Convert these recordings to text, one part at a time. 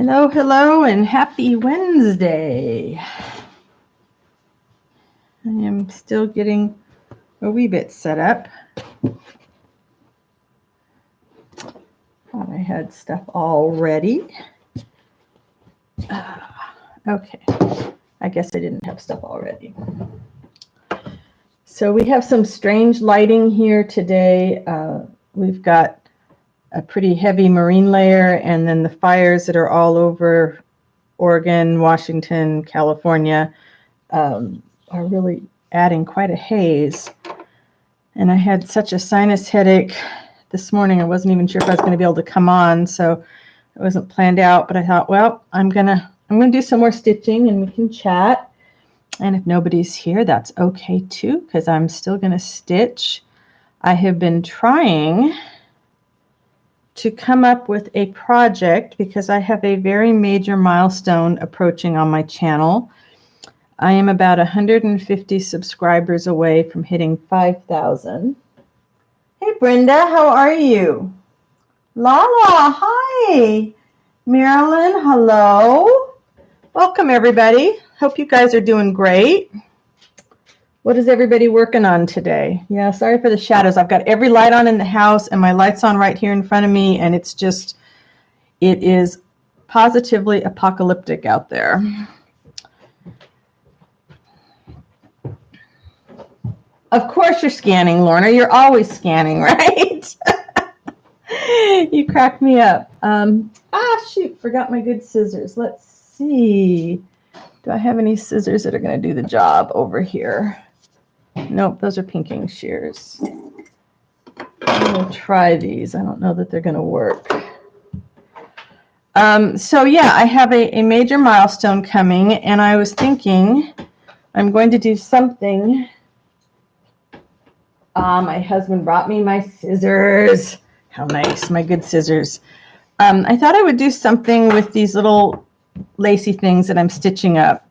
Hello, hello, and happy Wednesday. I am still getting a wee bit set up. Thought I had stuff all ready. Okay, I guess I didn't have stuff already. So we have some strange lighting here today. We've got a pretty heavy marine layer, and then the fires that are all over Oregon, Washington, California are really adding quite a haze. And I had such a sinus headache this morning. I wasn't even sure if I was going to be able to come on, so it wasn't planned out. But I thought, well, I'm gonna do some more stitching, and we can chat. And if nobody's here, that's okay too, because I'm still going to stitch. I have been trying to come up with a project because I have a very major milestone approaching on my channel. I am about 150 subscribers away from hitting 5,000. Hey Brenda, how are you? Lala, hi. Marilyn, hello. Welcome everybody. Hope you guys are doing great. What is everybody working on today? Yeah, sorry for the shadows. I've got every light on in the house and my light's on right here in front of me, and it is positively apocalyptic out there. Of course you're scanning, Lorna. You're always scanning, right? You crack me up. Shoot, forgot my good scissors. Let's see. Do I have any scissors that are going to do the job over here? Nope, those are pinking shears. I'm going to try these. I don't know that they're going to work. So yeah, I have a major milestone coming, and I was thinking I'm going to do something. My husband brought me my scissors. How nice, my good scissors. I thought I would do something with these little lacy things that I'm stitching up.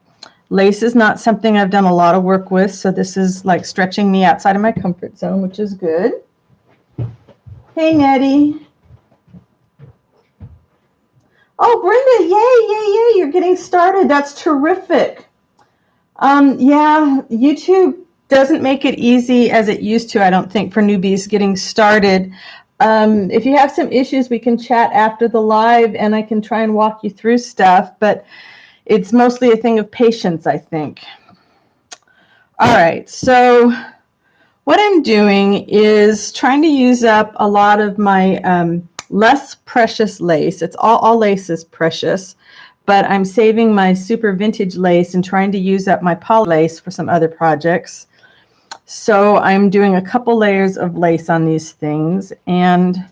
Lace is not something I've done a lot of work with, so this is like stretching me outside of my comfort zone, which is good. Hey, Nettie. Oh, Brenda, yay, you're getting started. That's terrific. Yeah, YouTube doesn't make it easy as it used to, I don't think, for newbies getting started. If you have some issues, we can chat after the live, and I can try and walk you through stuff, but it's mostly a thing of patience, I think. All right, so what I'm doing is trying to use up a lot of my less precious lace. It's all lace is precious, but I'm saving my super vintage lace and trying to use up my poly lace for some other projects. So I'm doing a couple layers of lace on these things, and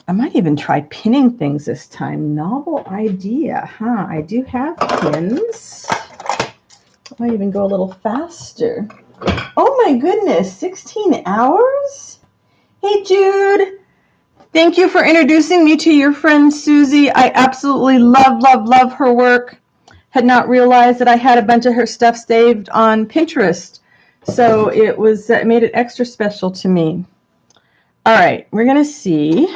I might even try pinning things this time. Novel idea, huh? I do have pins. I might even go a little faster. Oh my goodness, 16 hours? Hey Jude, thank you for introducing me to your friend Susie. I absolutely love her work. Had not realized that I had a bunch of her stuff saved on Pinterest. So it made it extra special to me. All right, we're gonna see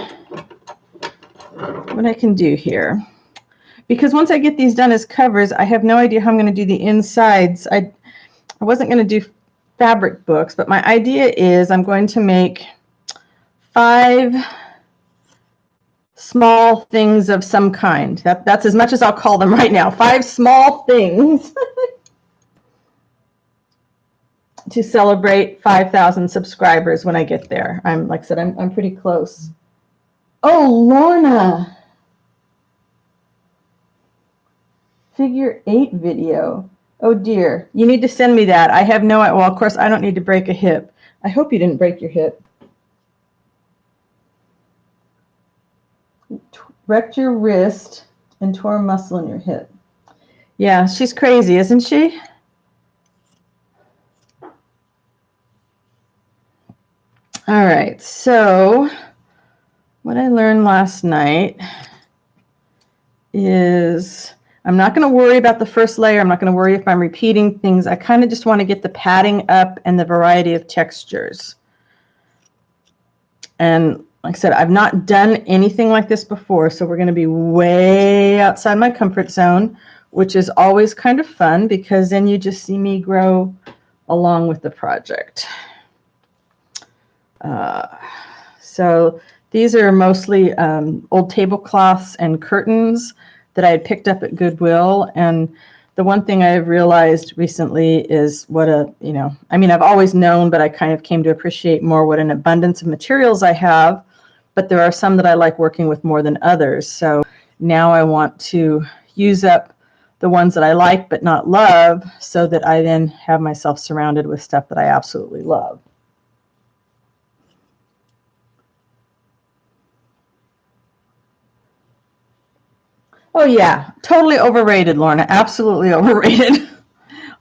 what I can do here. Because once I get these done as covers, I have no idea how I'm gonna do the insides. I wasn't gonna do fabric books, but my idea is I'm going to make 5 small things of some kind. That's as much as I'll call them right now. 5 small things to celebrate 5,000 subscribers when I get there. Like I said, I'm pretty close. Oh, Lorna. Figure 8 video. Oh dear. You need to send me that. I have no, well, of course, I don't need to break a hip. I hope you didn't break your hip. Wrecked your wrist and tore a muscle in your hip. Yeah, she's crazy, isn't she? All right, so what I learned last night is I'm not going to worry about the first layer. I'm not going to worry if I'm repeating things. I kind of just want to get the padding up and the variety of textures. And like I said, I've not done anything like this before, so we're going to be way outside my comfort zone, which is always kind of fun because then you just see me grow along with the project. So these are mostly old tablecloths and curtains that I had picked up at Goodwill. And the one thing I've realized recently is what I mean, I've always known, but I kind of came to appreciate more what an abundance of materials I have. But there are some that I like working with more than others. So now I want to use up the ones that I like but not love so that I then have myself surrounded with stuff that I absolutely love. Oh yeah, totally overrated, Lorna. Absolutely overrated.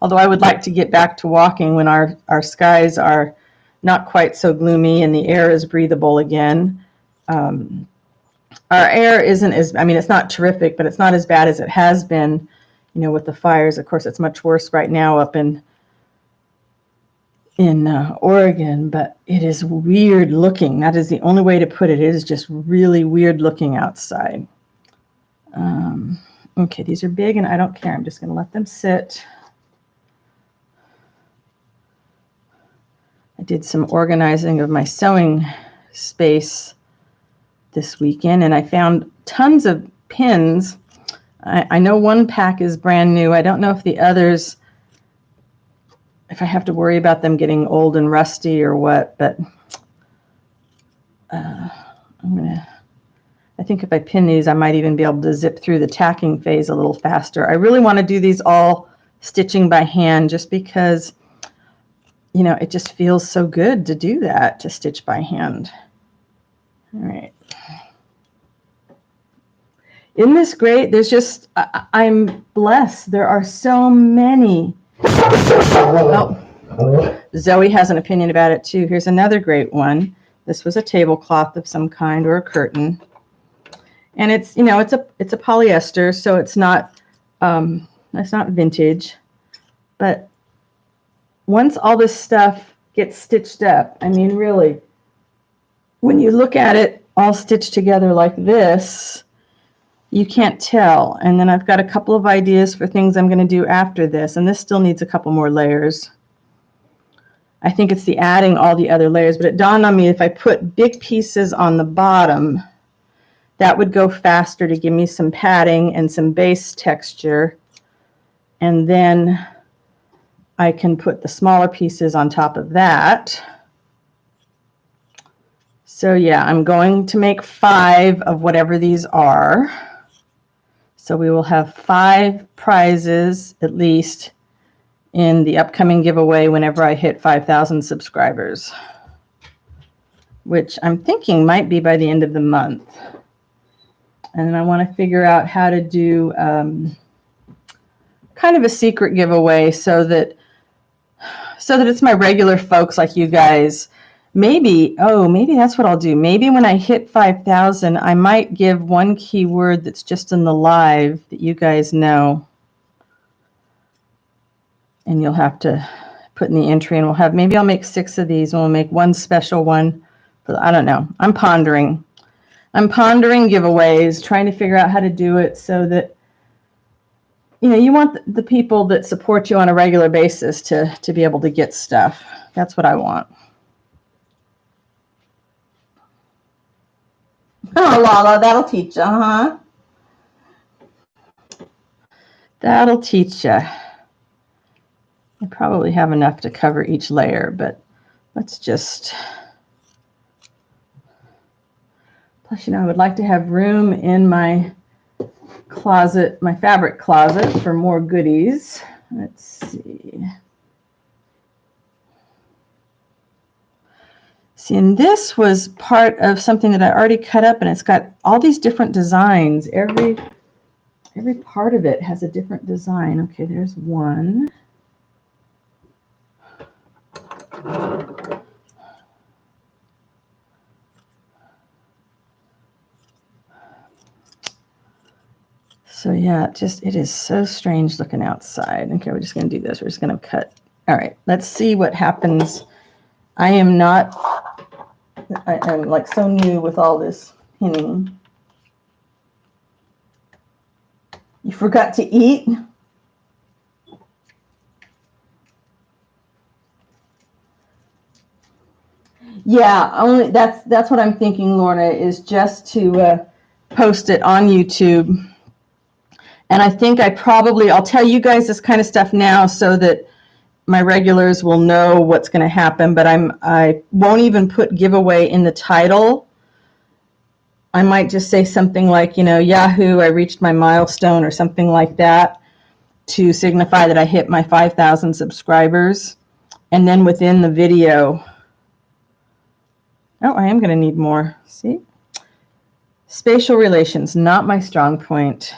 Although I would like to get back to walking when our skies are not quite so gloomy and the air is breathable again. Our air isn't as, I mean, it's not terrific, but it's not as bad as it has been, with the fires. Of course, it's much worse right now up in Oregon, but it is weird looking. That is the only way to put it. It is just really weird looking outside. Okay, these are big and I don't care. I'm just going to let them sit. I did some organizing of my sewing space this weekend and I found tons of pins. I know one pack is brand new. I don't know if the others, if I have to worry about them getting old and rusty or what, but I think if I pin these, I might even be able to zip through the tacking phase a little faster. I really want to do these all stitching by hand just because, it just feels so good to do that, to stitch by hand. All right. Isn't this great? There's just, I'm blessed. There are so many. Oh, Zoe has an opinion about it too. Here's another great one. This was a tablecloth of some kind or a curtain. And it's, it's a polyester, so it's not vintage. But once all this stuff gets stitched up, I mean, really, when you look at it all stitched together like this, you can't tell. And then I've got a couple of ideas for things I'm going to do after this, and this still needs a couple more layers. I think it's the adding all the other layers, but it dawned on me if I put big pieces on the bottom, that would go faster to give me some padding and some base texture. And then I can put the smaller pieces on top of that. So yeah, I'm going to make 5 of whatever these are. So we will have 5 prizes at least in the upcoming giveaway whenever I hit 5,000 subscribers, which I'm thinking might be by the end of the month. And I want to figure out how to do kind of a secret giveaway so that it's my regular folks like you guys. Maybe that's what I'll do. Maybe when I hit 5,000, I might give one keyword that's just in the live that you guys know. And you'll have to put in the entry, and maybe I'll make 6 of these, and we'll make one special one. I don't know. I'm pondering giveaways, trying to figure out how to do it so that, you want the people that support you on a regular basis to be able to get stuff. That's what I want. Oh, Lala, that'll teach you, huh? That'll teach you. I probably have enough to cover each layer, but let's just... Plus, I would like to have room in my closet, my fabric closet, for more goodies. Let's see. See, and this was part of something that I already cut up, and it's got all these different designs. Every part of it has a different design. Okay, there's one. So yeah, it is so strange looking outside. Okay, we're just going to do this. We're just going to cut. All right, let's see what happens. I am not I'm like so new with all this pinning. You forgot to eat? Yeah, only that's what I'm thinking, Lorna, is just to post it on YouTube. And I think I'll tell you guys this kind of stuff now so that my regulars will know what's going to happen, but I won't even put giveaway in the title. I might just say something like, Yahoo, I reached my milestone or something like that to signify that I hit my 5,000 subscribers. And then within the video, I am going to need more. See? Spatial relations, not my strong point.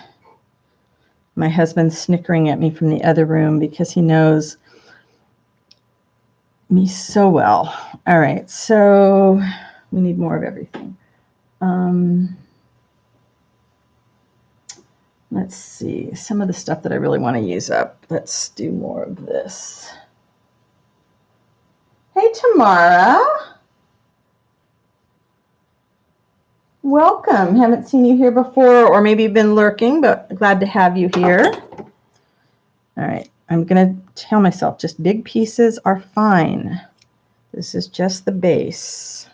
My husband's snickering at me from the other room because he knows me so well. All right, so we need more of everything. Let's see, some of the stuff that I really want to use up. Let's do more of this. Hey, Tamara. Welcome. Haven't seen you here before, or maybe you've been lurking, but glad to have you here. All right, I'm going to tell myself just big pieces are fine. This is just the base.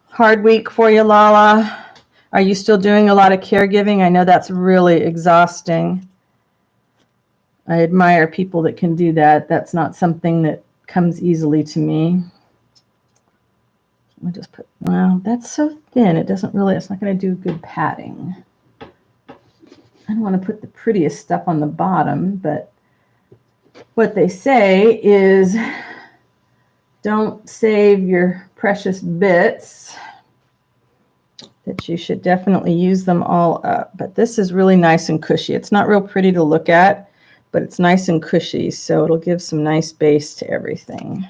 Hard week for you, Lala. Are you still doing a lot of caregiving? I know that's really exhausting. I admire people that can do that. That's not something that comes easily to me. I'll just put, wow, that's so thin. It's not going to do good padding. I don't want to put the prettiest stuff on the bottom, but what they say is don't save your precious bits, that you should definitely use them all up. But this is really nice and cushy. It's not real pretty to look at, but it's nice and cushy, so it'll give some nice base to everything.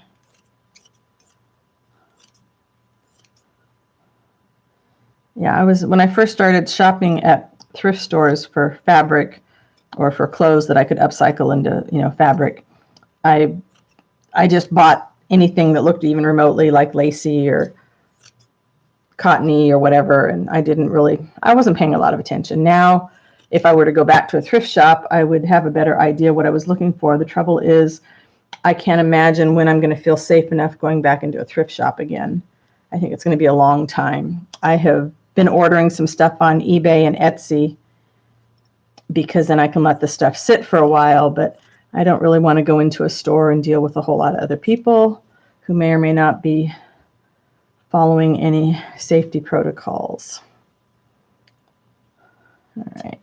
Yeah, when I first started shopping at thrift stores for fabric or for clothes that I could upcycle into, fabric, I just bought anything that looked even remotely like lacy or cottony or whatever, and I wasn't paying a lot of attention. Now, if I were to go back to a thrift shop, I would have a better idea what I was looking for. The trouble is, I can't imagine when I'm going to feel safe enough going back into a thrift shop again. I think it's going to be a long time. I have been ordering some stuff on eBay and Etsy because then I can let the stuff sit for a while, but I don't really want to go into a store and deal with a whole lot of other people who may or may not be following any safety protocols. All right.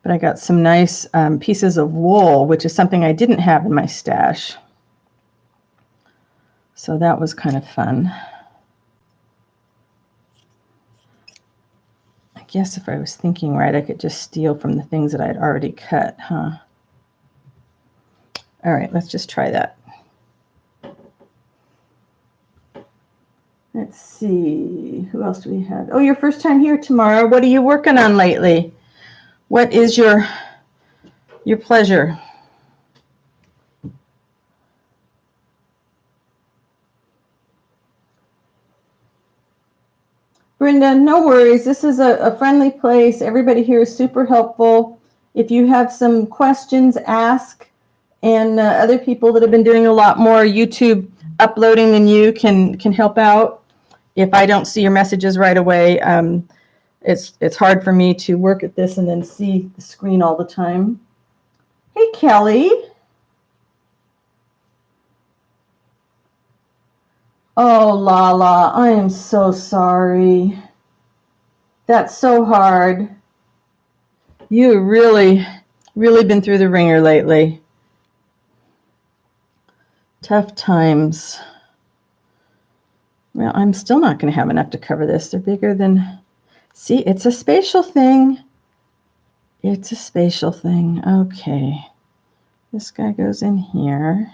But I got some nice pieces of wool, which is something I didn't have in my stash. So that was kind of fun. I guess if I was thinking right, I could just steal from the things that I'd already cut, huh? All right, let's just try that. Let's see, who else do we have? Oh, your first time here, Tamara. What are you working on lately? What is your pleasure? Brenda, no worries. This is a friendly place. Everybody here is super helpful. If you have some questions, ask. And other people that have been doing a lot more YouTube uploading than you can help out. If I don't see your messages right away, it's hard for me to work at this and then see the screen all the time. Hey, Kelly. Oh, Lala, I am so sorry. That's so hard. You've really, really been through the ringer lately. Tough times. Well, I'm still not going to have enough to cover this. They're bigger than... See, it's a spatial thing. It's a spatial thing. Okay. This guy goes in here.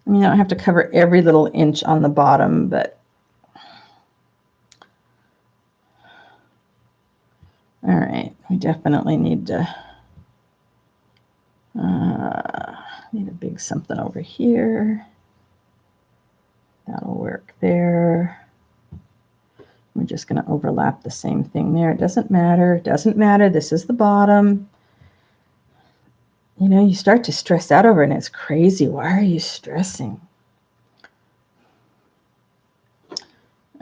I mean, I don't have to cover every little inch on the bottom, but... All right. We definitely need to... need a big something over here. That'll work there. We're just going to overlap the same thing there. It doesn't matter. It doesn't matter. This is the bottom. You know, you start to stress out over it, and it's crazy. Why are you stressing?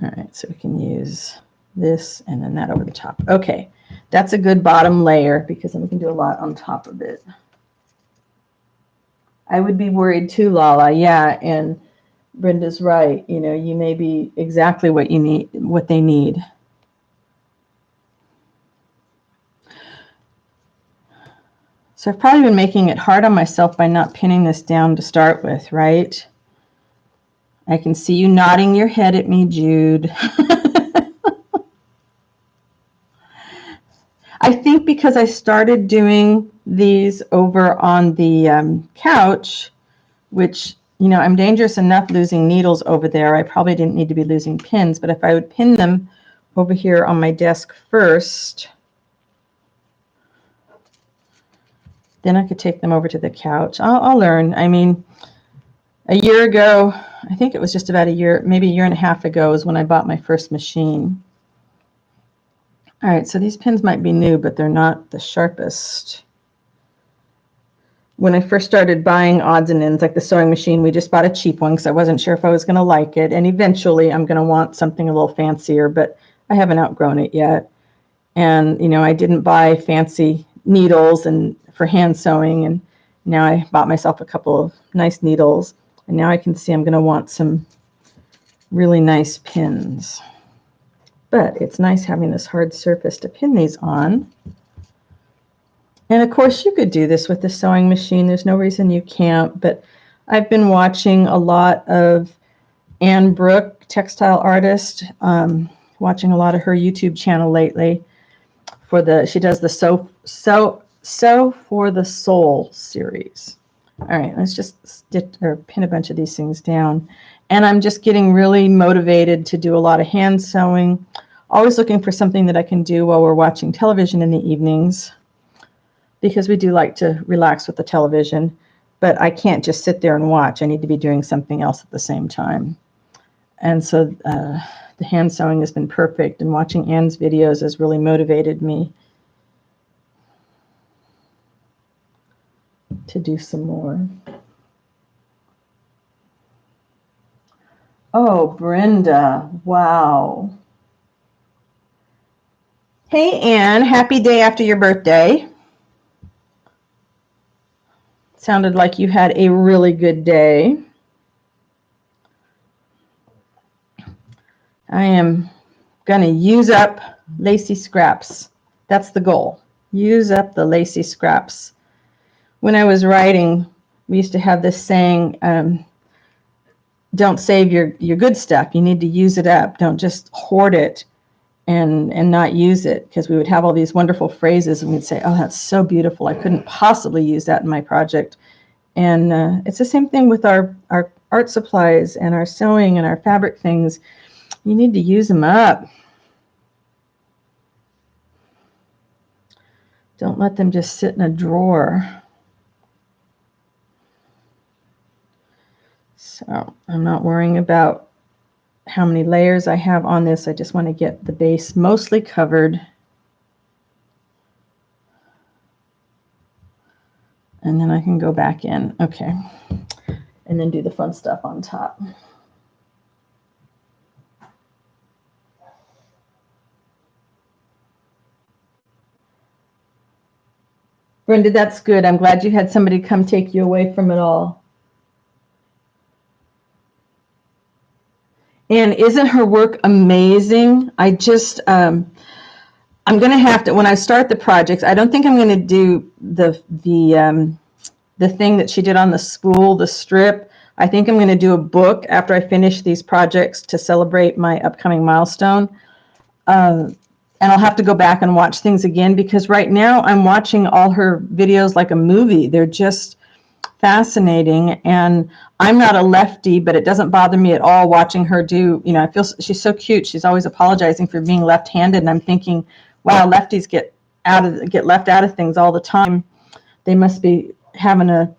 All right, so we can use this and then that over the top. Okay, that's a good bottom layer because then we can do a lot on top of it. I would be worried too, Lala. Yeah, and Brenda's right. You know, you may be exactly what you need, what they need. So I've probably been making it hard on myself by not pinning this down to start with, right? I can see you nodding your head at me, Jude. I think because I started doing these over on the couch, which, you know, I'm dangerous enough losing needles over there. I probably didn't need to be losing pins, but if I would pin them over here on my desk first, then I could take them over to the couch. I'll learn. I mean, a year ago, I think it was just about a year, maybe a year and a half ago is when I bought my first machine. All right, so these pins might be new, but they're not the sharpest. When I first started buying odds and ends, like the sewing machine, we just bought a cheap one because I wasn't sure if I was going to like it. And eventually I'm going to want something a little fancier, but I haven't outgrown it yet. And, you know, I didn't buy fancy needles and for hand sewing. And now I bought myself a couple of nice needles. And now I can see I'm going to want some really nice pins. But it's nice having this hard surface to pin these on. And of course you could do this with the sewing machine. There's no reason you can't, but I've been watching a lot of Anne Brooke, textile artist, watching a lot of her YouTube channel lately. She does the Sew for the Soul series. All right, let's just pin a bunch of these things down. And I'm just getting really motivated to do a lot of hand sewing. Always looking for something that I can do while we're watching television in the evenings, because we do like to relax with the television, but I can't just sit there and watch. I need to be doing something else at the same time. And so the hand sewing has been perfect, and watching Anne's videos has really motivated me to do some more. Oh, Brenda, wow. Hey, Anne, happy day after your birthday. Sounded like you had a really good day. I am going to use up lacy scraps. That's the goal. Use up the lacy scraps. When I was writing, we used to have this saying, don't save your good stuff. You need to use it up. Don't just hoard it and not use it, because we would have all these wonderful phrases and we'd say, oh, that's so beautiful. I couldn't possibly use that in my project. And it's the same thing with our art supplies and our sewing and our fabric things. You need to use them up. Don't let them just sit in a drawer. So I'm not worrying about how many layers I have on this. I just want to get the base mostly covered. And then I can go back in. Okay. And then do the fun stuff on top. Brenda, that's good. I'm glad you had somebody come take you away from it all. And isn't her work amazing? I just, I'm going to have to, when I start the projects, I don't think I'm going to do the thing that she did on the spool, the strip. I think I'm going to do a book after I finish these projects to celebrate my upcoming milestone. And I'll have to go back and watch things again, because right now I'm watching all her videos like a movie. They're just fascinating. And I'm not a lefty, but it doesn't bother me at all watching her do, you know, I feel she's so cute. She's always apologizing for being left-handed. And I'm thinking, wow, lefties get left out of things all the time. They must be having a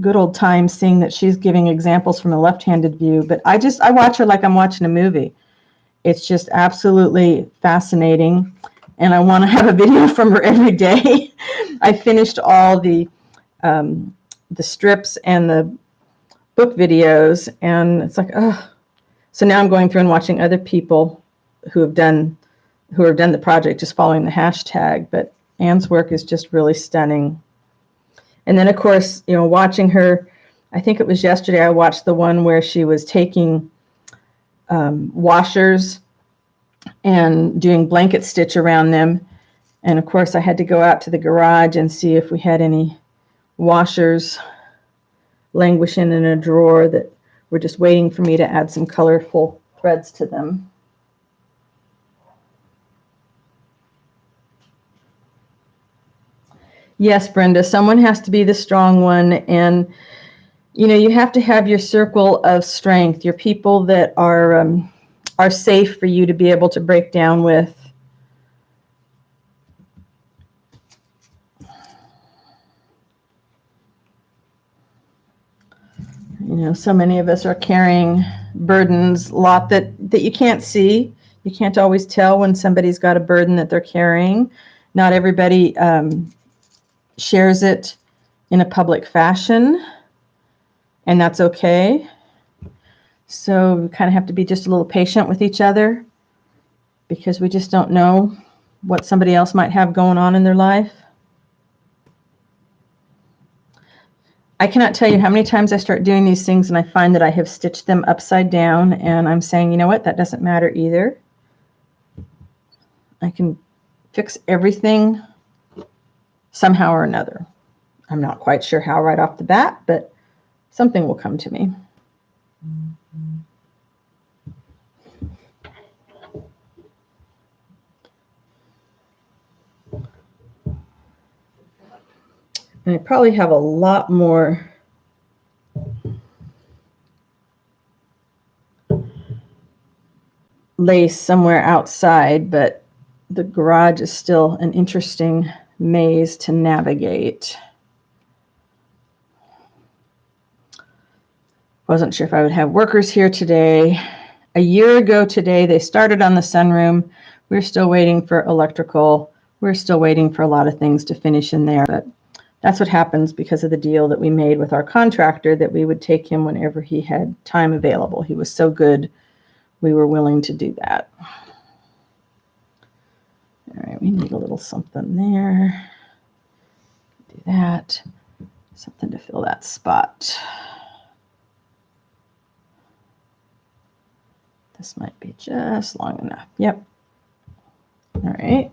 good old time seeing that she's giving examples from a left-handed view. But I watch her like I'm watching a movie. It's just absolutely fascinating, and I want to have a video from her every day. I finished all the strips and the book videos, and it's like, oh. So now I'm going through and watching other people who have done the project, just following the hashtag. But Anne's work is just really stunning. And then, of course, watching her, I think it was yesterday, I watched the one where she was taking washers and doing blanket stitch around them. And of course, I had to go out to the garage and see if we had any washers languishing in a drawer that were just waiting for me to add some colorful threads to them. Yes, Brenda, someone has to be the strong one, and you have to have your circle of strength, your people that are safe for you to be able to break down with. So many of us are carrying burdens, a lot that you can't see. You can't always tell when somebody's got a burden that they're carrying. Not everybody shares it in a public fashion, and that's okay. So we kind of have to be just a little patient with each other, because we just don't know what somebody else might have going on in their life. I cannot tell you how many times I start doing these things and I find that I have stitched them upside down, and I'm saying, you know what, that doesn't matter either. I can fix everything somehow or another. I'm not quite sure how right off the bat, but something will come to me. And I probably have a lot more lace somewhere outside, but the garage is still an interesting maze to navigate. Wasn't sure if I would have workers here today. A year ago today, they started on the sunroom. We're still waiting for electrical. We're still waiting for a lot of things to finish in there, but that's what happens because of the deal that we made with our contractor, that we would take him whenever he had time available. He was so good, we were willing to do that. All right, we need a little something there. Do that. Something to fill that spot. This might be just long enough. Yep. All right.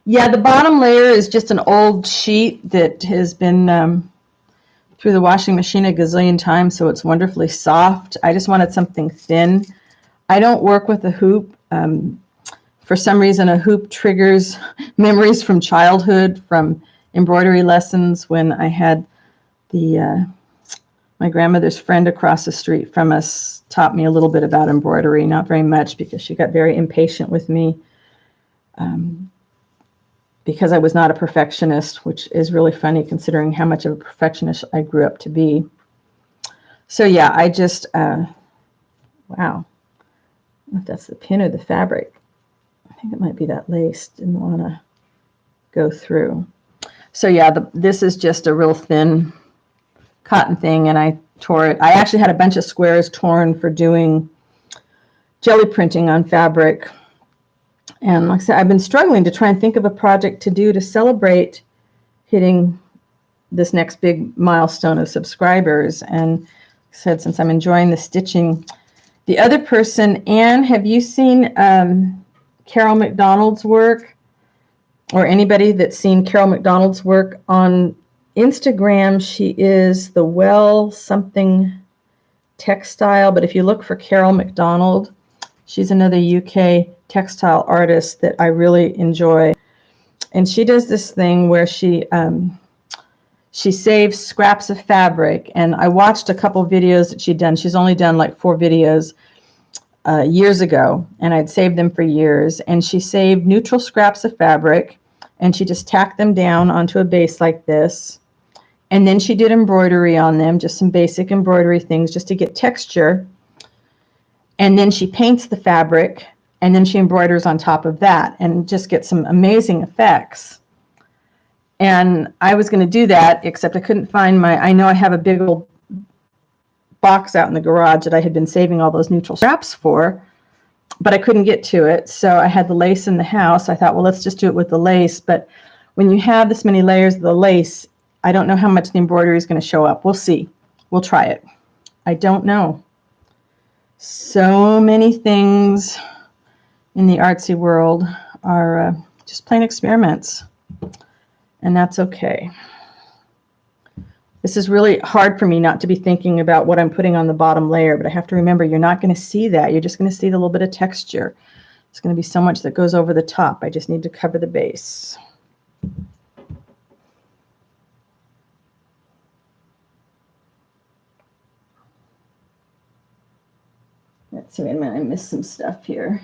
Yeah, the bottom layer is just an old sheet that has been through the washing machine a gazillion times, so it's wonderfully soft. I just wanted something thin. I don't work with a hoop. For some reason, a hoop triggers memories from childhood, from embroidery lessons when I had my grandmother's friend across the street from us taught me a little bit about embroidery, not very much because she got very impatient with me. Because I was not a perfectionist, which is really funny considering how much of a perfectionist I grew up to be. So yeah, I just, wow, I don't know if that's the pin or the fabric. I think it might be that lace, didn't want to go through. So yeah, this is just a real thin cotton thing, and I tore it. I actually had a bunch of squares torn for doing jelly printing on fabric. And like I said, I've been struggling to try and think of a project to do to celebrate hitting this next big milestone of subscribers. And like I said, since I'm enjoying the stitching, the other person, Anne, have you seen Carol McDonald's work, or anybody that's seen Carol McDonald's work on Instagram? She is the Well Something Textile, but if you look for Carol McDonald, she's another UK textile artist that I really enjoy. And she does this thing where she saves scraps of fabric. And I watched a couple videos that she'd done. She's only done like 4 videos years ago, and I'd saved them for years. And she saved neutral scraps of fabric, and she just tacked them down onto a base like this. And then she did embroidery on them, just some basic embroidery things just to get texture. And then she paints the fabric, and then she embroiders on top of that and just gets some amazing effects. And I was going to do that, except I couldn't find I know I have a big old box out in the garage that I had been saving all those neutral straps for, but I couldn't get to it. So I had the lace in the house. I thought, well, let's just do it with the lace. But when you have this many layers of the lace, I don't know how much the embroidery is going to show up. We'll see. We'll try it. I don't know. So many things in the artsy world are just plain experiments, and that's okay. This is really hard for me not to be thinking about what I'm putting on the bottom layer, but I have to remember you're not going to see that. You're just going to see the little bit of texture. It's going to be so much that goes over the top. I just need to cover the base. Let's see, wait a minute, I missed some stuff here.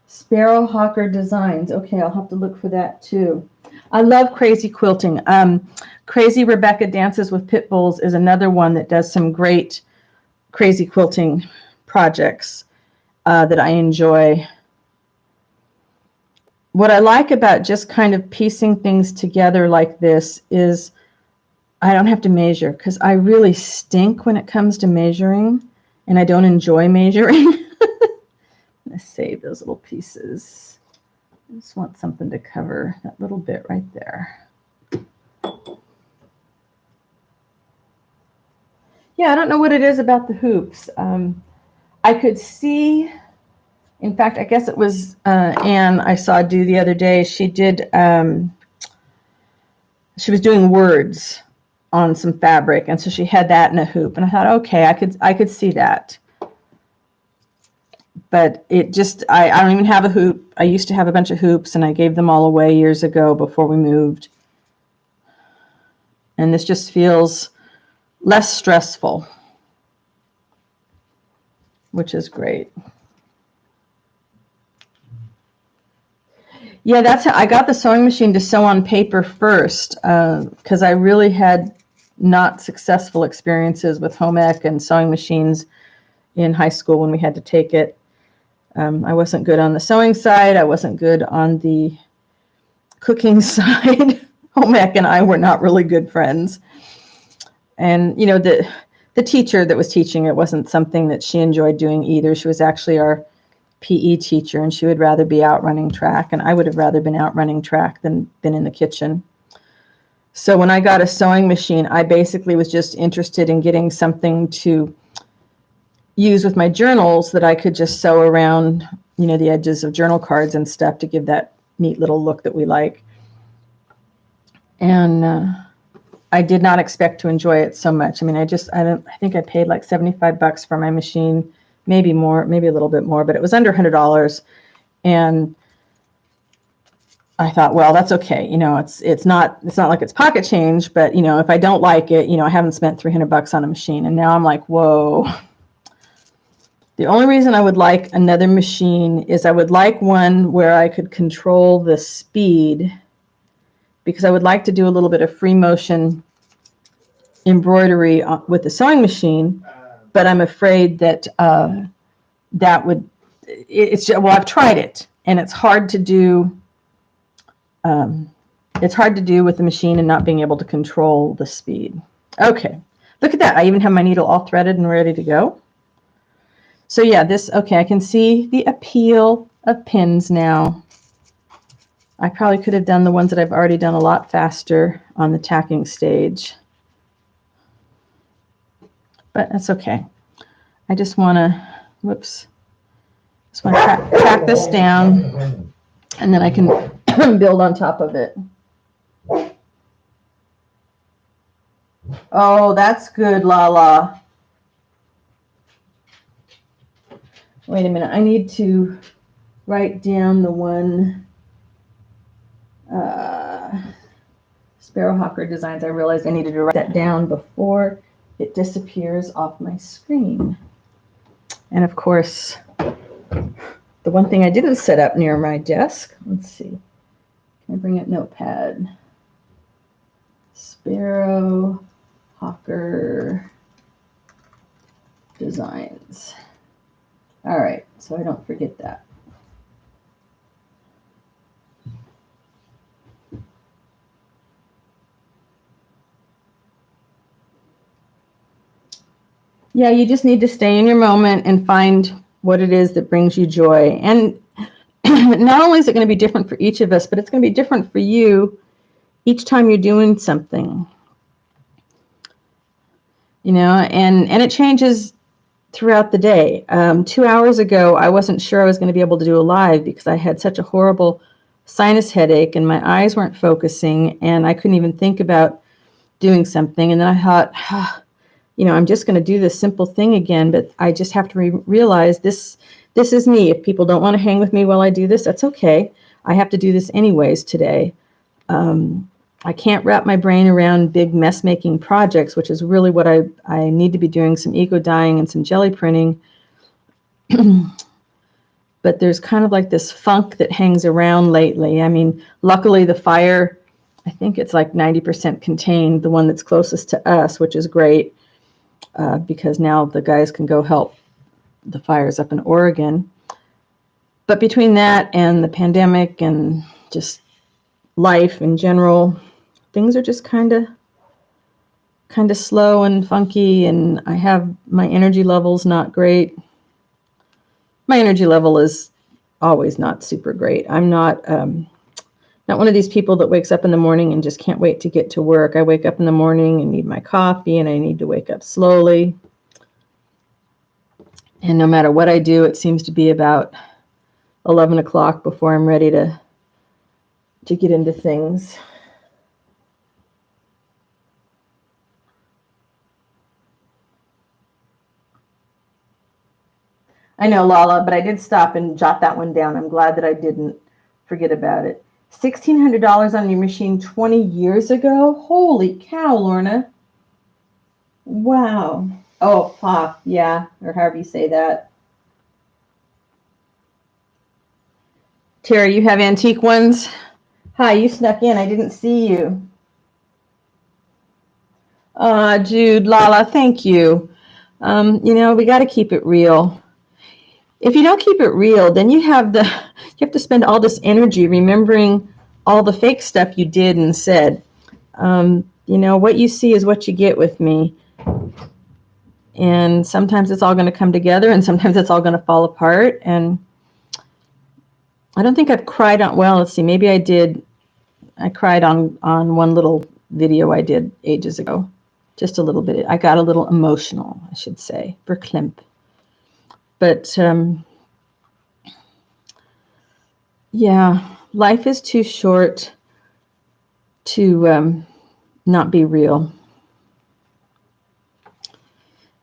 Sparrowhawker Designs. Okay, I'll have to look for that too. I love crazy quilting. Crazy Rebecca Dances with Pit Bulls is another one that does some great crazy quilting projects that I enjoy. What I like about just kind of piecing things together like this is I don't have to measure, because I really stink when it comes to measuring, and I don't enjoy measuring. Let's save those little pieces. I just want something to cover that little bit right there. Yeah, I don't know what it is about the hoops. I could see, in fact, I guess it was Anne I saw do the other day. She did, she was doing words on some fabric, and so she had that in a hoop, and I thought, okay, I could see that. But it just, I don't even have a hoop. I used to have a bunch of hoops, and I gave them all away years ago before we moved. And this just feels less stressful, which is great. Yeah, that's how I got the sewing machine to sew on paper first, because I really had not successful experiences with home ec and sewing machines in high school when we had to take it. I wasn't good on the sewing side. I wasn't good on the cooking side. Home ec and I were not really good friends. And, you know, the teacher that was teaching it wasn't something that she enjoyed doing either. She was actually our PE teacher, and she would rather be out running track, and I would have rather been out running track than been in the kitchen. So when I got a sewing machine, I basically was just interested in getting something to use with my journals that I could just sew around, you know, the edges of journal cards and stuff to give that neat little look that we like. And I did not expect to enjoy it so much. I mean, I think I paid like $75 for my machine, maybe more, maybe a little bit more, but it was under $100. And I thought, well, that's okay. You know, it's not like it's pocket change, but you know, if I don't like it, you know, I haven't spent $300 on a machine. And now I'm like, whoa. The only reason I would like another machine is I would like one where I could control the speed, because I would like to do a little bit of free motion embroidery with the sewing machine, but I'm afraid that that would, well, I've tried it, and it's hard to do. It's hard to do with the machine and not being able to control the speed. Okay, look at that. I even have my needle all threaded and ready to go. So yeah, okay, I can see the appeal of pins now. I probably could have done the ones that I've already done a lot faster on the tacking stage, but that's okay. I just want to, track this down, and then I can build on top of it. Oh, that's good, Lala. Wait a minute, I need to write down the one, Sparrowhawker Designs. I realized I needed to write that down before it disappears off my screen. And of course, The one thing I didn't set up near my desk, let's see, can I bring up Notepad? Sparrow Hawker Designs. All right, so I don't forget that. Yeah, you just need to stay in your moment and find what it is that brings you joy. And not only is it going to be different for each of us, but it's going to be different for you each time you're doing something. You know, and it changes throughout the day. 2 hours ago, I wasn't sure I was going to be able to do a live because I had such a horrible sinus headache and my eyes weren't focusing and I couldn't even think about doing something. And then I thought, you know, I'm just going to do this simple thing again, but I just have to realize this is me. If people don't want to hang with me while I do this, that's okay. I have to do this anyways today. I can't wrap my brain around big mess-making projects, which is really what I need to be doing, some eco dyeing and some jelly printing. But there's kind of like this funk that hangs around lately. I mean, luckily the fire, I think it's like 90% contained, the one that's closest to us, which is great. Because now the guys can go help the fires up in Oregon. But between that and the pandemic and just life in general, things are just kind of slow and funky, and I have my energy level's not great. My energy level is always not super great. I'm not one of these people that wakes up in the morning and just can't wait to get to work. I wake up in the morning and need my coffee, and I need to wake up slowly. And no matter what I do, it seems to be about 11 o'clock before I'm ready to get into things. I know, Lala, but I did stop and jot that one down. I'm glad that I didn't forget about it. $1,600 on your machine 20 years ago? Holy cow, Lorna. Wow. Oh, yeah, or however you say that. Terry, you have antique ones? Hi, you snuck in. I didn't see you. Jude, Lala, thank you. You know, we got to keep it real. If you don't keep it real, then you have to spend all this energy remembering all the fake stuff you did and said. You know, what you see is what you get with me. And sometimes it's all going to come together, and sometimes it's all going to fall apart. And I don't think I've cried on. Well, let's see. Maybe I did. I cried on one little video I did ages ago, just a little bit. I got a little emotional, I should say, verklempt. But yeah, life is too short to not be real.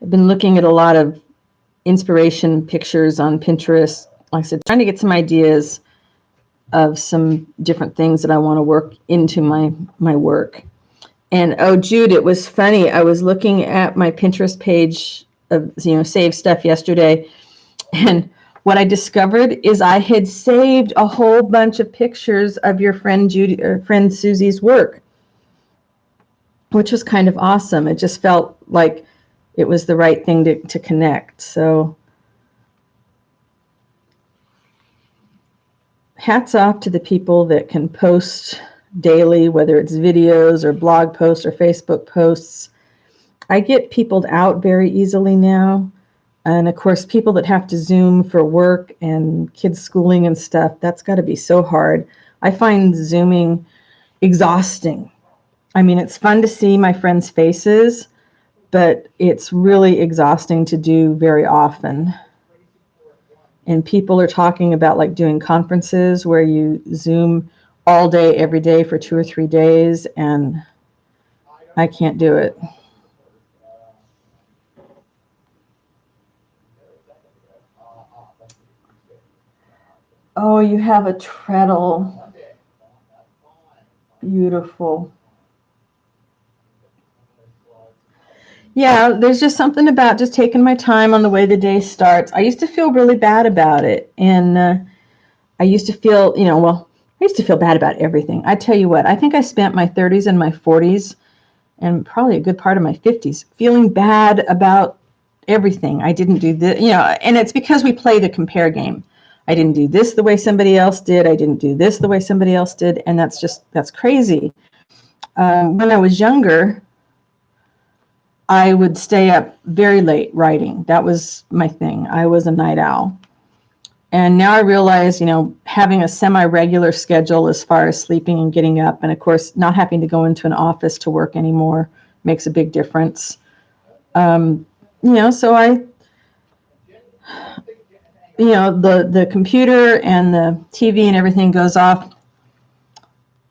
I've been looking at a lot of inspiration pictures on Pinterest. Like I said, trying to get some ideas of some different things that I want to work into my work. And oh, Jude, it was funny. I was looking at my Pinterest page of, you know, saved stuff yesterday, and what I discovered is I had saved a whole bunch of pictures of your friend Judy or friend Susie's work, which was kind of awesome. It just felt like it was the right thing to connect. So hats off to the people that can post daily, whether it's videos or blog posts or Facebook posts. I get peopled out very easily now. And of course, people that have to Zoom for work and kids schooling and stuff, that's got to be so hard. I find Zooming exhausting. I mean, it's fun to see my friends' faces, but it's really exhausting to do very often. And people are talking about like doing conferences where you Zoom all day, every day for 2 or 3 days, and I can't do it. Oh, you have a treadle. Beautiful. Yeah, there's just something about just taking my time on the way the day starts. I used to feel really bad about it. And I used to feel, I used to feel bad about everything. I tell you what, I think I spent my 30s and my 40s and probably a good part of my 50s feeling bad about everything. I didn't do this, and it's because we play the compare game. I didn't do this the way somebody else did. I didn't do this the way somebody else did. And that's crazy. When I was younger, I would stay up very late writing. That was my thing. I was a night owl. And now I realize, having a semi-regular schedule as far as sleeping and getting up, and of course, not having to go into an office to work anymore makes a big difference. So the computer and the TV and everything goes off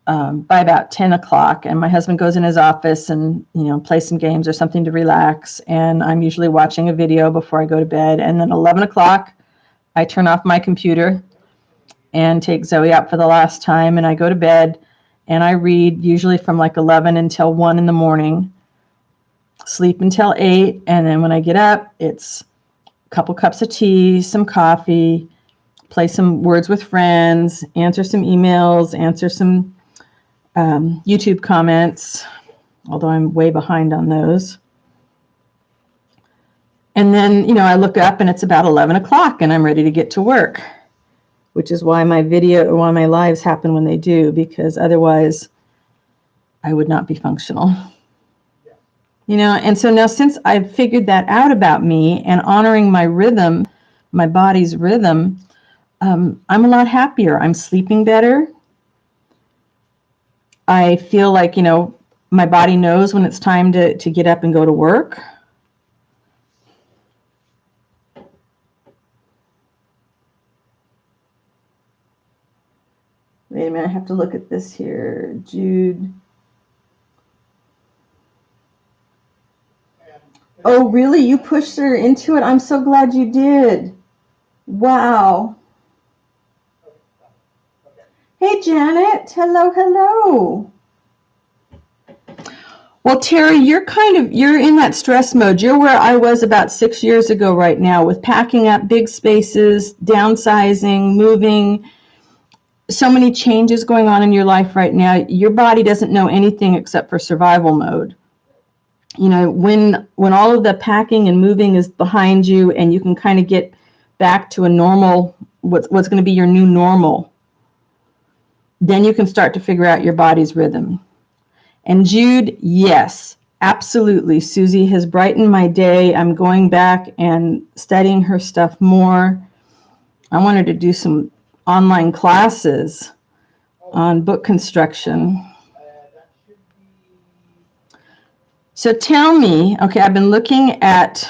by about 10 o'clock, and my husband goes in his office and, plays some games or something to relax, and I'm usually watching a video before I go to bed, and then 11 o'clock, I turn off my computer and take Zoe out for the last time, and I go to bed, and I read usually from like 11 until 1 in the morning, sleep until 8, and then when I get up, it's a couple cups of tea, some coffee, play some Words with Friends, answer some emails, answer some YouTube comments, although I'm way behind on those. And then, I look up and it's about 11 o'clock and I'm ready to get to work, which is why my lives happen when they do, because otherwise I would not be functional. And so now since I've figured that out about me and honoring my rhythm, my body's rhythm, I'm a lot happier. I'm sleeping better. I feel like, my body knows when it's time to get up and go to work. Wait a minute, I have to look at this here. Jude. Oh, really? You pushed her into it? I'm so glad you did. Wow. Hey, Janet. Hello, hello. Well, Terry, you're in that stress mode. You're where I was about 6 years ago right now, with packing up big spaces, downsizing, moving, so many changes going on in your life right now. Your body doesn't know anything except for survival mode. When all of the packing and moving is behind you and you can kind of get back to a normal, what's going to be your new normal, then you can start to figure out your body's rhythm. And Jude, yes, absolutely. Susie has brightened my day. I'm going back and studying her stuff more. I wanted to do some online classes on book construction. So tell me, okay, I've been looking at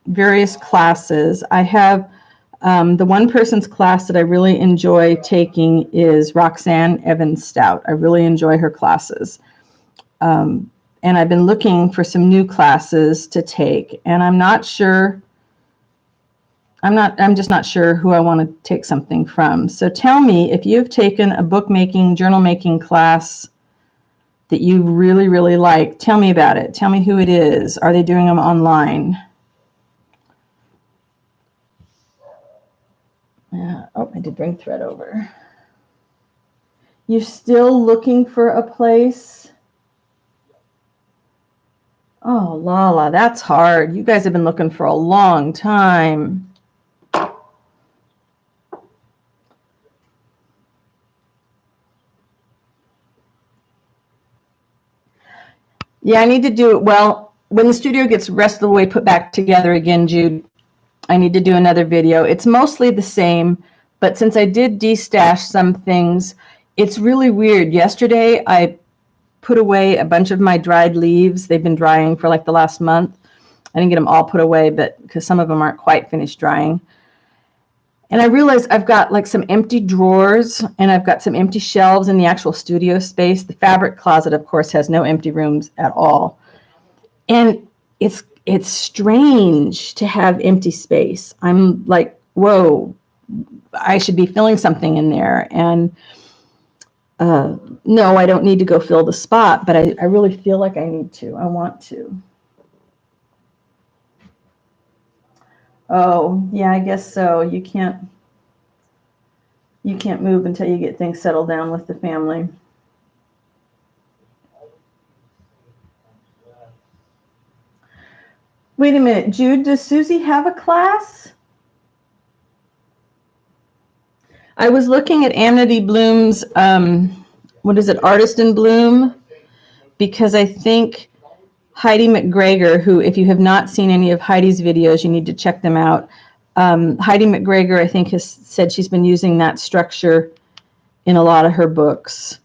various classes. I have the one person's class that I really enjoy taking is Roxanne Evans Stout. I really enjoy her classes. And I've been looking for some new classes to take, and I'm just not sure who I want to take something from. So tell me, if you've taken a bookmaking, journal making class that you really, really like, tell me about it. Tell me who it is. Are they doing them online? Oh, I did bring thread over. You're still looking for a place? Oh, Lala, that's hard. You guys have been looking for a long time. Yeah, I need to do it. Well, when the studio gets rest of the way put back together again, Jude, I need to do another video. It's mostly the same, but since I did destash some things, it's really weird. Yesterday, I put away a bunch of my dried leaves. They've been drying for like the last month. I didn't get them all put away, but because some of them aren't quite finished drying. And I realized I've got like some empty drawers and I've got some empty shelves in the actual studio space. The fabric closet, of course, has no empty rooms at all. And it's strange to have empty space. I'm like, whoa, I should be filling something in there. And no, I don't need to go fill the spot, but I really feel like I need to. I want to. Oh, yeah, I guess so. You can't move until you get things settled down with the family. Wait a minute, Jude, does Susie have a class? I was looking at Amity Bloom's, what is it, Artist in Bloom, because I think Heidi McGregor, who, if you have not seen any of Heidi's videos, you need to check them out. Heidi McGregor, I think, has said she's been using that structure in a lot of her books,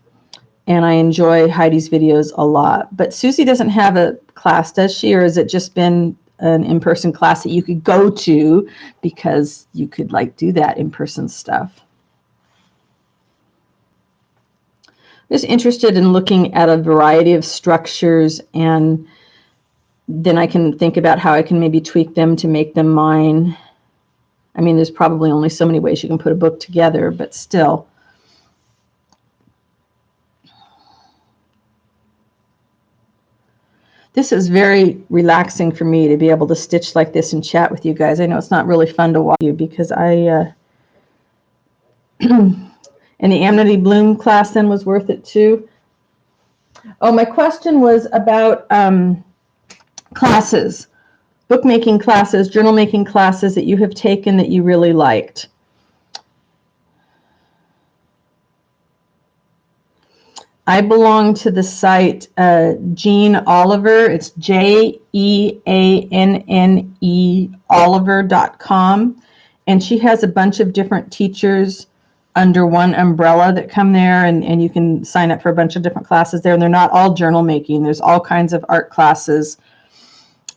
and I enjoy Heidi's videos a lot. But Susie doesn't have a class, does she? Or has it just been an in-person class that you could go to because you could like do that in-person stuff? Just interested in looking at a variety of structures, and then I can think about how I can maybe tweak them to make them mine. I mean, there's probably only so many ways you can put a book together, but still. This is very relaxing for me to be able to stitch like this and chat with you guys. I know it's not really fun to watch you because and the Amity Bloom class then was worth it too. Oh, my question was about classes, bookmaking classes, journal making classes that you have taken that you really liked. I belong to the site Jean Oliver. It's JEANNE Oliver.com. And she has a bunch of different teachers under one umbrella that come there, and you can sign up for a bunch of different classes there. And they're not all journal making. There's all kinds of art classes.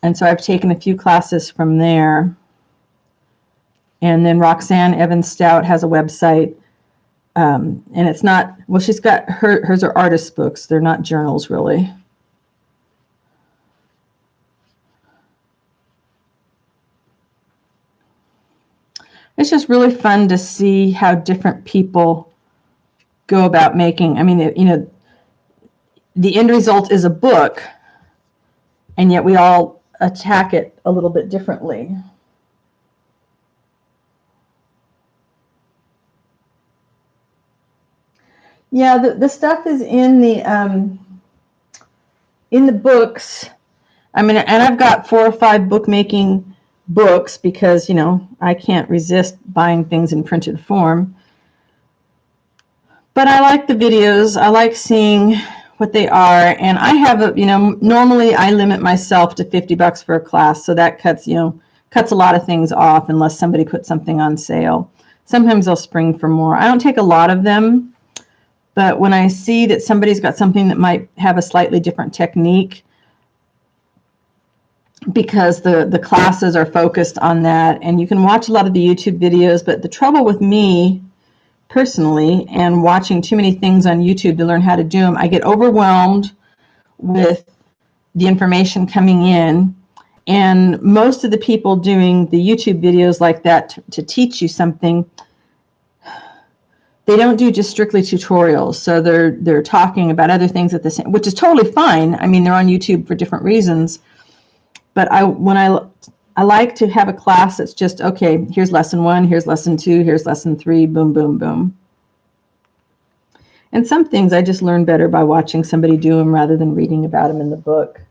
And so I've taken a few classes from there. And then Roxanne Evans Stout has a website. And it's not, well, she's got hers are artist books. They're not journals, really. It's just really fun to see how different people go about making. I mean, the end result is a book, and yet we all attack it a little bit differently. Yeah, the stuff is in the books. I mean, and I've got 4 or 5 bookmaking books because, I can't resist buying things in printed form. But I like the videos. I like seeing what they are. And I have normally I limit myself to $50 for a class. So that cuts a lot of things off unless somebody puts something on sale. Sometimes they'll spring for more. I don't take a lot of them, but when I see that somebody's got something that might have a slightly different technique, because the classes are focused on that, and you can watch a lot of the YouTube videos, but the trouble with me personally and watching too many things on YouTube to learn how to do them, I get overwhelmed with the information coming in, and most of the people doing the YouTube videos like that to teach you something, they don't do just strictly tutorials. So they're talking about other things at the same, which is totally fine. I mean, they're on YouTube for different reasons. But I like to have a class that's just, okay, here's lesson 1, here's lesson 2, here's lesson 3, boom, boom, boom. And some things I just learn better by watching somebody do them rather than reading about them in the book.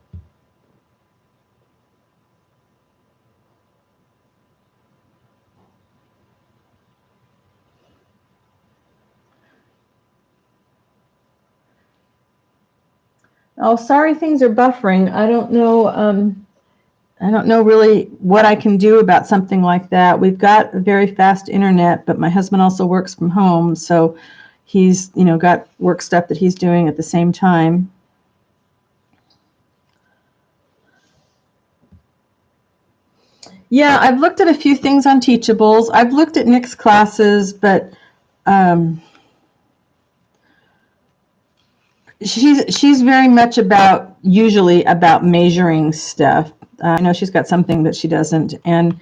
Oh, sorry, things are buffering. I don't know really what I can do about something like that. We've got a very fast internet, but my husband also works from home, so he's, got work stuff that he's doing at the same time. Yeah, I've looked at a few things on Teachables. I've looked at Nick's classes, but she's very much usually about measuring stuff. I know she's got something that she doesn't, and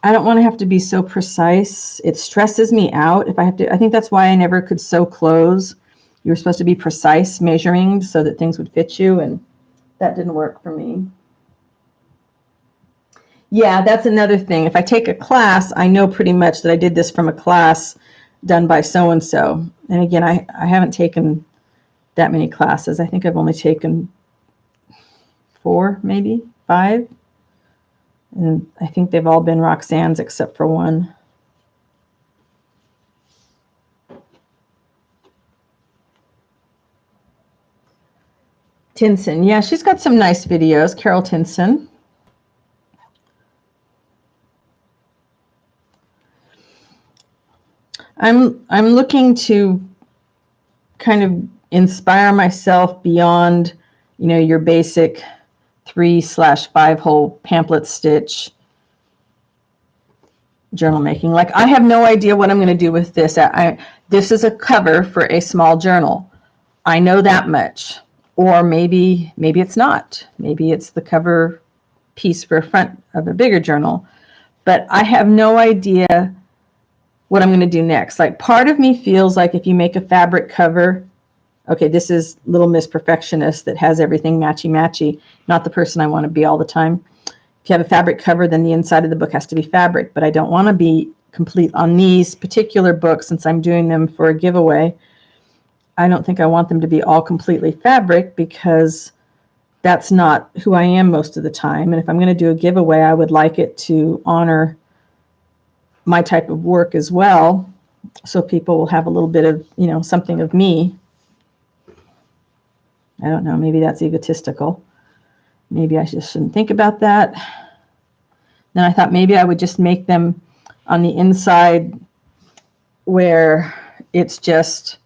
I don't want to have to be so precise. It stresses me out if I have to. I think that's why I never could sew clothes. You were supposed to be precise measuring so that things would fit you, and that didn't work for me. Yeah, that's another thing. If I take a class, I know pretty much that I did this from a class done by so-and-so. And again, I haven't taken that many classes. I think I've only taken 4, maybe 5. And I think they've all been Roxanne's except for one. Tinson. Yeah, she's got some nice videos, Carol Tinson. I'm looking to kind of inspire myself beyond, your basic 3/5 hole pamphlet stitch journal making. Like, I have no idea what I'm going to do with this. This is a cover for a small journal. I know that much. Or maybe it's not. Maybe it's the cover piece for a front of a bigger journal. But I have no idea what I'm going to do next. Like, part of me feels like if you make a fabric cover, okay, this is Little Miss Perfectionist that has everything matchy-matchy, not the person I want to be all the time. If you have a fabric cover, then the inside of the book has to be fabric, but I don't want to be complete on these particular books since I'm doing them for a giveaway. I don't think I want them to be all completely fabric because that's not who I am most of the time. And if I'm going to do a giveaway, I would like it to honor my type of work as well, so people will have a little bit of, something of me. I don't know, maybe that's egotistical. Maybe I just shouldn't think about that. Then I thought maybe I would just make them on the inside where it's just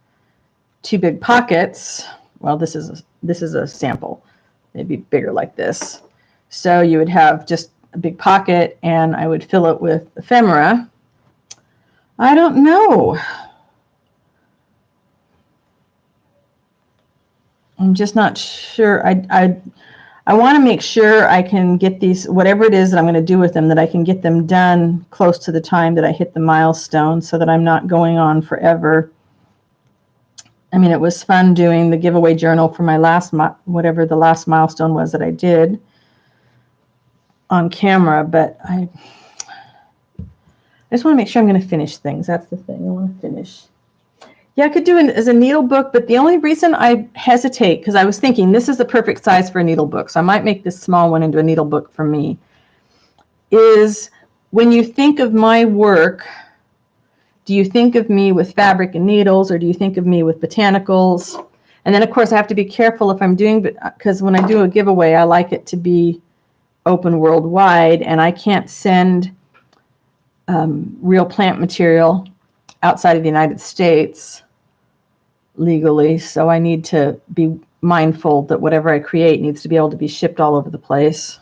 2 big pockets. Well, this is a sample. Maybe bigger like this. So you would have just a big pocket, and I would fill it with ephemera. I don't know. I'm just not sure. I want to make sure I can get these, whatever it is that I'm going to do with them, that I can get them done close to the time that I hit the milestone so that I'm not going on forever. I mean, it was fun doing the giveaway journal for my last, whatever the last milestone was that I did on camera, but I just want to make sure I'm going to finish things. That's the thing. I want to finish. Yeah, I could do it as a needle book, but the only reason I hesitate, because I was thinking this is the perfect size for a needle book, so I might make this small one into a needle book for me, is when you think of my work, do you think of me with fabric and needles, or do you think of me with botanicals? And then, of course, I have to be careful if I'm doing, because when I do a giveaway, I like it to be open worldwide, and I can't send real plant material outside of the United States legally, so I need to be mindful that whatever I create needs to be able to be shipped all over the place.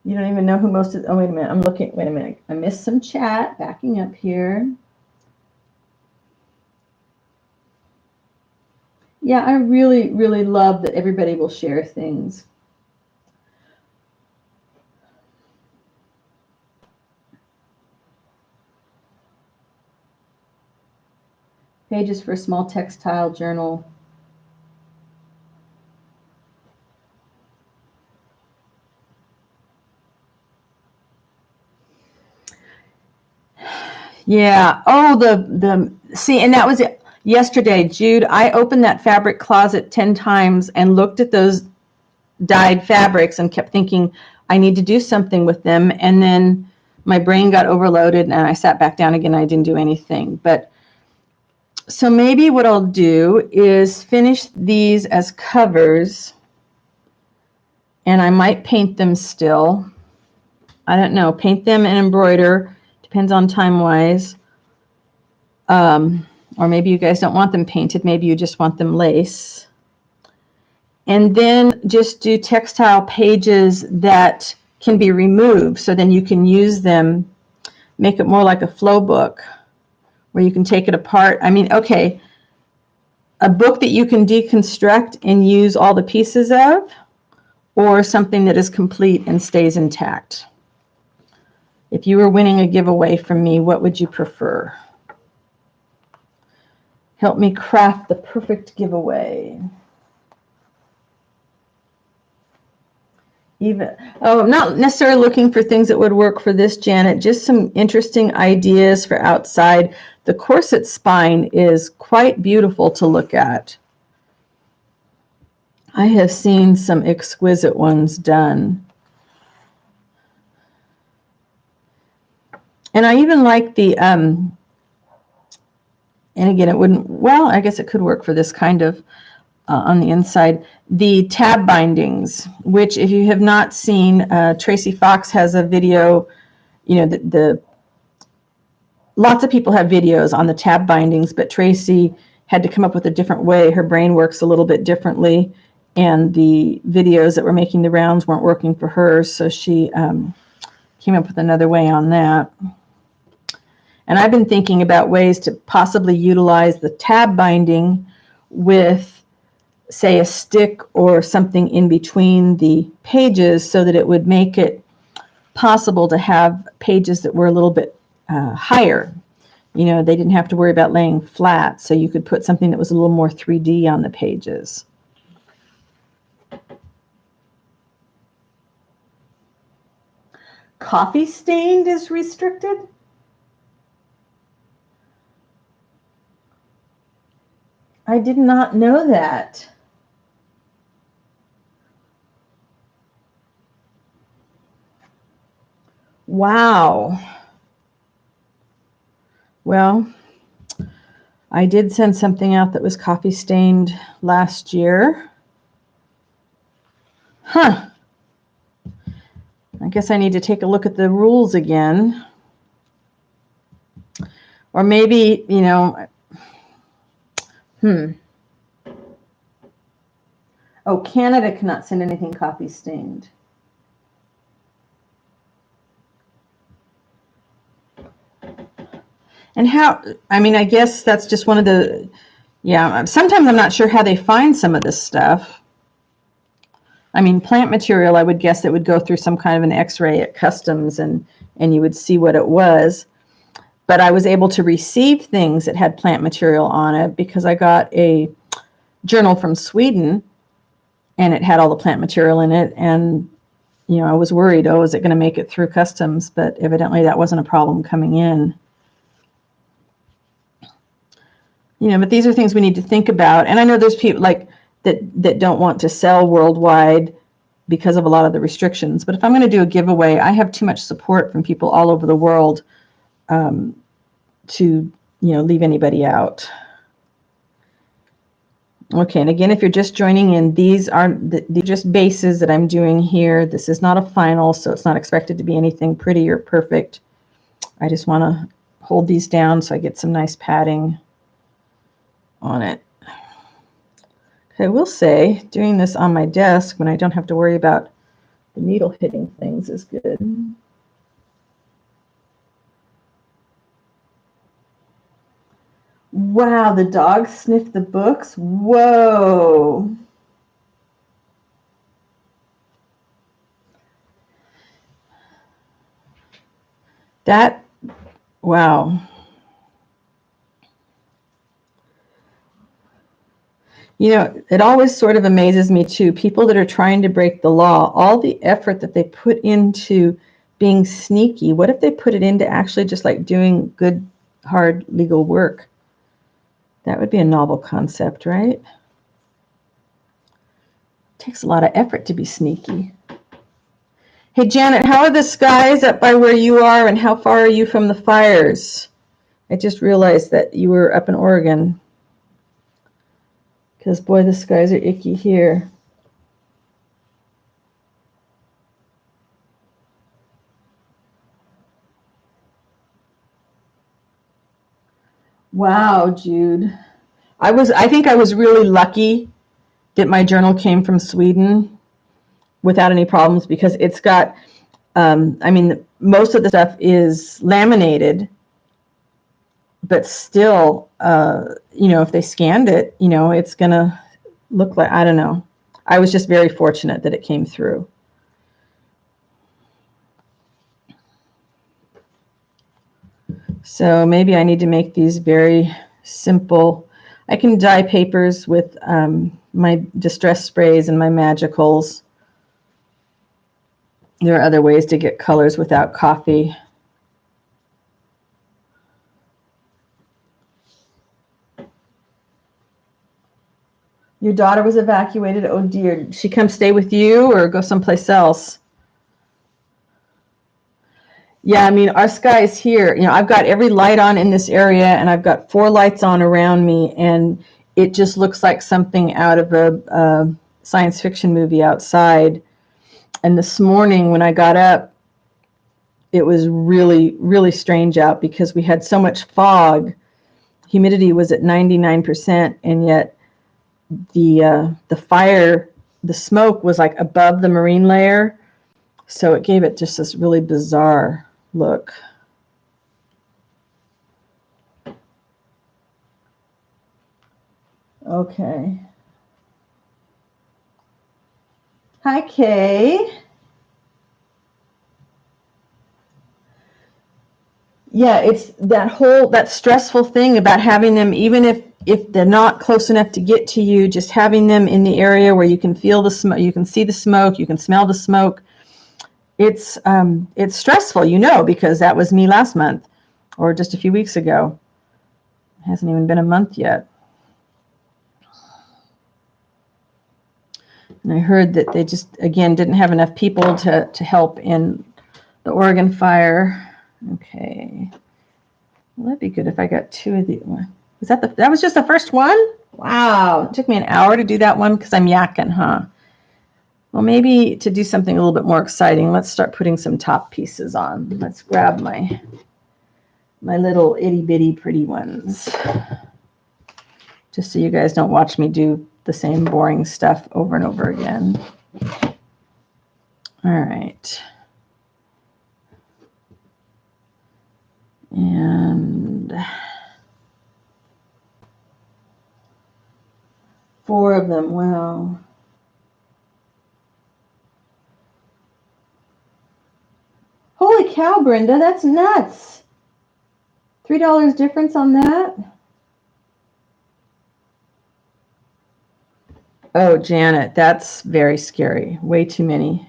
You don't even know who most of, oh, wait a minute, I'm looking, wait a minute, I missed some chat, backing up here. Yeah, I really, really love that everybody will share things. Pages for a small textile journal. Yeah. Oh, see, and that was it. Yesterday, Jude, I opened that fabric closet 10 times and looked at those dyed fabrics and kept thinking, I need to do something with them. And then my brain got overloaded and I sat back down again. And I didn't do anything. But so maybe what I'll do is finish these as covers, and I might paint them still. I don't know, paint them and embroider, depends on time-wise. Or maybe you guys don't want them painted, maybe you just want them lace. And then just do textile pages that can be removed, so then you can use them, make it more like a flow book, where you can take it apart. I mean, okay, a book that you can deconstruct and use all the pieces of, or something that is complete and stays intact. If you were winning a giveaway from me, what would you prefer? Help me craft the perfect giveaway. I'm not necessarily looking for things that would work for this, Janet, just some interesting ideas for outside. The corset spine is quite beautiful to look at. I have seen some exquisite ones done. And I even like the, and again, it wouldn't, well, I guess it could work for this kind of on the inside, the tab bindings, which if you have not seen, Tracy Fox has a video, you know, lots of people have videos on the tab bindings, but Tracy had to come up with a different way. Her brain works a little bit differently, and the videos that were making the rounds weren't working for her, so she came up with another way on that. And I've been thinking about ways to possibly utilize the tab binding with, say, a stick or something in between the pages so that it would make it possible to have pages that were a little bit higher. You know, they didn't have to worry about laying flat, so you could put something that was a little more 3D on the pages. Coffee stained is restricted? I did not know that. Wow. Well, I did send something out that was coffee stained last year. Huh. I guess I need to take a look at the rules again. Or maybe, you know, Oh, Canada cannot send anything coffee stained. And how, I mean, I guess that's just one of the, yeah, sometimes I'm not sure how they find some of this stuff. I mean, plant material, I would guess it would go through some kind of an x-ray at customs and you would see what it was. But I was able to receive things that had plant material on it because I got a journal from Sweden and it had all the plant material in it. And, you know, I was worried, oh, is it going to make it through customs? But evidently that wasn't a problem coming in. You know, but these are things we need to think about. And I know there's people like that don't want to sell worldwide because of a lot of the restrictions. But if I'm going to do a giveaway, I have too much support from people all over the world to, you know, leave anybody out. Okay, and again, if you're just joining in, these are just bases that I'm doing here. This is not a final, so it's not expected to be anything pretty or perfect. I just want to hold these down so I get some nice padding on it. I will say, doing this on my desk when I don't have to worry about the needle hitting things is good. Wow, the dog sniffed the books? Whoa. That, wow. You know, it always sort of amazes me too, people that are trying to break the law, all the effort that they put into being sneaky. What if they put it into actually just like doing good, hard legal work? That would be a novel concept, right? It takes a lot of effort to be sneaky. Hey, Janet, how are the skies up by where you are, and how far are you from the fires? I just realized that you were up in Oregon. Because, boy, the skies are icky here. Wow, Jude. I think I was really lucky that my journal came from Sweden without any problems because it's got, I mean, most of the stuff is laminated, but still, you know, if they scanned it, you know, it's going to look like, I don't know. I was just very fortunate that it came through. So maybe I need to make these very simple. I can dye papers with my distress sprays and my magicals. There are other ways to get colors without coffee. Your daughter was evacuated. Oh dear. Did she come stay with you or go someplace else? Yeah, I mean, our sky is here. You know, I've got every light on in this area, and I've got 4 lights on around me, and it just looks like something out of a science fiction movie outside. And this morning when I got up, it was really, really strange out because we had so much fog. Humidity was at 99%, and yet the fire, the smoke was like above the marine layer, so it gave it just this really bizarre look. Okay. Hi, Kay. Yeah, it's that stressful thing about having them, even if they're not close enough to get to you, just having them in the area where you can feel the smoke, you can see the smoke, you can smell the smoke. It's stressful, you know, because that was me last month or just a few weeks ago. It hasn't even been a month yet. And I heard that they just, again, didn't have enough people to help in the Oregon fire. Okay. Well, that'd be good if I got 2 of these. That was just the first one? Wow. It took me an hour to do that one because I'm yakking, huh? Well, maybe to do something a little bit more exciting, let's start putting some top pieces on. Let's grab my little itty bitty pretty ones. Just so you guys don't watch me do the same boring stuff over and over again. All right. And 4 of them, wow. Holy cow, Brenda, that's nuts. $3 difference on that? Oh, Janet, that's very scary. Way too many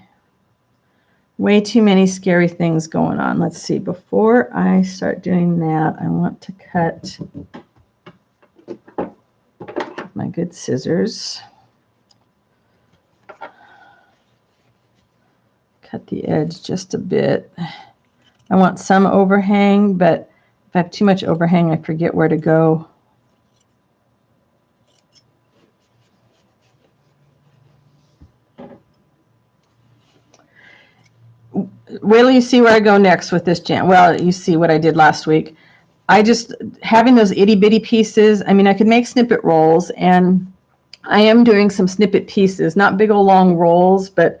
scary things going on. Let's see. Before I start doing that, I want to cut my good scissors. Cut the edge just a bit. I want some overhang, but if I have too much overhang, I forget where to go. Wait till you see where I go next with this jam. Well, you see what I did last week. I just, having those itty bitty pieces, I mean, I could make snippet rolls, and I am doing some snippet pieces, not big old long rolls, but,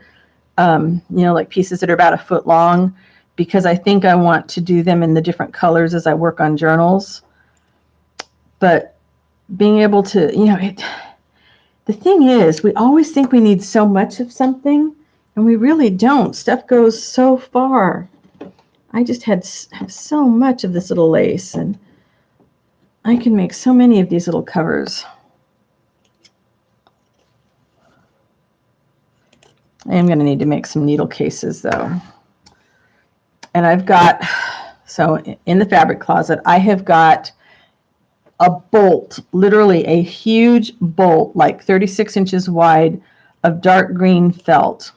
you know, like pieces that are about 1 foot long, because I think I want to do them in the different colors as I work on journals. But being able to, you know, the thing is, we always think we need so much of something, and we really don't. Stuff goes so far. I just have so much of this little lace, and I can make so many of these little covers. I am going to need to make some needle cases, though. And I've got, so in the fabric closet, I have got a bolt, literally a huge bolt, like 36 inches wide, of dark green felt.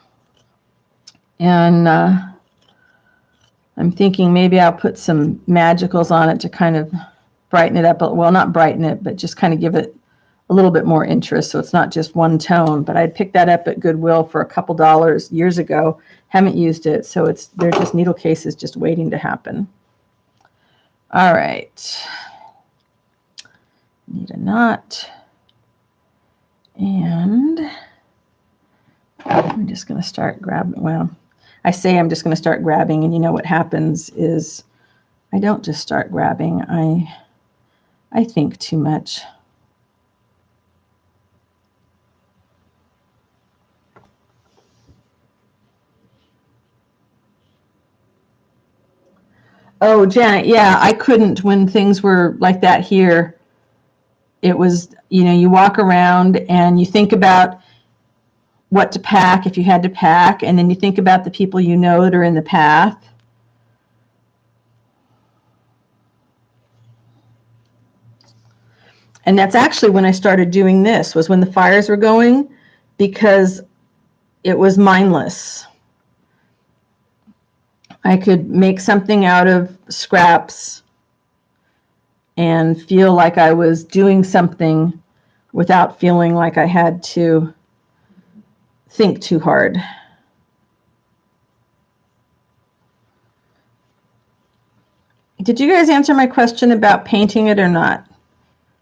And I'm thinking maybe I'll put some magicals on it to kind of brighten it up. Well, not brighten it, but just kind of give it a little bit more interest, so it's not just one tone. But I picked that up at Goodwill for a couple dollars years ago. Haven't used it, so they're just needle cases just waiting to happen. All right. Need a knot. And I'm just going to start grabbing. Well, I say I'm just going to start grabbing, and you know what happens is I don't just start grabbing. I think too much. Oh, Janet, yeah, I couldn't when things were like that here. It was, you walk around and you think about what to pack if you had to pack, and then you think about the people you know that are in the path. And that's actually when I started doing this, was when the fires were going, because it was mindless. I could make something out of scraps and feel like I was doing something without feeling like I had to think too hard. Did you guys answer my question about painting it or not?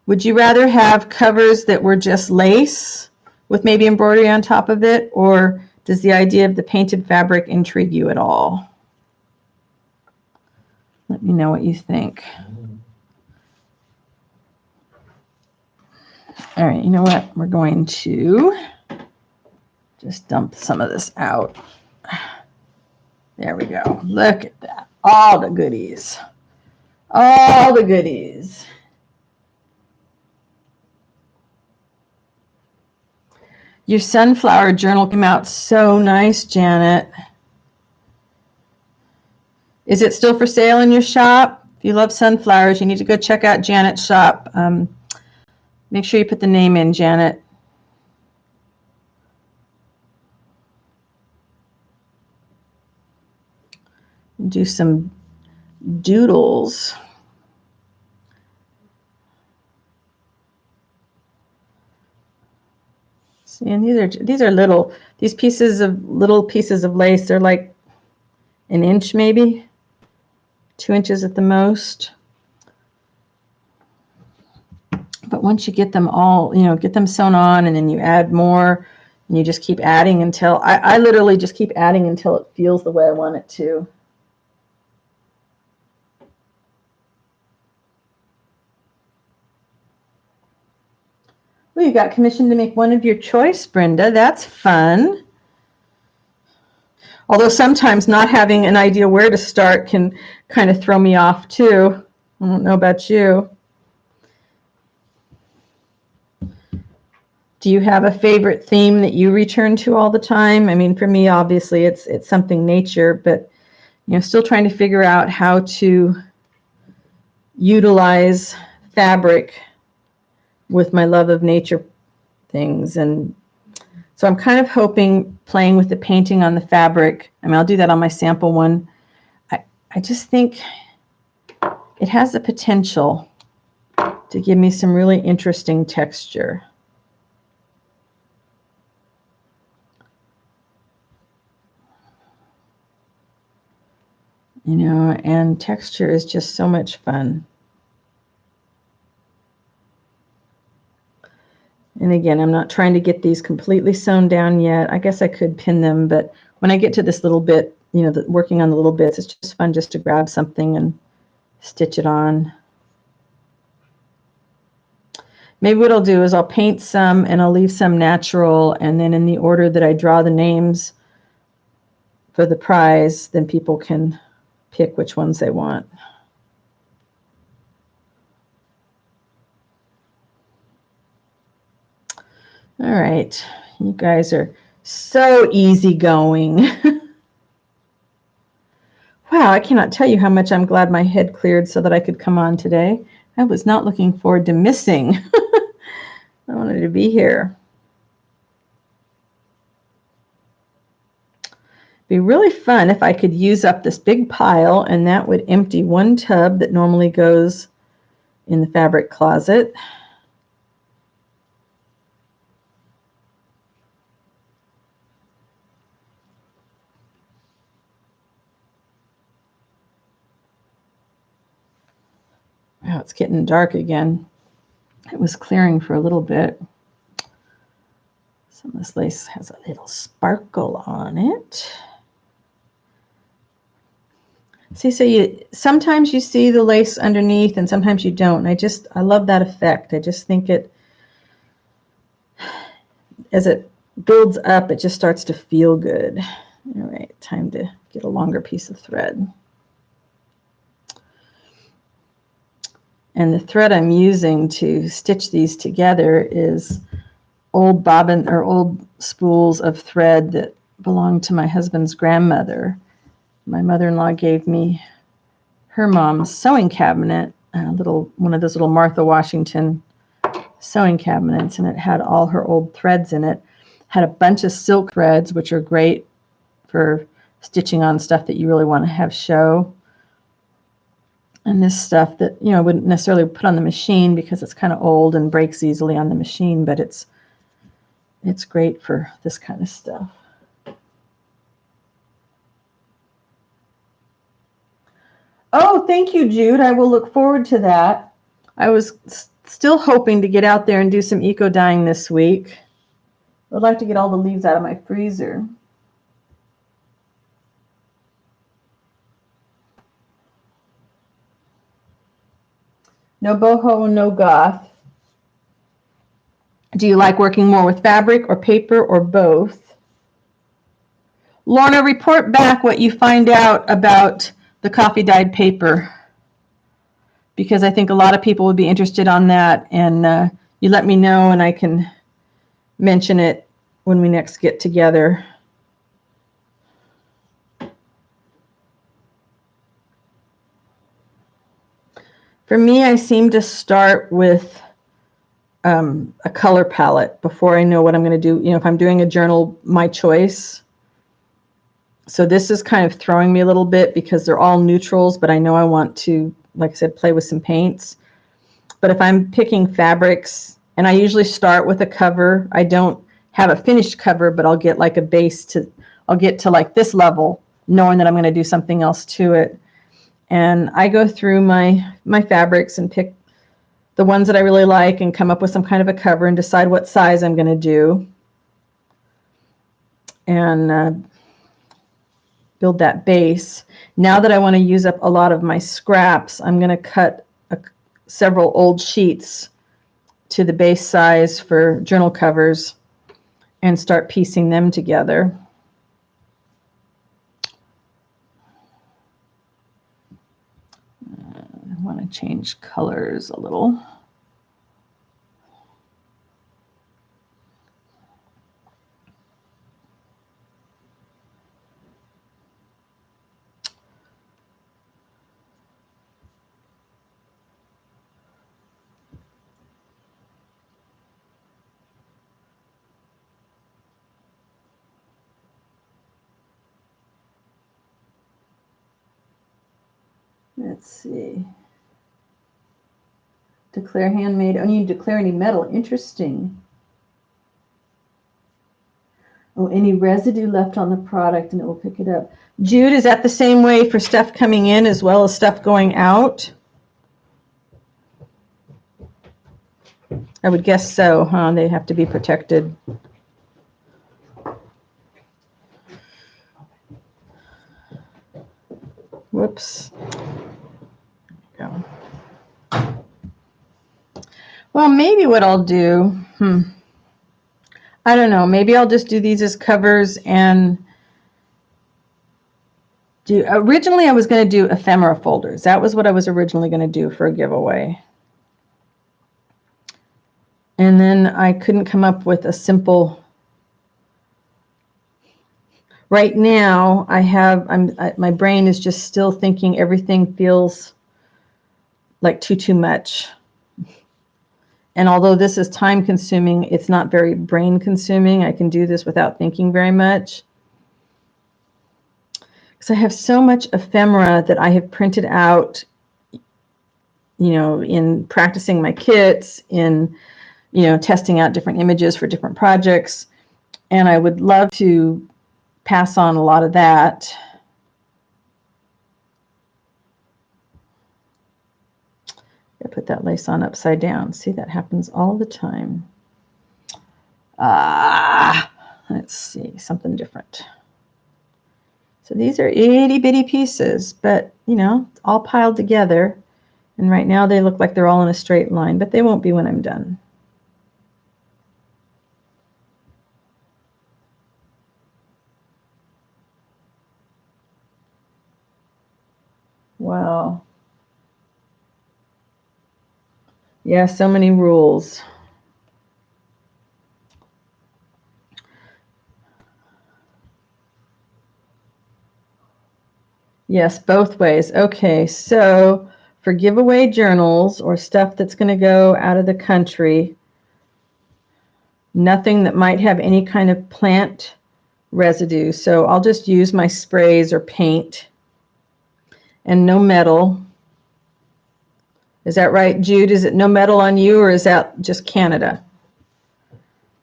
Would you rather have covers that were just lace with maybe embroidery on top of it, or does the idea of the painted fabric intrigue you at all? Let me know what you think. All right, you know what? We're going to just dump some of this out. There we go. Look at that. All the goodies. All the goodies. Your sunflower journal came out so nice, Janet. Is it still for sale in your shop? If you love sunflowers, you need to go check out Janet's shop. Make sure you put the name in, Janet. Do some doodles. See, and these are little pieces of lace. They're like an inch, maybe 2 inches at the most. But once you get them all, get them sewn on, and then you add more, and you just keep adding until I literally just keep adding until it feels the way I want it to. Well, you got commissioned to make one of your choice, Brenda. That's fun. Although sometimes not having an idea where to start can kind of throw me off too. I don't know about you. Do you have a favorite theme that you return to all the time? I mean, for me, obviously, it's something nature, but still trying to figure out how to utilize fabric with my love of nature things. And so I'm kind of hoping, playing with the painting on the fabric. I mean, I'll do that on my sample one. I just think it has the potential to give me some really interesting texture. And texture is just so much fun. And again, I'm not trying to get these completely sewn down yet. I guess I could pin them, but when I get to this little bit, working on the little bits, it's just fun just to grab something and stitch it on. Maybe what I'll do is I'll paint some and I'll leave some natural, and then in the order that I draw the names for the prize, then people can pick which ones they want. All right, you guys are so easygoing. Wow, I cannot tell you how much I'm glad my head cleared so that I could come on today. I was not looking forward to missing. I wanted to be here. It'd be really fun if I could use up this big pile, and that would empty one tub that normally goes in the fabric closet. Wow, it's getting dark again. It was clearing for a little bit. Some of this lace has a little sparkle on it. See, so sometimes you see the lace underneath and sometimes you don't. I love that effect. I just think as it builds up, it just starts to feel good. All right, time to get a longer piece of thread. And the thread I'm using to stitch these together is old bobbin or old spools of thread that belonged to my husband's grandmother. My mother-in-law gave me her mom's sewing cabinet, one of those little Martha Washington sewing cabinets, and it had all her old threads in it. Had a bunch of silk threads, which are great for stitching on stuff that you really want to have show. And this stuff that, I wouldn't necessarily put on the machine because it's kind of old and breaks easily on the machine, but it's great for this kind of stuff. Oh, thank you, Jude. I will look forward to that. I was still hoping to get out there and do some eco dyeing this week. I'd like to get all the leaves out of my freezer. No boho, no goth. Do you like working more with fabric or paper or both? Lorna, report back what you find out about the coffee dyed paper, because I think a lot of people would be interested on that, and you let me know and I can mention it when we next get together. For me, I seem to start with a color palette before I know what I'm going to do. If I'm doing a journal, my choice. So this is kind of throwing me a little bit because they're all neutrals, but I know I want to, like I said, play with some paints. But if I'm picking fabrics, and I usually start with a cover, I don't have a finished cover, but I'll get like a base I'll get to like this level, knowing that I'm going to do something else to it. And I go through my fabrics and pick the ones that I really like and come up with some kind of a cover and decide what size I'm going to do. And build that base. Now that I want to use up a lot of my scraps, I'm going to cut several old sheets to the base size for journal covers and start piecing them together. I want to change colors a little. Let's see. Declare handmade. Oh, you declare any metal. Interesting. Oh, any residue left on the product and it will pick it up. Jude, is that the same way for stuff coming in as well as stuff going out? I would guess so, huh? They have to be protected. Whoops. There we go. Well, maybe what I'll do, I don't know. Maybe I'll just do these as covers and originally I was going to do ephemera folders. That was what I was originally going to do for a giveaway. And then I couldn't come up with a simple. Right now, my brain is just still thinking everything feels like too much. And although this is time consuming, it's not very brain consuming. I can do this without thinking very much. Because I have so much ephemera that I have printed out, in practicing my kits, in, testing out different images for different projects. And I would love to pass on a lot of that. I put that lace on upside down. See, that happens all the time. Let's see, something different. So these are itty bitty pieces, but all piled together. And right now they look like they're all in a straight line, but they won't be when I'm done. Wow. Yeah, so many rules. Yes, both ways. Okay, so for giveaway journals or stuff that's going to go out of the country, nothing that might have any kind of plant residue. So I'll just use my sprays or paint, and no metal. Is that right, Jude? Is it no metal on you, or is that just Canada?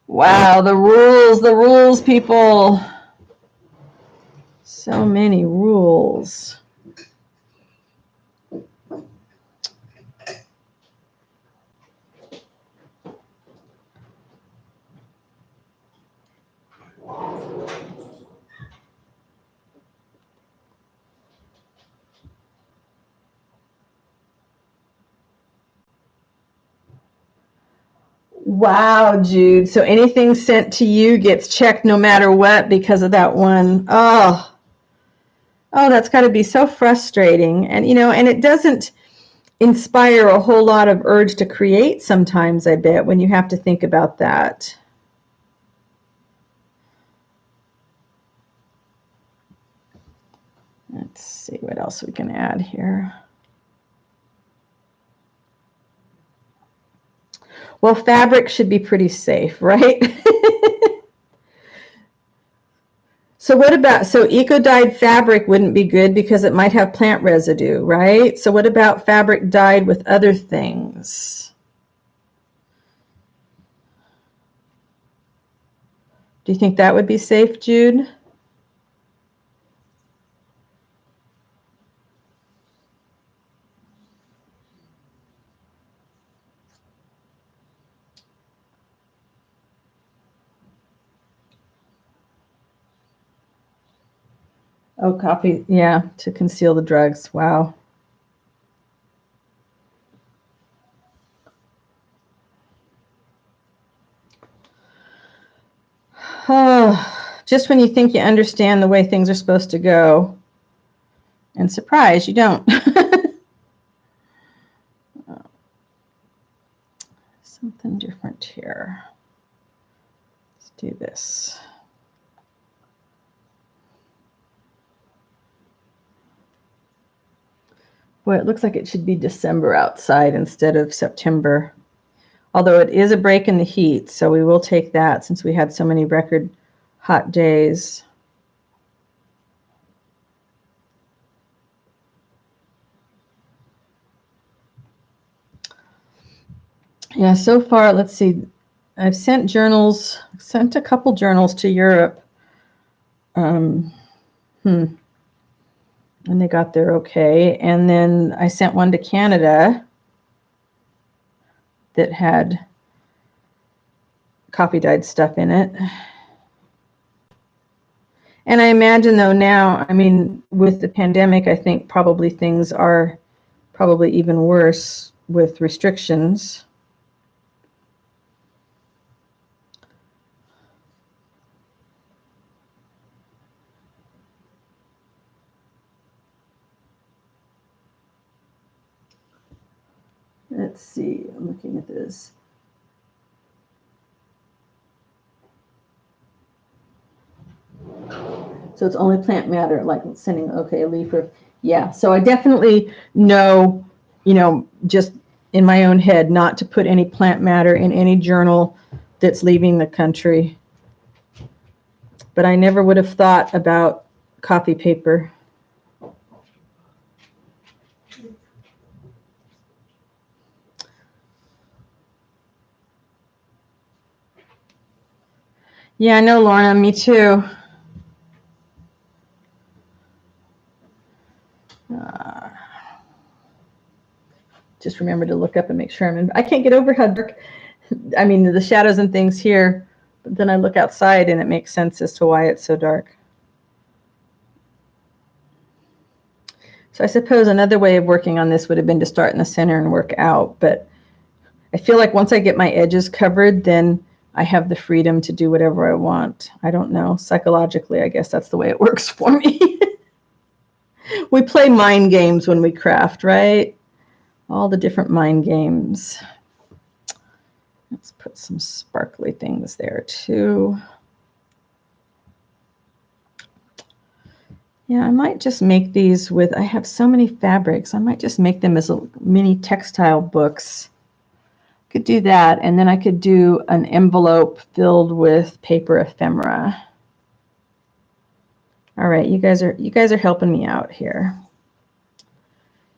Wow, the rules, people. So many rules. Wow, Jude. So anything sent to you gets checked no matter what because of that one. Oh, that's got to be so frustrating. And, and it doesn't inspire a whole lot of urge to create sometimes, I bet, when you have to think about that. Let's see what else we can add here. Well, fabric should be pretty safe, right? So what about, so eco-dyed fabric wouldn't be good because it might have plant residue, right? So what about fabric dyed with other things? Do you think that would be safe, Jude? Oh, copy, yeah, to conceal the drugs. Wow. Oh, just when you think you understand the way things are supposed to go, and surprise, you don't. Something different here. Let's do this. Boy, it looks like it should be December outside instead of September. Although it is a break in the heat, so we will take that since we had so many record hot days. Yeah, so far, let's see. I've sent a couple journals to Europe. And they got there okay. And then I sent one to Canada that had coffee dyed stuff in it. And I imagine though now, I mean, with the pandemic, I think probably things are probably even worse with restrictions. Let's see, I'm looking at this. So it's only plant matter, like sending, okay, a leaf or, yeah. So I definitely know, just in my own head, not to put any plant matter in any journal that's leaving the country. But I never would have thought about copy paper. Yeah, I know, Lorna, me too. Just remember to look up and make sure I'm in. I can't get over how dark, I mean, the shadows and things here, but then I look outside and it makes sense as to why it's so dark. So I suppose another way of working on this would have been to start in the center and work out, but I feel like once I get my edges covered, then I have the freedom to do whatever I want. I don't know. Psychologically, I guess that's the way it works for me. We play mind games when we craft, right? All the different mind games. Let's put some sparkly things there too. Yeah, I might just make these with, I have so many fabrics, I might just make them as mini textile books. Could do that, and then I could do an envelope filled with paper ephemera. All right, you guys are helping me out here.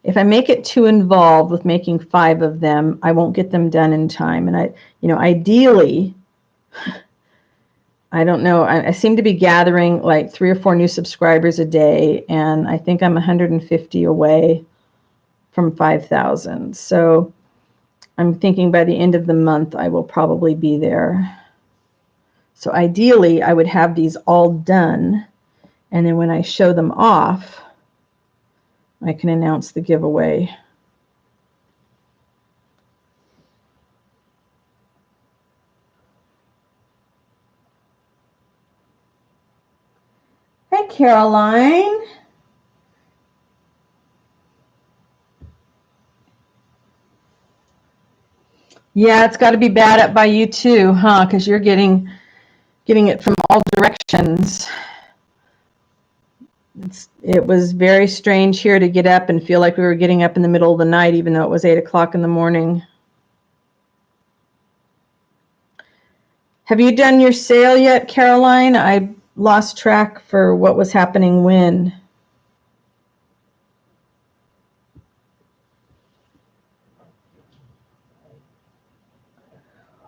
If I make it too involved with making 5 of them, I won't get them done in time. And ideally, I don't know, I seem to be gathering like 3 or 4 new subscribers a day, and I think I'm 150 away from 5,000. So I'm thinking by the end of the month, I will probably be there. So ideally, I would have these all done, and then when I show them off, I can announce the giveaway. Hey, Caroline. Yeah, it's got to be bad up by you too, huh? Because you're getting it from all directions. It was very strange here to get up and feel like we were getting up in the middle of the night, even though it was 8 o'clock in the morning. Have you done your sale yet, Caroline? I lost track for what was happening when.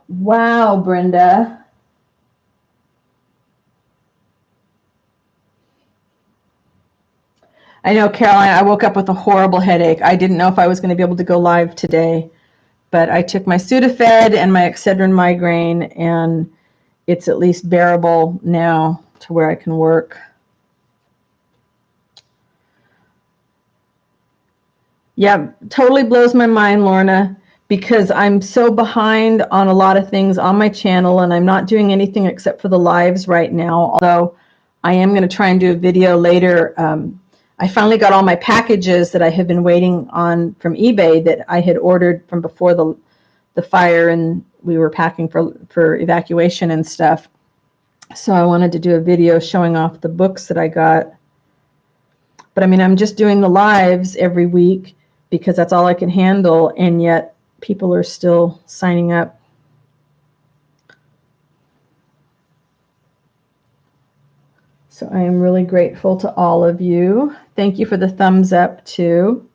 Wow, Brenda. I know, Caroline, I woke up with a horrible headache. I didn't know if I was going to be able to go live today, but I took my Sudafed and my Excedrin migraine, and it's at least bearable now to where I can work. Yeah, totally blows my mind, Lorna, because I'm so behind on a lot of things on my channel, and I'm not doing anything except for the lives right now, although I am going to try and do a video later. I finally got all my packages that I have been waiting on from eBay that I had ordered from before the fire, and we were packing for evacuation and stuff. So I wanted to do a video showing off the books that I got. But I mean, I'm just doing the lives every week because that's all I can handle, and yet people are still signing up. So I am really grateful to all of you. Thank you for the thumbs up too.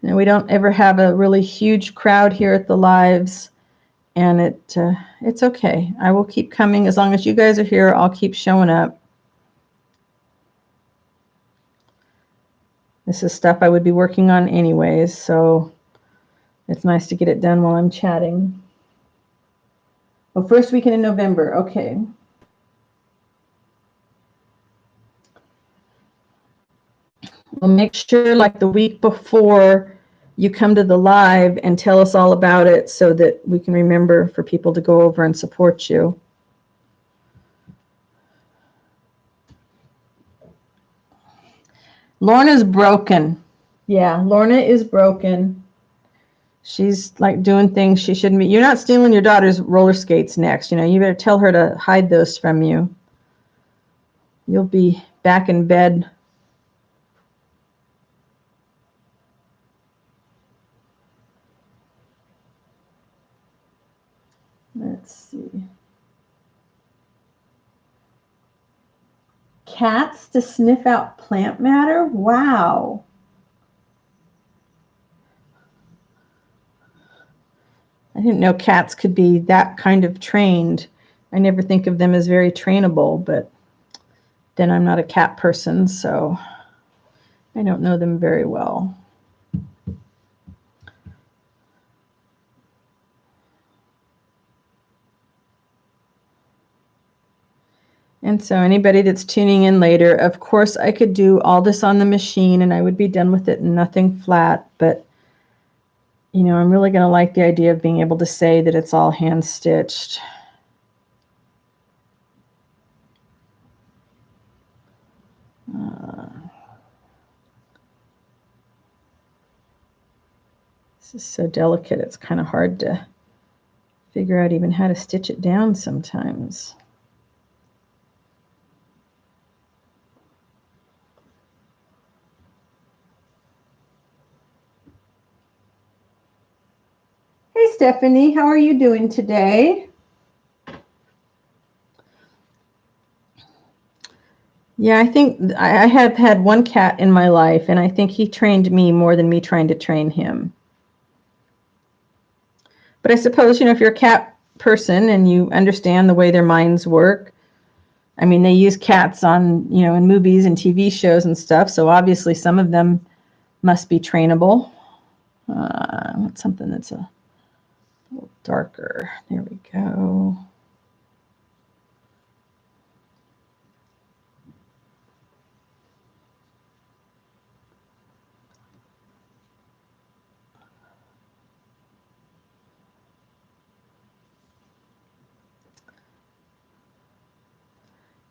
And we don't ever have a really huge crowd here at the lives, and it's okay. I will keep coming as long as you guys are here. I'll keep showing up. This is stuff I would be working on anyways, so it's nice to get it done while I'm chatting. Oh, first weekend in November. Okay. Well, make sure like the week before you come to the live and tell us all about it so that we can remember for people to go over and support you. Lorna's broken. Yeah, Lorna is broken. She's like doing things she shouldn't be. You're not stealing your daughter's roller skates next. You better tell her to hide those from you. You'll be back in bed. Let's see. Cats to sniff out plant matter? Wow. I didn't know cats could be that kind of trained. I never think of them as very trainable, but then I'm not a cat person, so I don't know them very well. And so anybody that's tuning in later, of course, I could do all this on the machine and I would be done with it and nothing flat, but I'm really going to like the idea of being able to say that it's all hand stitched. This is so delicate, it's kind of hard to figure out even how to stitch it down sometimes. Hey Stephanie, how are you doing today? Yeah, I think I have had one cat in my life, and I think he trained me more than me trying to train him. But I suppose, if you're a cat person and you understand the way their minds work, I mean, they use cats on, in movies and TV shows and stuff, so obviously some of them must be trainable. I want something that's a little darker. There we go.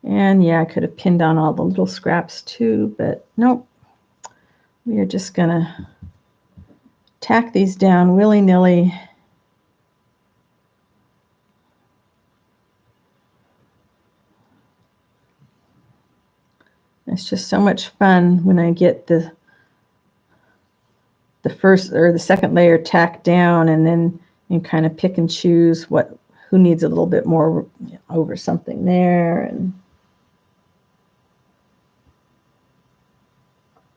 And yeah, I could have pinned on all the little scraps too, but nope. We are just gonna tack these down willy-nilly. It's just so much fun when I get the first or the second layer tacked down, and then you kind of pick and choose who needs a little bit more over something there and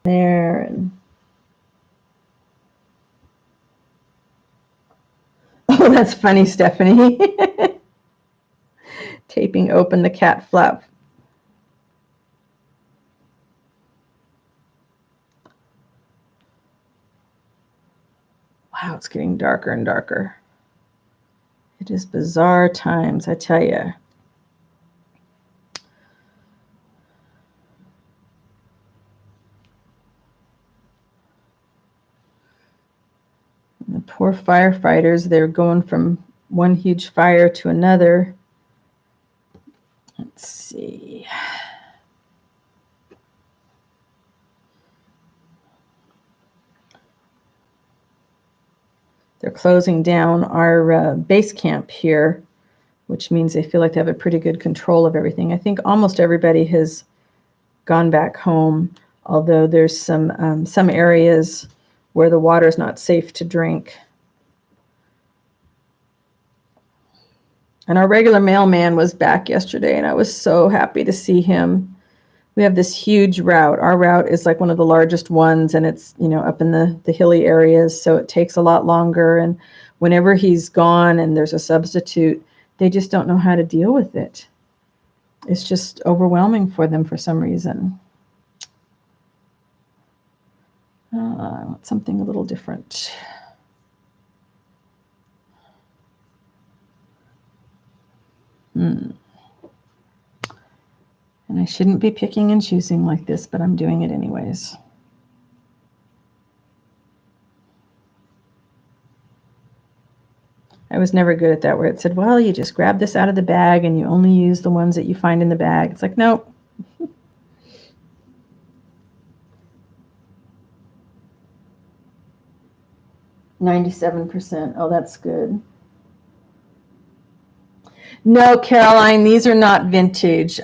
there and oh, that's funny, Stephanie. Taping open the cat flap. Wow, it's getting darker and darker. It is bizarre times, I tell you. And the poor firefighters, they're going from one huge fire to another. Let's see. They're closing down our base camp here, which means they feel like they have a pretty good control of everything. I think almost everybody has gone back home, although there's some areas where the water is not safe to drink. And our regular mailman was back yesterday, and I was so happy to see him. We have this huge route. Our route is like one of the largest ones, and it's, up in the hilly areas, so it takes a lot longer. And whenever he's gone and there's a substitute, they just don't know how to deal with it. It's just overwhelming for them for some reason. I want something a little different. And I shouldn't be picking and choosing like this, but I'm doing it anyways. I was never good at that, where it said, well, you just grab this out of the bag and you only use the ones that you find in the bag. It's like, nope. %. Oh, that's good. No, Caroline, these are not vintage.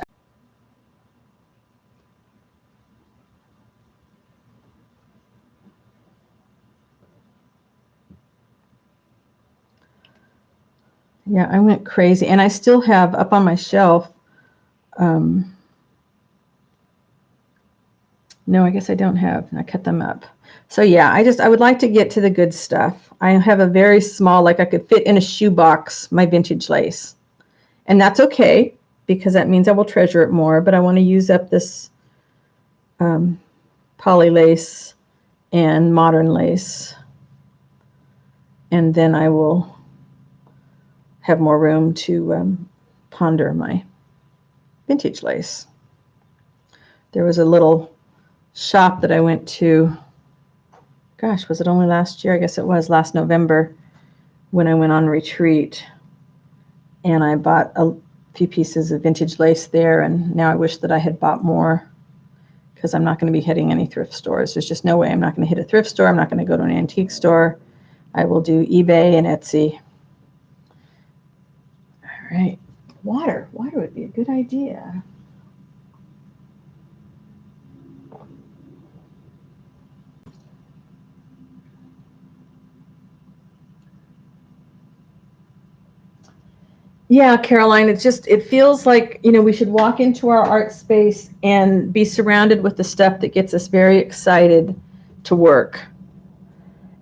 Yeah, I went crazy. And I still have up on my shelf. No, I guess I don't have. I cut them up. So yeah, I would like to get to the good stuff. I have a very small, like I could fit in a shoebox, my vintage lace. And that's okay, because that means I will treasure it more. But I want to use up this poly lace and modern lace. And then I will have more room to ponder my vintage lace. There was a little shop that I went to, gosh, was it only last year? I guess it was last November when I went on retreat. And I bought a few pieces of vintage lace there, and now I wish that I had bought more, because I'm not going to be hitting any thrift stores. There's just no way I'm not going to hit a thrift store. I'm not going to go to an antique store. I will do eBay and Etsy. All right, water would be a good idea. Yeah, Caroline, it feels like, we should walk into our art space and be surrounded with the stuff that gets us very excited to work.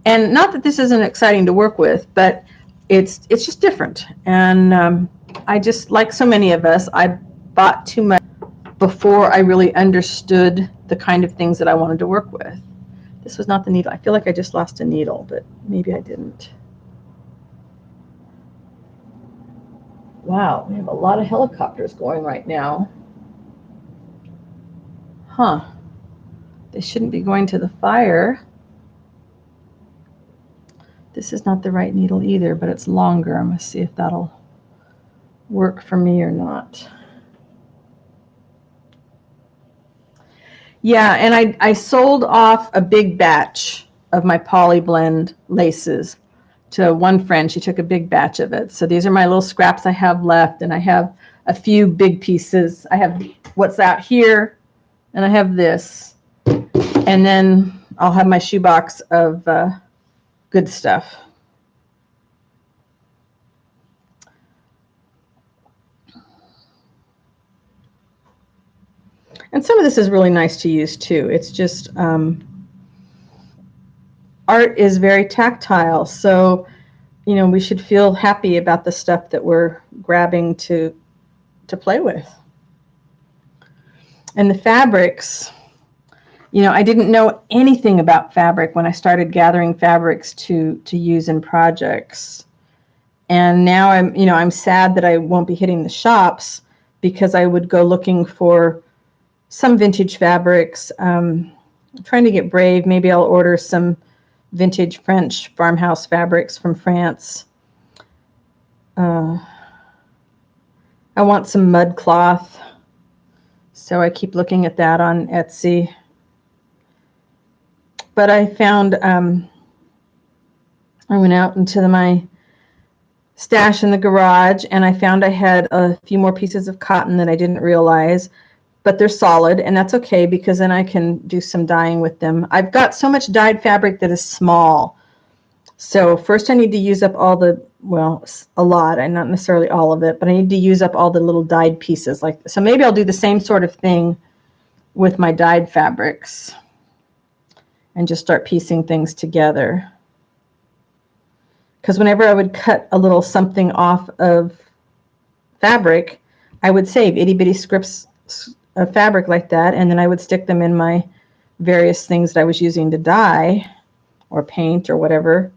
And not that this isn't exciting to work with, but it's just different. And I just, like so many of us, I bought too much before I really understood the kind of things that I wanted to work with. This was not the needle. I feel like I just lost a needle, but maybe I didn't. Wow, we have a lot of helicopters going right now. Huh. They shouldn't be going to the fire. This is not the right needle either, but it's longer. I'm going to see if that'll work for me or not. Yeah, and I sold off a big batch of my poly blend laces to one friend. She took a big batch of it. So these are my little scraps I have left, and I have a few big pieces. I have what's out here, and I have this. And then I'll have my shoebox of good stuff. And some of this is really nice to use too. It's just art is very tactile, so we should feel happy about the stuff that we're grabbing to play with. And the fabrics, I didn't know anything about fabric when I started gathering fabrics to use in projects. And now I'm sad that I won't be hitting the shops, because I would go looking for some vintage fabrics. I'm trying to get brave. Maybe I'll order some vintage French farmhouse fabrics from France. I want some mud cloth, so I keep looking at that on Etsy. But I found, I went out into my stash in the garage, and I found I had a few more pieces of cotton that I didn't realize, but they're solid, and that's okay, because then I can do some dyeing with them. I've got so much dyed fabric that is small. So first I need to use up all the, well, a lot, and not necessarily all of it, but I need to use up all the little dyed pieces. So maybe I'll do the same sort of thing with my dyed fabrics and just start piecing things together. Because whenever I would cut a little something off of fabric, I would save itty bitty scripts of fabric like that, and then I would stick them in my various things that I was using to dye or paint or whatever.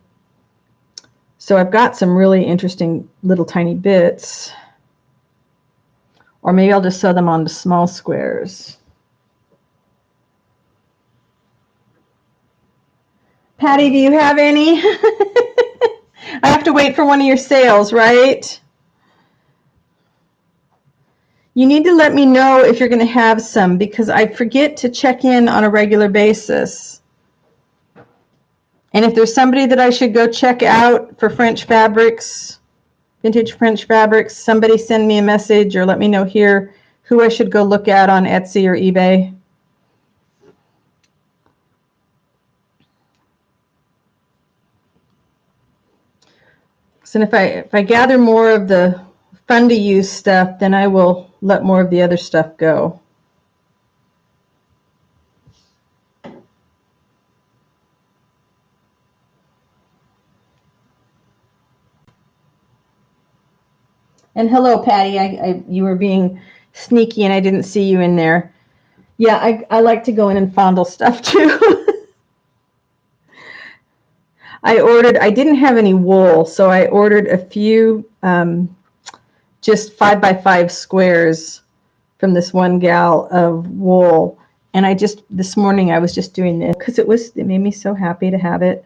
So I've got some really interesting little tiny bits. Or maybe I'll just sew them onto small squares. Patty, do you have any? I have to wait for one of your sales, right? You need to let me know if you're going to have some, because I forget to check in on a regular basis. And if there's somebody that I should go check out for French fabrics, vintage French fabrics, somebody send me a message or let me know here who I should go look at on Etsy or eBay. So if I gather more of the fun to use stuff, then I will let more of the other stuff go. And hello, Patty. You were being sneaky and I didn't see you in there. Yeah, I like to go in and fondle stuff too. I didn't have any wool, so I ordered a few just 5x5 squares from this one gal of wool. And this morning I was just doing this because it made me so happy to have it.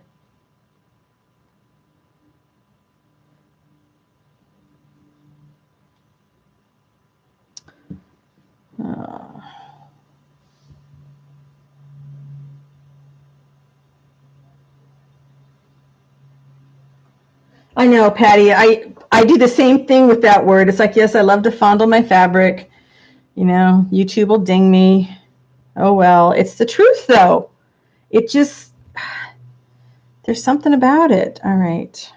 I know, Patty. I do the same thing with that word. It's like, yes, I love to fondle my fabric. You know, YouTube will ding me. Oh, well, it's the truth, though. It just, there's something about it. All right.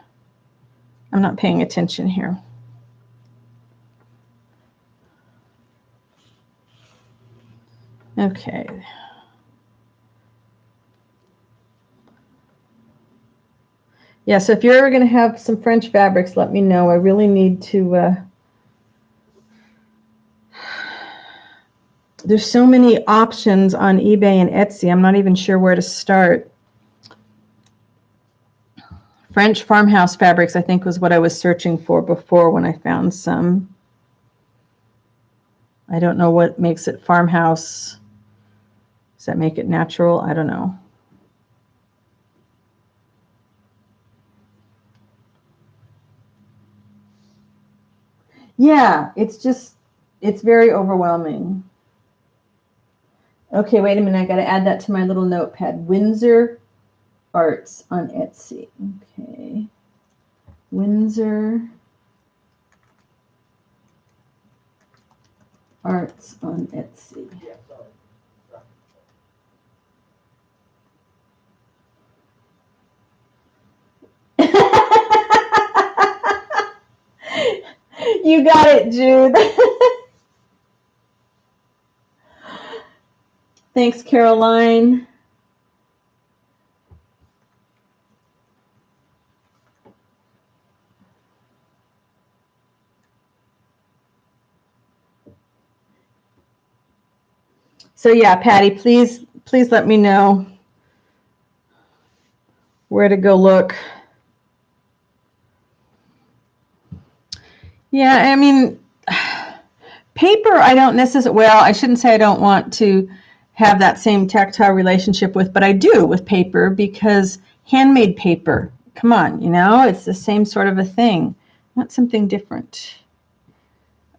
I'm not paying attention here. Okay. Yeah, so if you're ever going to have some French fabrics, let me know. I really need to... There's so many options on eBay and Etsy. I'm not even sure where to start. French farmhouse fabrics, I think, was what I was searching for before when I found some. I don't know what makes it farmhouse. Does that make it natural? I don't know. Yeah, it's very overwhelming. Okay, wait a minute. I got to add that to my little notepad. Windsor Arts on Etsy. Okay. Windsor Arts on Etsy. You got it, Jude. Thanks, Caroline. So yeah, Patty, please let me know where to go look. Yeah, I mean, paper, I don't necessarily, well, I shouldn't say I don't want to have that same tactile relationship with, but I do with paper because handmade paper, come on, you know, it's the same sort of a thing. I want something different.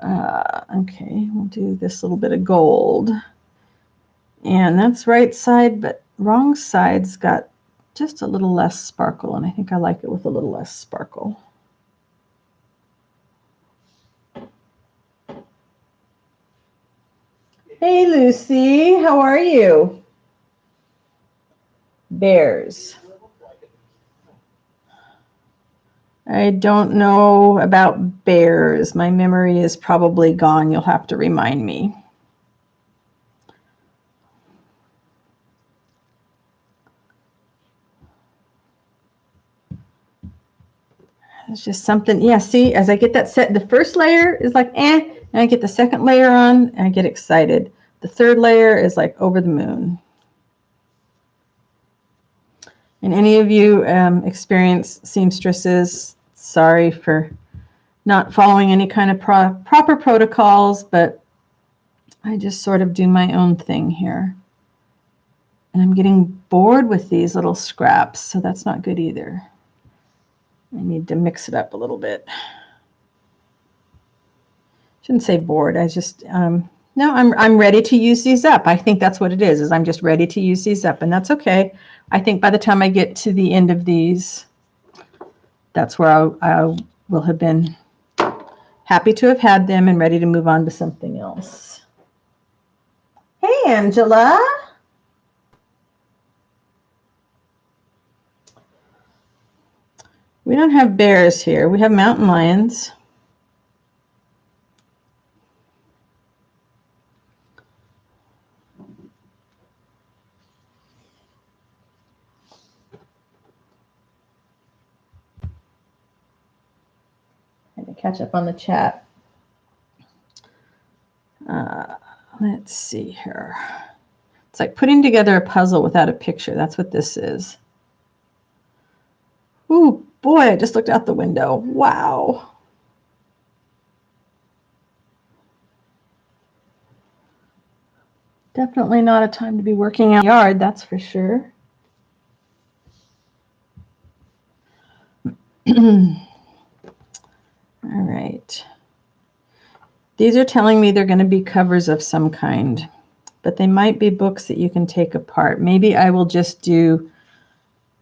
Okay, we'll do this little bit of gold. And that's right side, but wrong side's got just a little less sparkle, and I think I like it with a little less sparkle. Hey, Lucy, how are you? Bears. I don't know about bears. My memory is probably gone. You'll have to remind me. It's just something, yeah, see, as I get that set, the first layer is like, and I get the second layer on, and I get excited. The third layer is like over the moon. And any of you experience seamstresses, sorry for not following any kind of proper protocols, but I just sort of do my own thing here. And I'm getting bored with these little scraps, so that's not good either. I need to mix it up a little bit. Shouldn't say bored. I just no. I'm ready to use these up. I think that's what it is. I'm just ready to use these up, and that's okay. I think by the time I get to the end of these, that's where I will have been happy to have had them and ready to move on to something else. Hey, Angela. We don't have bears here. We have mountain lions. I had to catch up on the chat. Let's see here. It's like putting together a puzzle without a picture. That's what this is. Ooh, boy, I just looked out the window. Wow. Definitely not a time to be working out in the yard, that's for sure. All right. These are telling me they're going to be covers of some kind, but they might be books that you can take apart. Maybe I will just do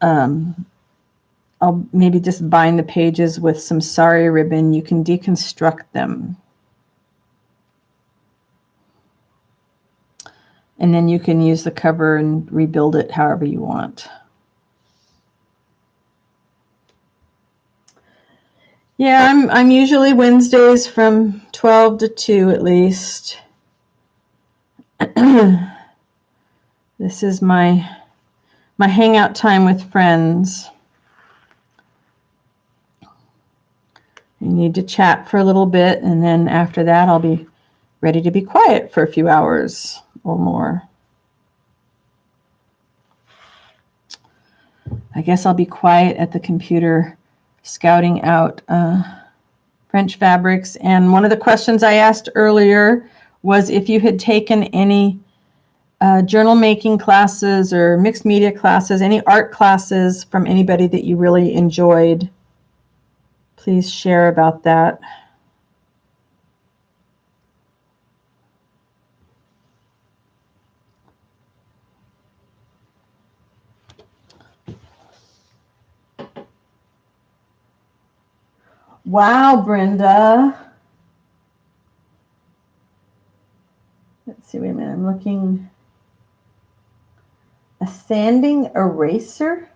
a I'll maybe just bind the pages with some sari ribbon. You can deconstruct them. And then you can use the cover and rebuild it however you want. Yeah, I'm usually Wednesdays from 12 to 2 at least. This is my hangout time with friends. You need to chat for a little bit, and then after that I'll be ready to be quiet for a few hours or more. I guess I'll be quiet at the computer scouting out French fabrics. And one of the questions I asked earlier was if you had taken any journal making classes or mixed media classes, any art classes from anybody that you really enjoyed. Please share about that. Wow, Brenda. Let's see, wait a minute, I'm looking. A sanding eraser?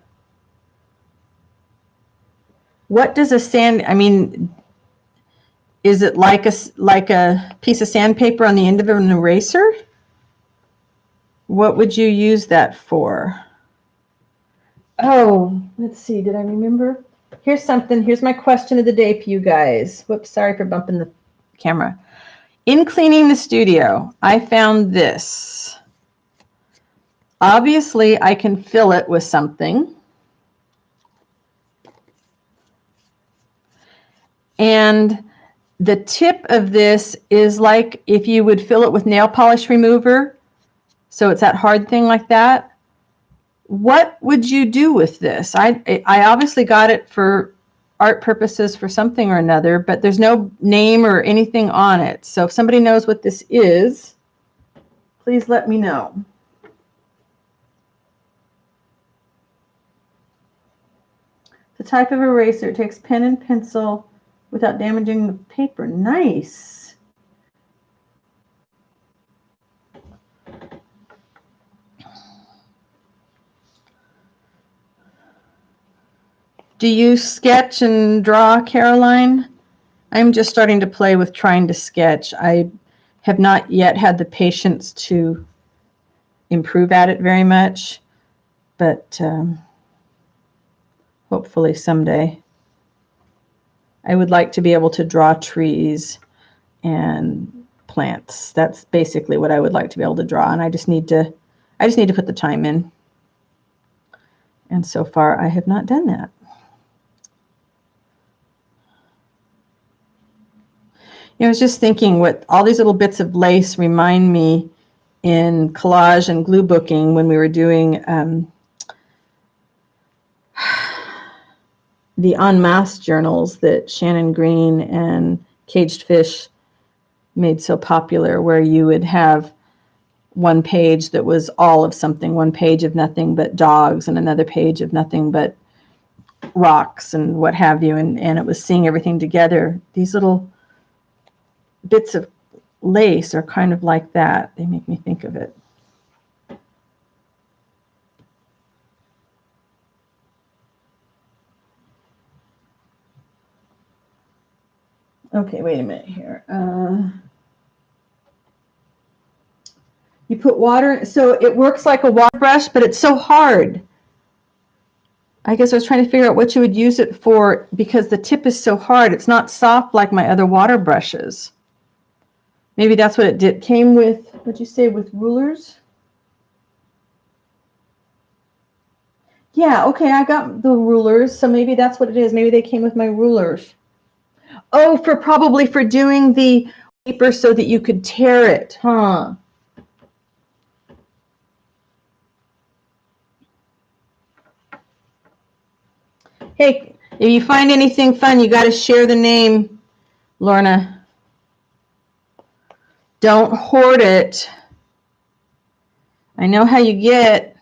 What does a sand, I mean, is it like a piece of sandpaper on the end of an eraser? What would you use that for? Oh, let's see, did I remember? Here's something, here's my question of the day for you guys. Whoops, sorry for bumping the camera. In cleaning the studio, I found this. Obviously, I can fill it with something. And the tip of this is like if you would fill it with nail polish remover. So it's that hard thing like that. What would you do with this? I obviously got it for art purposes for something or another, but there's no name or anything on it. So if somebody knows what this is, please let me know. The type of eraser, it takes pen and pencil without damaging the paper. Nice. Do you sketch and draw, Caroline? I'm just starting to play with trying to sketch. I have not yet had the patience to improve at it very much, but hopefully someday. I would like to be able to draw trees and plants. That's basically what I would like to be able to draw, and I just need to put the time in. And so far I have not done that. I was just thinking what all these little bits of lace remind me in collage and glue booking when we were doing the en masse journals that Shannon Green and Caged Fish made so popular, where you would have one page that was all of something, one page of nothing but dogs and another page of nothing but rocks and what have you, and it was seeing everything together. These little bits of lace are kind of like that. They make me think of it. Okay, wait a minute here. You put water, so it works like a water brush, but it's so hard. I guess I was trying to figure out what you would use it for because the tip is so hard. It's not soft like my other water brushes. Maybe that's what it did. Came with, what'd you say, with rulers? Yeah, okay, I got the rulers, so maybe that's what it is. Maybe they came with my rulers. Oh, probably for doing the paper so that you could tear it, huh? Hey, if you find anything fun, you got to share the name, Lorna. Don't hoard it. I know how you get.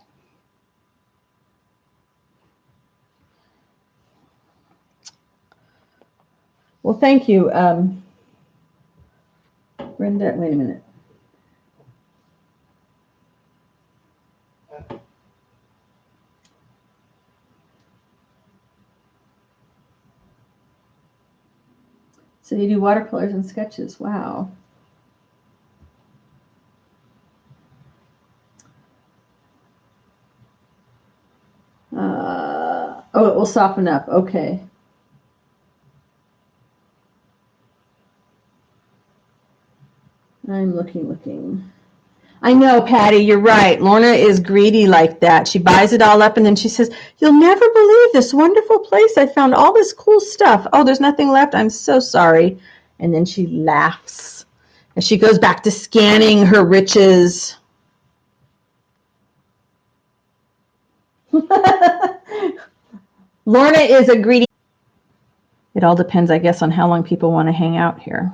Well, thank you, Brenda. Wait a minute. So you do watercolors and sketches. Wow. Oh, it will soften up. Okay. I'm looking. I know, Patty, you're right. Lorna is greedy like that. She buys it all up and then she says, "You'll never believe this wonderful place. I found all this cool stuff. Oh, there's nothing left. I'm so sorry." And then she laughs and she goes back to scanning her riches. Lorna is a greedy. It all depends, I guess, on how long people want to hang out here.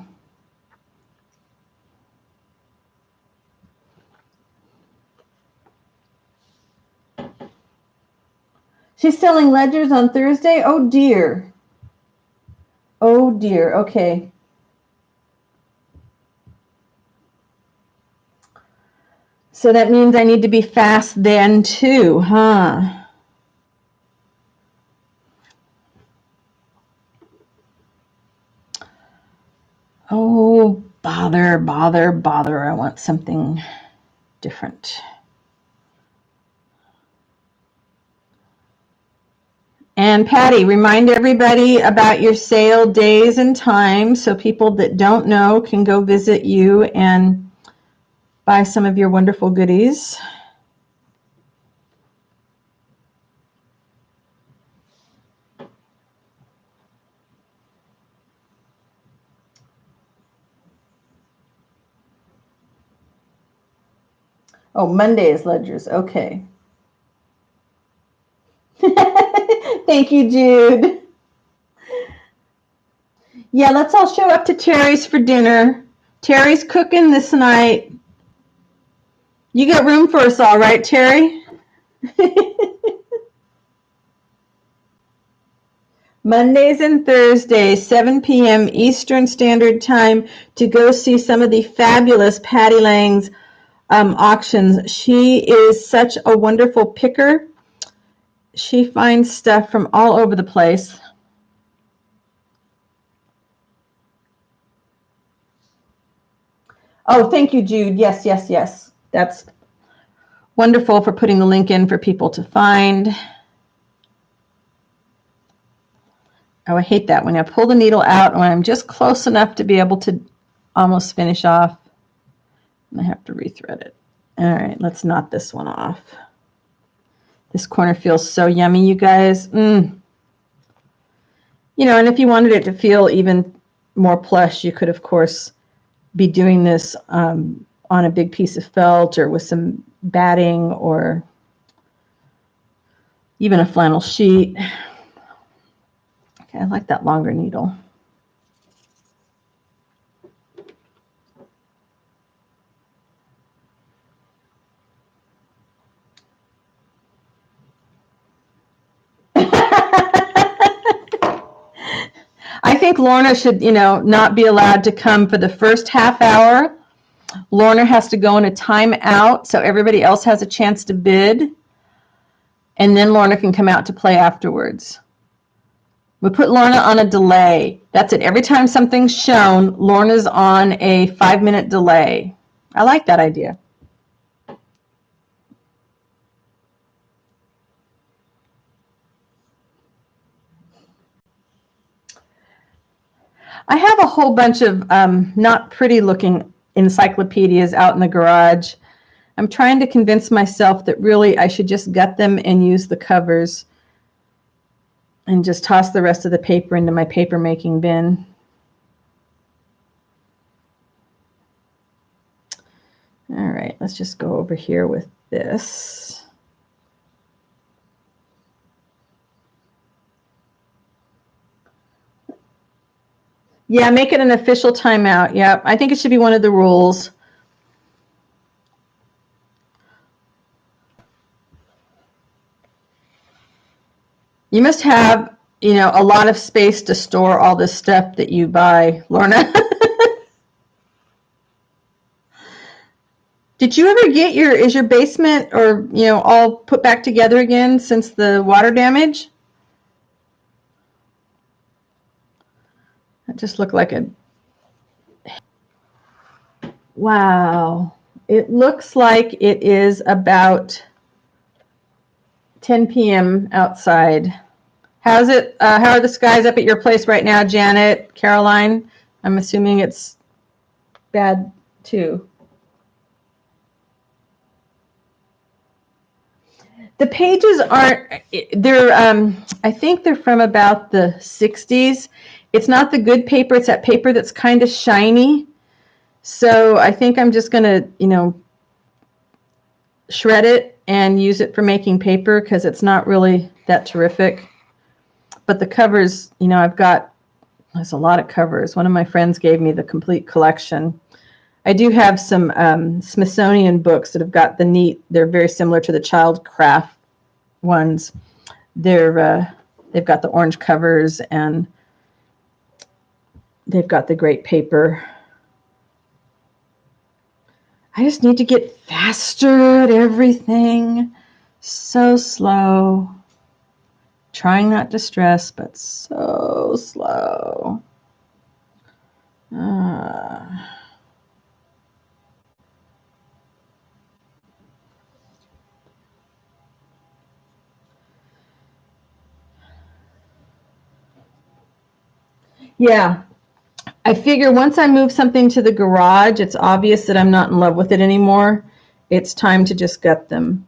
She's selling ledgers on Thursday? Oh, dear. Oh, dear. Okay. So that means I need to be fast then, too, huh? Oh, bother. I want something different. And Patty, remind everybody about your sale days and times so people that don't know can go visit you and buy some of your wonderful goodies. Oh, Monday is ledgers. Okay. Thank you, Jude. Yeah, let's all show up to Terry's for dinner. Terry's cooking this night. You got room for us all, right, Terry? Mondays and Thursdays, 7 p.m. Eastern Standard Time, to go see some of the fabulous Patty Lang's auctions. She is such a wonderful picker. She finds stuff from all over the place. Oh, thank you, Jude. Yes. That's wonderful for putting the link in for people to find. Oh, I hate that when I pull the needle out when I'm just close enough to be able to almost finish off. I have to rethread it. All right, let's knot this one off. This corner feels so yummy, you guys. You know, and if you wanted it to feel even more plush, you could, of course, be doing this on a big piece of felt or with some batting or even a flannel sheet. Okay, I like that longer needle. I think Lorna should, not be allowed to come for the first half hour. Lorna has to go in a timeout so everybody else has a chance to bid. And then Lorna can come out to play afterwards. We put Lorna on a delay. That's it. Every time something's shown, Lorna's on a 5-minute delay. I like that idea. I have a whole bunch of not pretty looking encyclopedias out in the garage. I'm trying to convince myself that really I should just gut them and use the covers and just toss the rest of the paper into my paper making bin. All right, let's just go over here with this. Yeah, make it an official timeout. Yeah, I think it should be one of the rules. You must have a lot of space to store all this stuff that you buy, Lorna. Did you ever get is your basement or, all put back together again since the water damage? That just looked like a, wow. It looks like it is about 10 p.m. outside. How's it? How are the skies up at your place right now, Janet, Caroline? I'm assuming it's bad too. The pages aren't, they're, I think they're from about the 60s. It's not the good paper. It's that paper that's kind of shiny. So I think I'm just going to, shred it and use it for making paper because it's not really that terrific. But the covers, there's a lot of covers. One of my friends gave me the complete collection. I do have some Smithsonian books that have got they're very similar to the Childcraft ones. They've got the orange covers and they've got the great paper. I just need to get faster at everything. So slow. Trying not to stress, but so slow. Yeah. I figure once I move something to the garage, it's obvious that I'm not in love with it anymore. It's time to just gut them.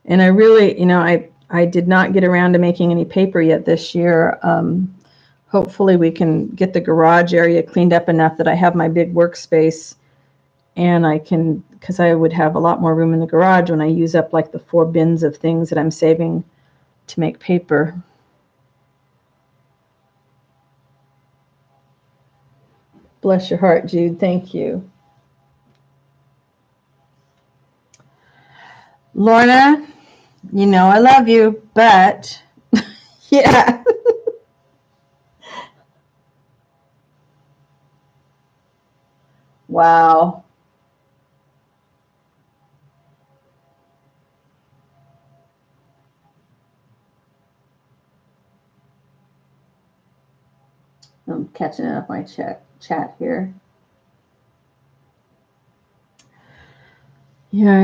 And I really, I did not get around to making any paper yet this year. Hopefully we can get the garage area cleaned up enough that I have my big workspace and I can, because I would have a lot more room in the garage when I use up like the 4 bins of things that I'm saving to make paper. Bless your heart, Jude. Thank you. Lorna, I love you, but yeah. Wow. I'm catching up my chat here. Yeah,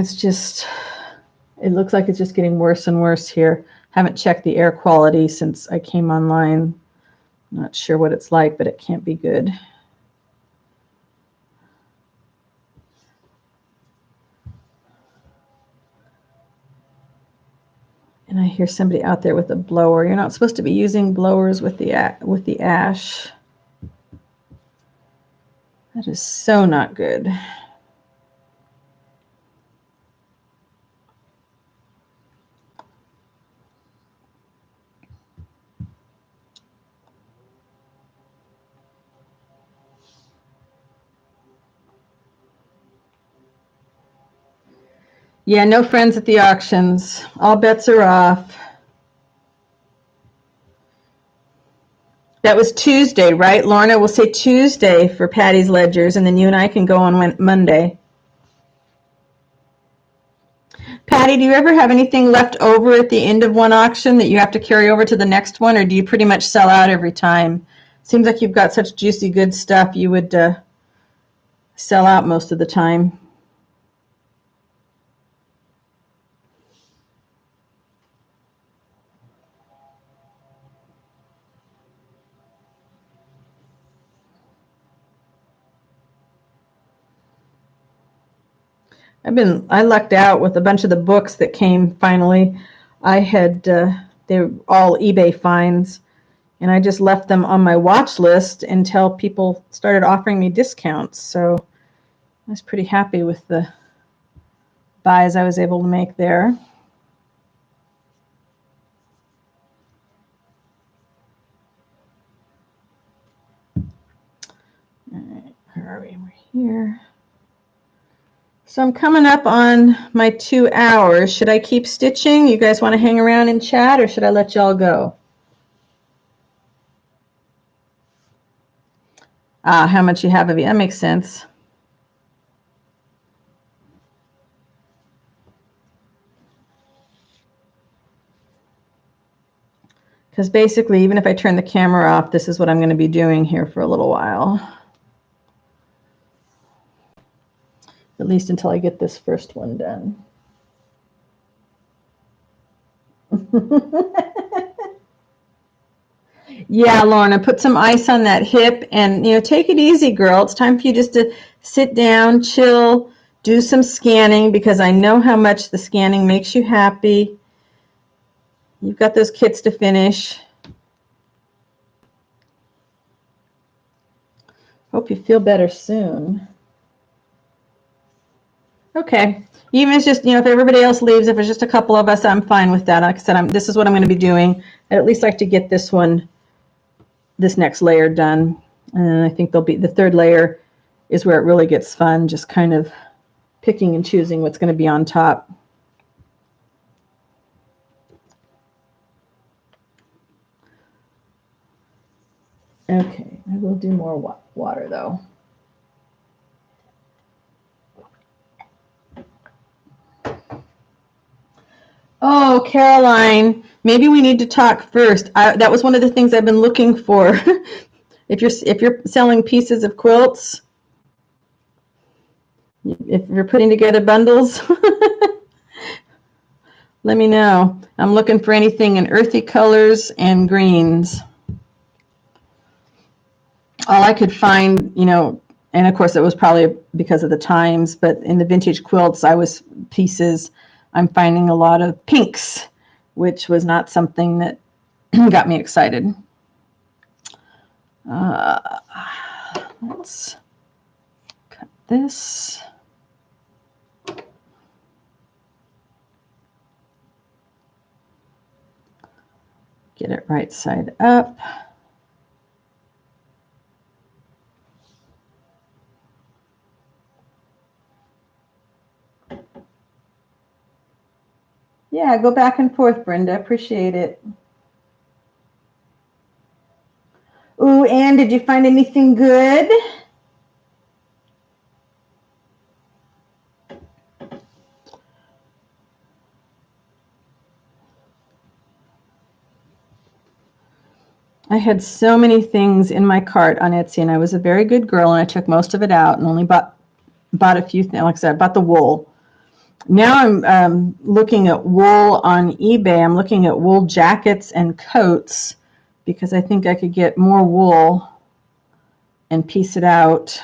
it looks like it's just getting worse and worse here. Haven't checked the air quality since I came online. Not sure what it's like, but it can't be good. And I hear somebody out there with a blower. You're not supposed to be using blowers with the ash. That is so not good. Yeah, no friends at the auctions. All bets are off. That was Tuesday, right, Lorna? We'll say Tuesday for Patty's ledgers, and then you and I can go on Monday. Patty, do you ever have anything left over at the end of one auction that you have to carry over to the next one, or do you pretty much sell out every time? Seems like you've got such juicy good stuff, you would sell out most of the time. I lucked out with a bunch of the books that came finally. They were all eBay finds, and I just left them on my watch list until people started offering me discounts. So I was pretty happy with the buys I was able to make there. All right, where are we? We're here. So I'm coming up on my 2 hours. Should I keep stitching? You guys want to hang around and chat, or should I let y'all go? How much you have of you? That makes sense. Because basically, even if I turn the camera off, this is what I'm going to be doing here for a little while. At least until I get this first one done. Yeah, Lorna, put some ice on that hip and, take it easy, girl. It's time for you just to sit down, chill, do some scanning, because I know how much the scanning makes you happy. You've got those kits to finish. Hope you feel better soon. Okay. Even if it's just, if everybody else leaves, if it's just a couple of us, I'm fine with that. Like I said, this is what I'm going to be doing. I'd at least like to get this next layer done. And I think the third layer is where it really gets fun, just kind of picking and choosing what's going to be on top. Okay, I will do more water though. Oh, Caroline, maybe we need to talk first. That was one of the things I've been looking for. If you're selling pieces of quilts, if you're putting together bundles, let me know. I'm looking for anything in earthy colors and greens. All I could find, and of course it was probably because of the times, but in the vintage quilts, I'm finding a lot of pinks, which was not something that got me excited. Let's cut this. Get it right side up. Yeah, go back and forth, Brenda. Appreciate it. Ooh, Anne, did you find anything good? I had so many things in my cart on Etsy, and I was a very good girl, and I took most of it out and only bought a few things. Like I said, I bought the wool. Now I'm looking at wool on eBay. I'm looking at wool jackets and coats because I think I could get more wool and piece it out.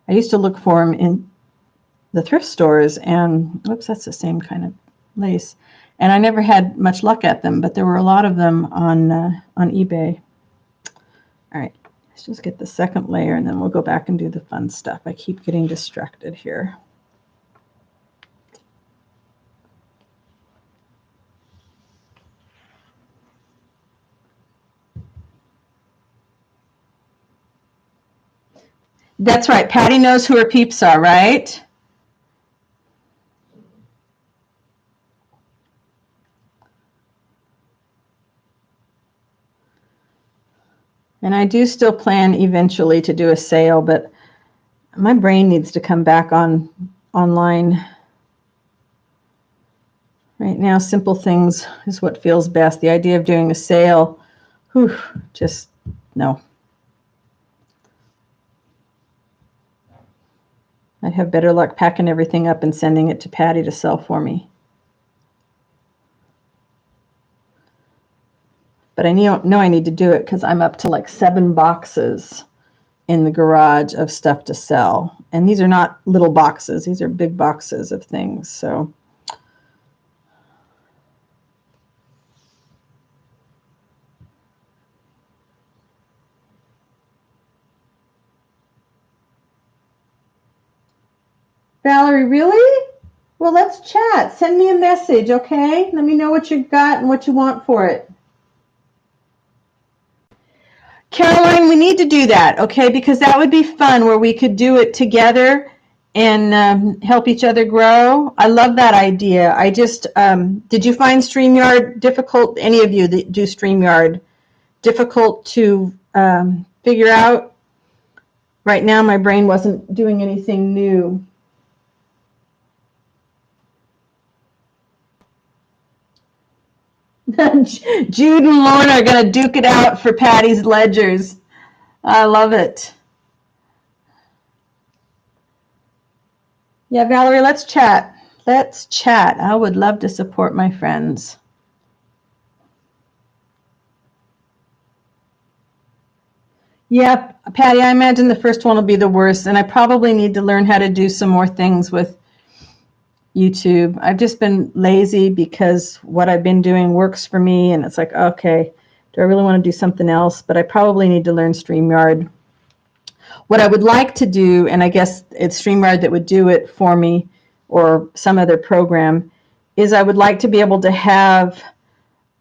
I used to look for them in the thrift stores, and oops, that's the same kind of lace. And I never had much luck at them, but there were a lot of them on eBay. All right, let's just get the second layer, and then we'll go back and do the fun stuff. I keep getting distracted here. That's right. Patty knows who her peeps are, right? And I do still plan eventually to do a sale, but my brain needs to come back online. Right now, simple things is what feels best. The idea of doing a sale, just no. I'd have better luck packing everything up and sending it to Patty to sell for me. But I know I need to do it because I'm up to like 7 boxes in the garage of stuff to sell. And these are not little boxes. These are big boxes of things. So Valerie, really? Well, let's chat. Send me a message, okay? Let me know what you got and what you want for it. Caroline, we need to do that, okay? Because that would be fun where we could do it together and help each other grow. I love that idea. I just, did you find StreamYard difficult? Any of you that do StreamYard difficult to figure out? Right now, my brain wasn't doing anything new. Jude and Lorna are going to duke it out for Patty's ledgers. I love it. Yeah, Valerie, let's chat. Let's chat. I would love to support my friends. Yeah, Patty, I imagine the first one will be the worst, and I probably need to learn how to do some more things with YouTube. I've just been lazy because what I've been doing works for me, and it's like, okay, do I really want to do something else? But I probably need to learn StreamYard. What I would like to do, and I guess it's StreamYard that would do it for me or some other program, is I would like to be able to have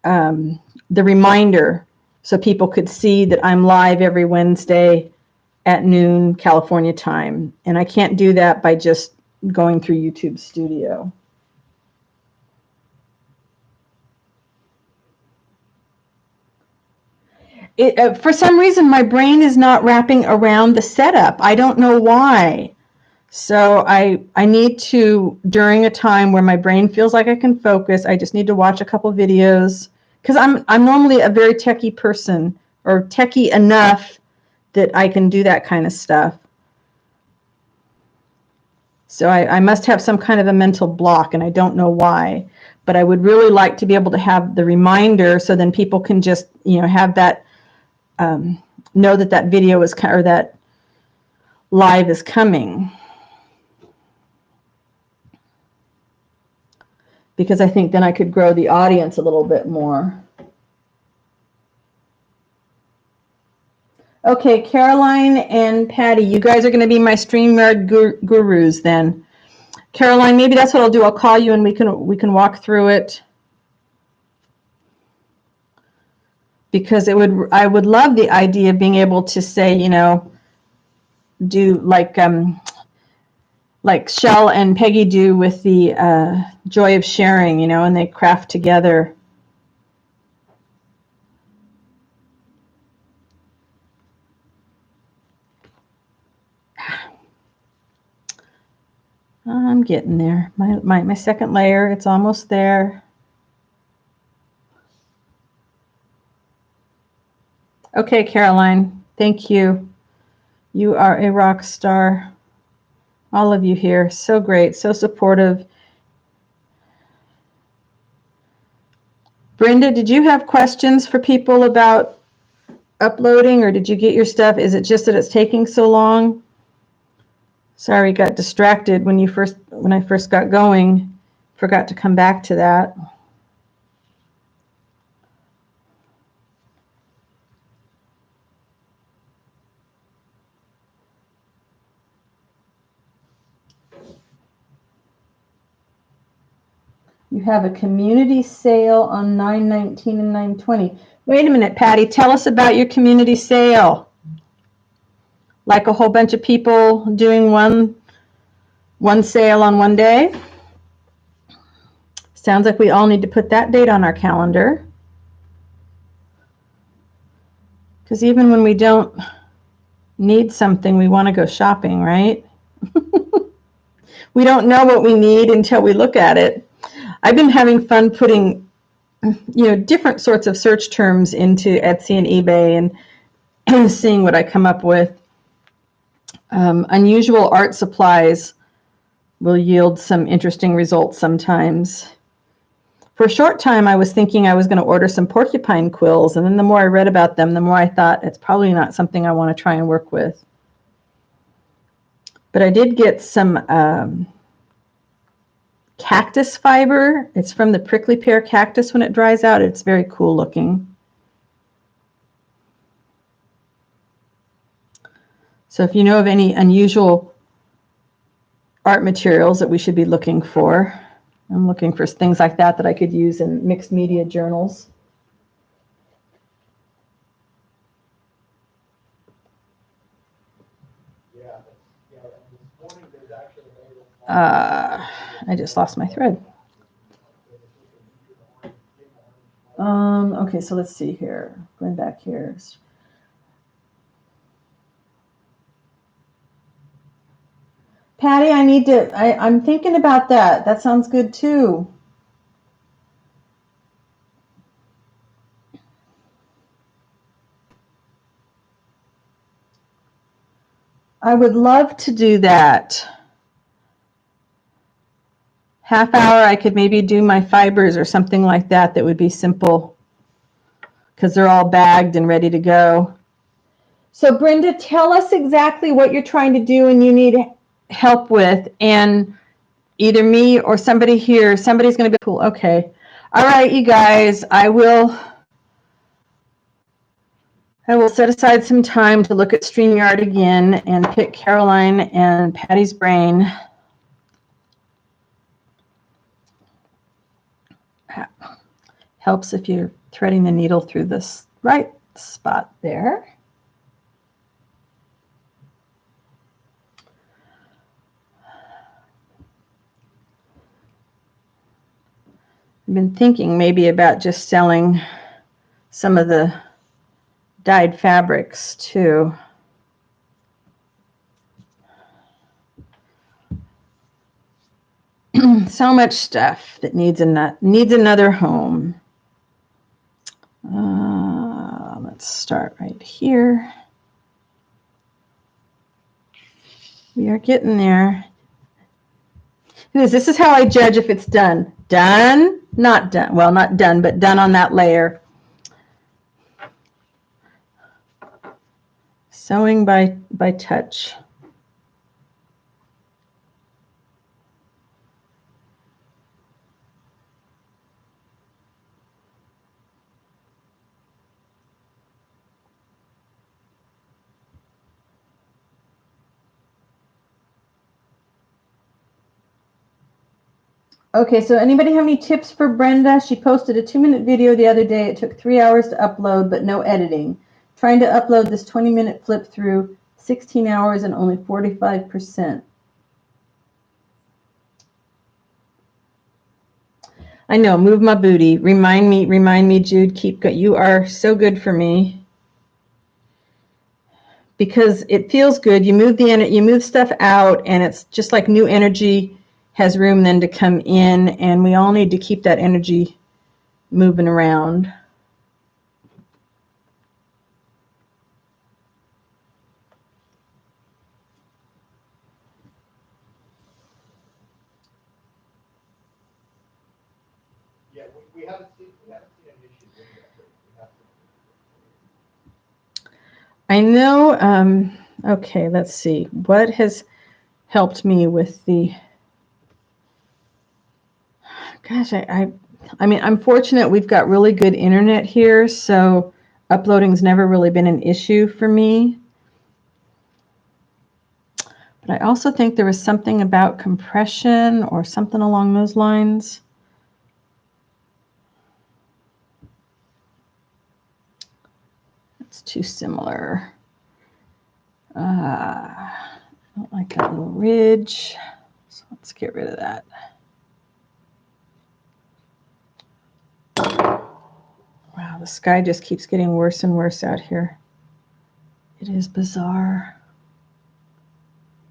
the reminder so people could see that I'm live every Wednesday at noon California time. And I can't do that by just going through YouTube Studio. For some reason, my brain is not wrapping around the setup. I don't know why. So I need to, during a time where my brain feels like I can focus, I just need to watch a couple videos, because I'm normally a very techie person, or techie enough that I can do that kind of stuff. So I must have some kind of a mental block, and I don't know why. But I would really like to be able to have the reminder, so then people can just, have that, know that that video is, or that live is coming. Because I think then I could grow the audience a little bit more. Okay, Caroline and Patty, you guys are going to be my StreamYard gurus then. Caroline, maybe that's what I'll do. I'll call you and we can walk through it. Because I would love the idea of being able to say, do like Shell and Peggy do with the Joy of Sharing, and they craft together. I'm getting there. My second layer, it's almost there. Okay, Caroline, thank you. You are a rock star. All of you here, so great, so supportive. Brenda, did you have questions for people about uploading, or did you get your stuff? Is it just that it's taking so long? Sorry, got distracted when I first got going. Forgot to come back to that. You have a community sale on 9/19 and 9/20. Wait a minute, Patty, tell us about your community sale. Like a whole bunch of people doing one sale on one day? Sounds like we all need to put that date on our calendar. Because even when we don't need something, we want to go shopping, right? We don't know what we need until we look at it. I've been having fun putting, different sorts of search terms into Etsy and eBay and seeing what I come up with. Unusual art supplies will yield some interesting results sometimes. For a short time, I was thinking I was going to order some porcupine quills, and then the more I read about them, the more I thought it's probably not something I want to try and work with. But I did get some cactus fiber. It's from the prickly pear cactus. When it dries out, it's very cool looking. So if you know of any unusual art materials that we should be looking for, I'm looking for things like that I could use in mixed media journals. I just lost my thread. Okay, so let's see here. Going back here. Patty, I'm thinking about that. That sounds good too. I would love to do that. Half hour, I could maybe do my fibers or something like that. That would be simple because they're all bagged and ready to go. So Brenda, tell us exactly what you're trying to do and you need help with, and either me or somebody here, somebody's going to be cool. Okay. All right, you guys, I will set aside some time to look at StreamYard again and pick Caroline and Patty's brain. Helps if you're threading the needle through this right spot there. I've been thinking maybe about just selling some of the dyed fabrics too. So much stuff that needs another home. Let's start right here. We are getting there. This is how I judge if it's done. Done, not done. Well, not done, but done on that layer. Sewing by touch. Okay, so anybody have any tips for Brenda? She posted a 2-minute video the other day. It took 3 hours to upload, but no editing. Trying to upload this 20-minute flip through, 16 hours and only 45%. I know, move my booty. Remind me, Jude. Keep going. You are so good for me. Because it feels good. You move stuff out, and it's just like new energy has room then to come in, and we all need to keep that energy moving around. Yeah, we haven't seen an issue doing that, but we have to. I know. Okay, let's see. What has helped me with the? Gosh, I mean, I'm fortunate we've got really good internet here, so uploading's never really been an issue for me. But I also think there was something about compression or something along those lines. It's too similar. I don't like that little ridge, so let's get rid of that. Wow, the sky just keeps getting worse and worse out here. It is bizarre.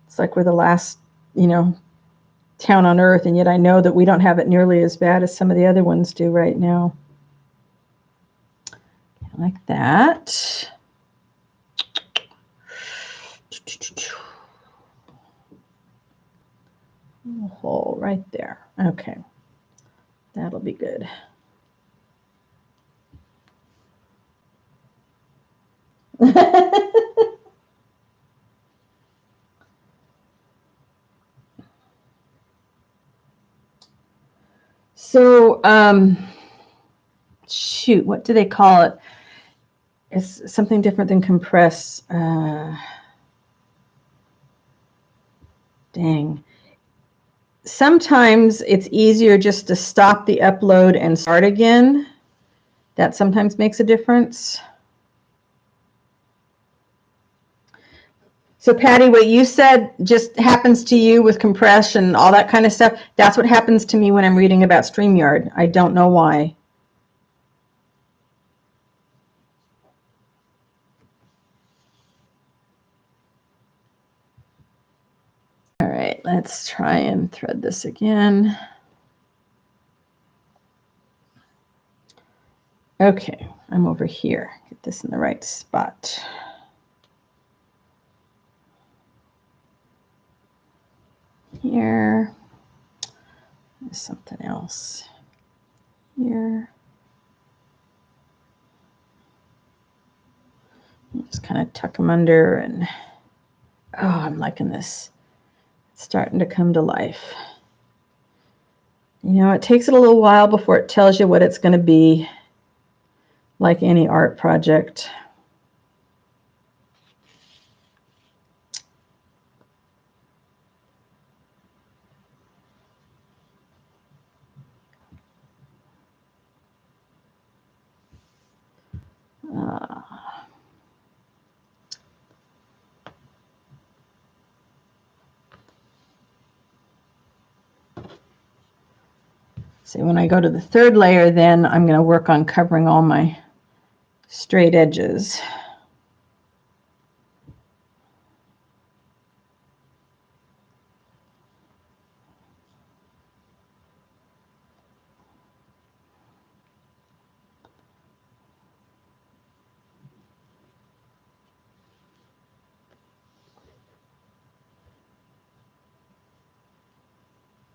It's like we're the last, town on earth, and yet I know that we don't have it nearly as bad as some of the other ones do right now. Like that. Hole right there. Okay. That'll be good. So, shoot, what do they call it? It's something different than compress. Dang. Sometimes it's easier just to stop the upload and start again. That sometimes makes a difference. So Patty, what you said just happens to you with compression and all that kind of stuff. That's what happens to me when I'm reading about StreamYard. I don't know why. All right, let's try and thread this again. Okay, I'm over here. Get this in the right spot. Here. There's something else. Here. Just kind of tuck them under and, oh, I'm liking this. It's starting to come to life. You know, it takes it a little while before it tells you what it's going to be, like any art project. See, when I go to the third layer, then I'm going to work on covering all my straight edges.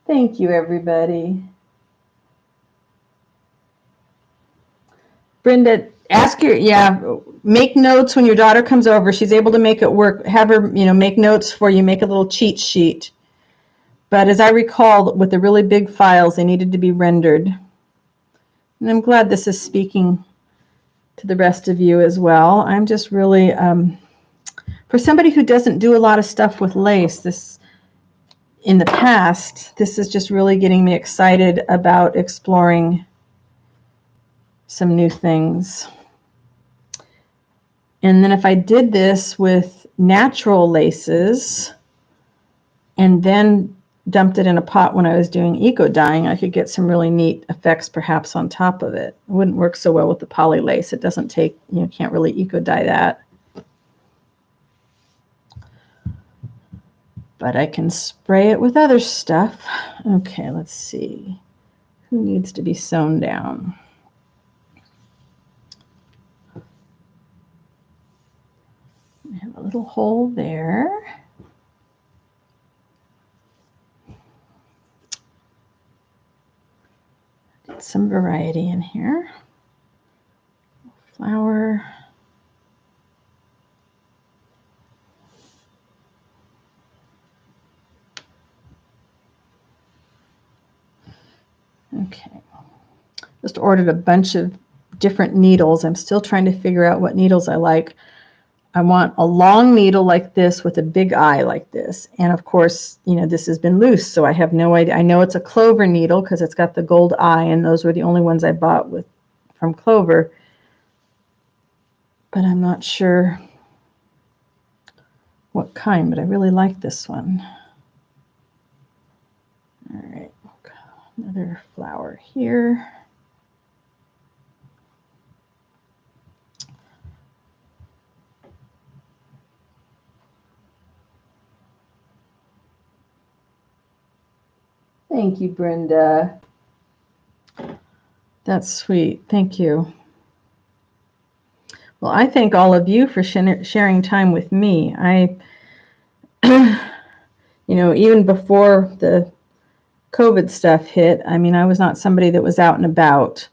Thank you, everybody. Brenda, make notes when your daughter comes over. She's able to make it work. Have her, make notes for you, make a little cheat sheet. But as I recall, with the really big files, they needed to be rendered. And I'm glad this is speaking to the rest of you as well. I'm just really, for somebody who doesn't do a lot of stuff with lace, in the past, this is just really getting me excited about exploring some new things. And then if I did this with natural laces and then dumped it in a pot when I was doing eco dyeing, I could get some really neat effects perhaps on top of it. It wouldn't work so well with the poly lace. It doesn't take, can't really eco dye that. But I can spray it with other stuff. Okay, let's see. Who needs to be sewn down? I have a little hole there. Get some variety in here. Flower. Okay. Just ordered a bunch of different needles. I'm still trying to figure out what needles I like. I want a long needle like this with a big eye like this. And of course, this has been loose, so I have no idea. I know it's a clover needle because it's got the gold eye, and those were the only ones I bought from Clover. But I'm not sure what kind, but I really like this one. All right, another flower here. Thank you, Brenda. That's sweet. Thank you. Well, I thank all of you for sharing time with me. Even before the COVID stuff hit, I was not somebody that was out and about.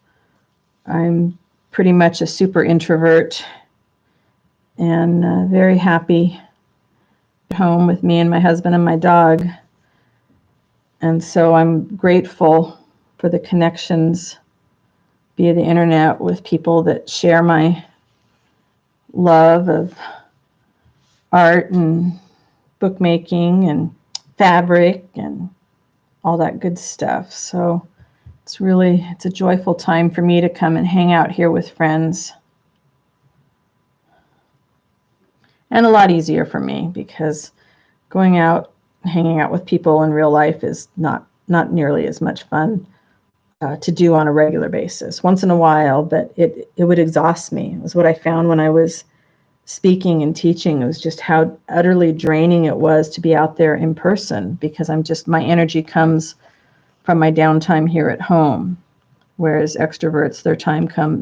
I'm pretty much a super introvert and very happy at home with me and my husband and my dog. And so I'm grateful for the connections via the internet with people that share my love of art and bookmaking and fabric and all that good stuff. So it's a joyful time for me to come and hang out here with friends. and a lot easier for me because going out, hanging out with people in real life is not nearly as much fun to do on a regular basis. Once in a while, but it would exhaust me. It was what I found when I was speaking and teaching. It was just how utterly draining it was to be out there in person because my energy comes from my downtime here at home, whereas extroverts,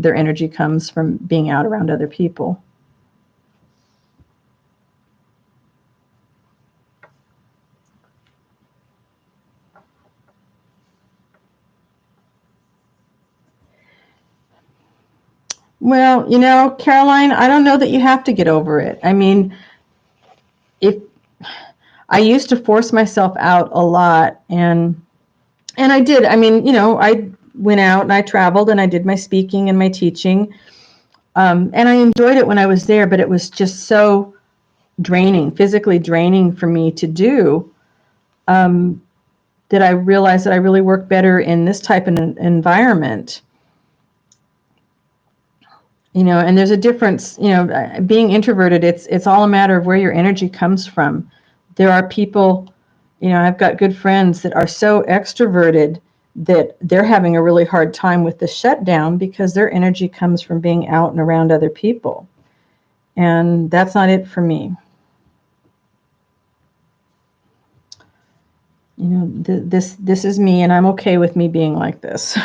their energy comes from being out around other people. Well, Caroline, I don't know that you have to get over it. I mean, if I used to force myself out a lot, and I did. I mean, I went out and I traveled and I did my speaking and my teaching, and I enjoyed it when I was there, but it was just so draining, physically draining for me to do, that I realized that I really work better in this type of environment. And there's a difference, being introverted, it's all a matter of where your energy comes from. There are people, I've got good friends that are so extroverted that they're having a really hard time with the shutdown because their energy comes from being out and around other people. And that's not it for me. This is me, and I'm okay with me being like this.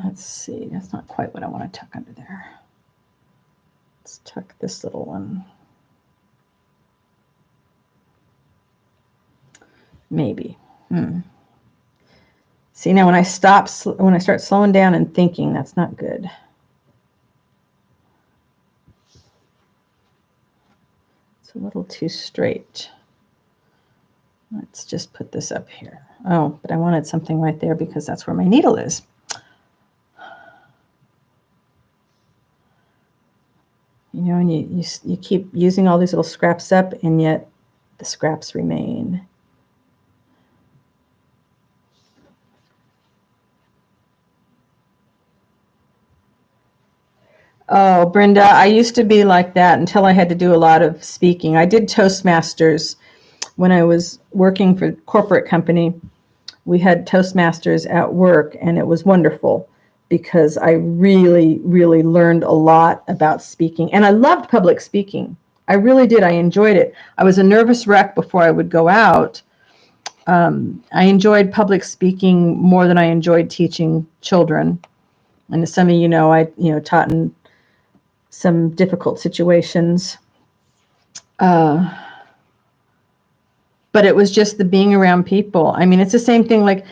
Let's see, that's not quite what I want to tuck under there. Let's tuck this little one. Maybe. See, now when I start slowing down and thinking, that's not good. It's a little too straight. Let's just put this up here. Oh, but I wanted something right there because that's where my needle is. And you keep using all these little scraps up, and yet the scraps remain. Oh, Brenda, I used to be like that until I had to do a lot of speaking. I did Toastmasters when I was working for a corporate company. We had Toastmasters at work, and it was wonderful because I really, really learned a lot about speaking. And I loved public speaking. I really did. I enjoyed it. I was a nervous wreck before I would go out. I enjoyed public speaking more than I enjoyed teaching children. And as some of you know, I taught in some difficult situations. But it was just the being around people. I mean, it's the same thing like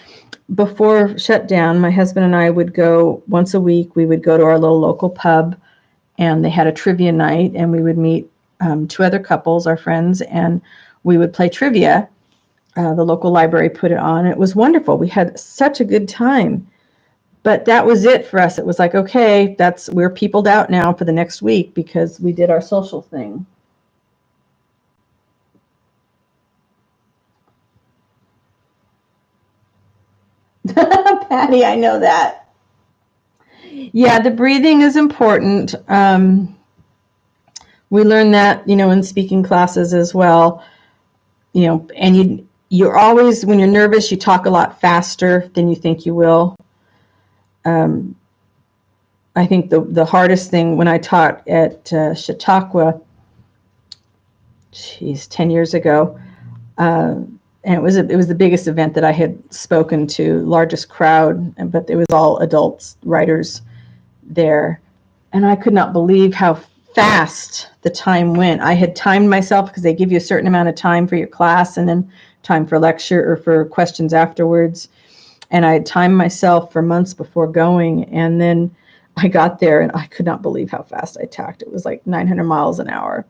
before shutdown, my husband and I would go once a week. We would go to our little local pub, and they had a trivia night, and we would meet two other couples, our friends, and we would play trivia. The local library put it on. It was wonderful. We had such a good time. But that was it for us. It was like, okay, we're peopled out now for the next week because we did our social thing. Patty, I know that. Yeah, the breathing is important. We learn that, in speaking classes as well. And you're always, when you're nervous, you talk a lot faster than you think you will. I think the hardest thing when I taught at Chautauqua, 10 years ago, and it was the biggest event that I had spoken to, largest crowd, but it was all adults, writers there. And I could not believe how fast the time went. I had timed myself because they give you a certain amount of time for your class and then time for lecture or for questions afterwards. And I had timed myself for months before going. And then I got there and I could not believe how fast I talked. It was like 900 miles an hour.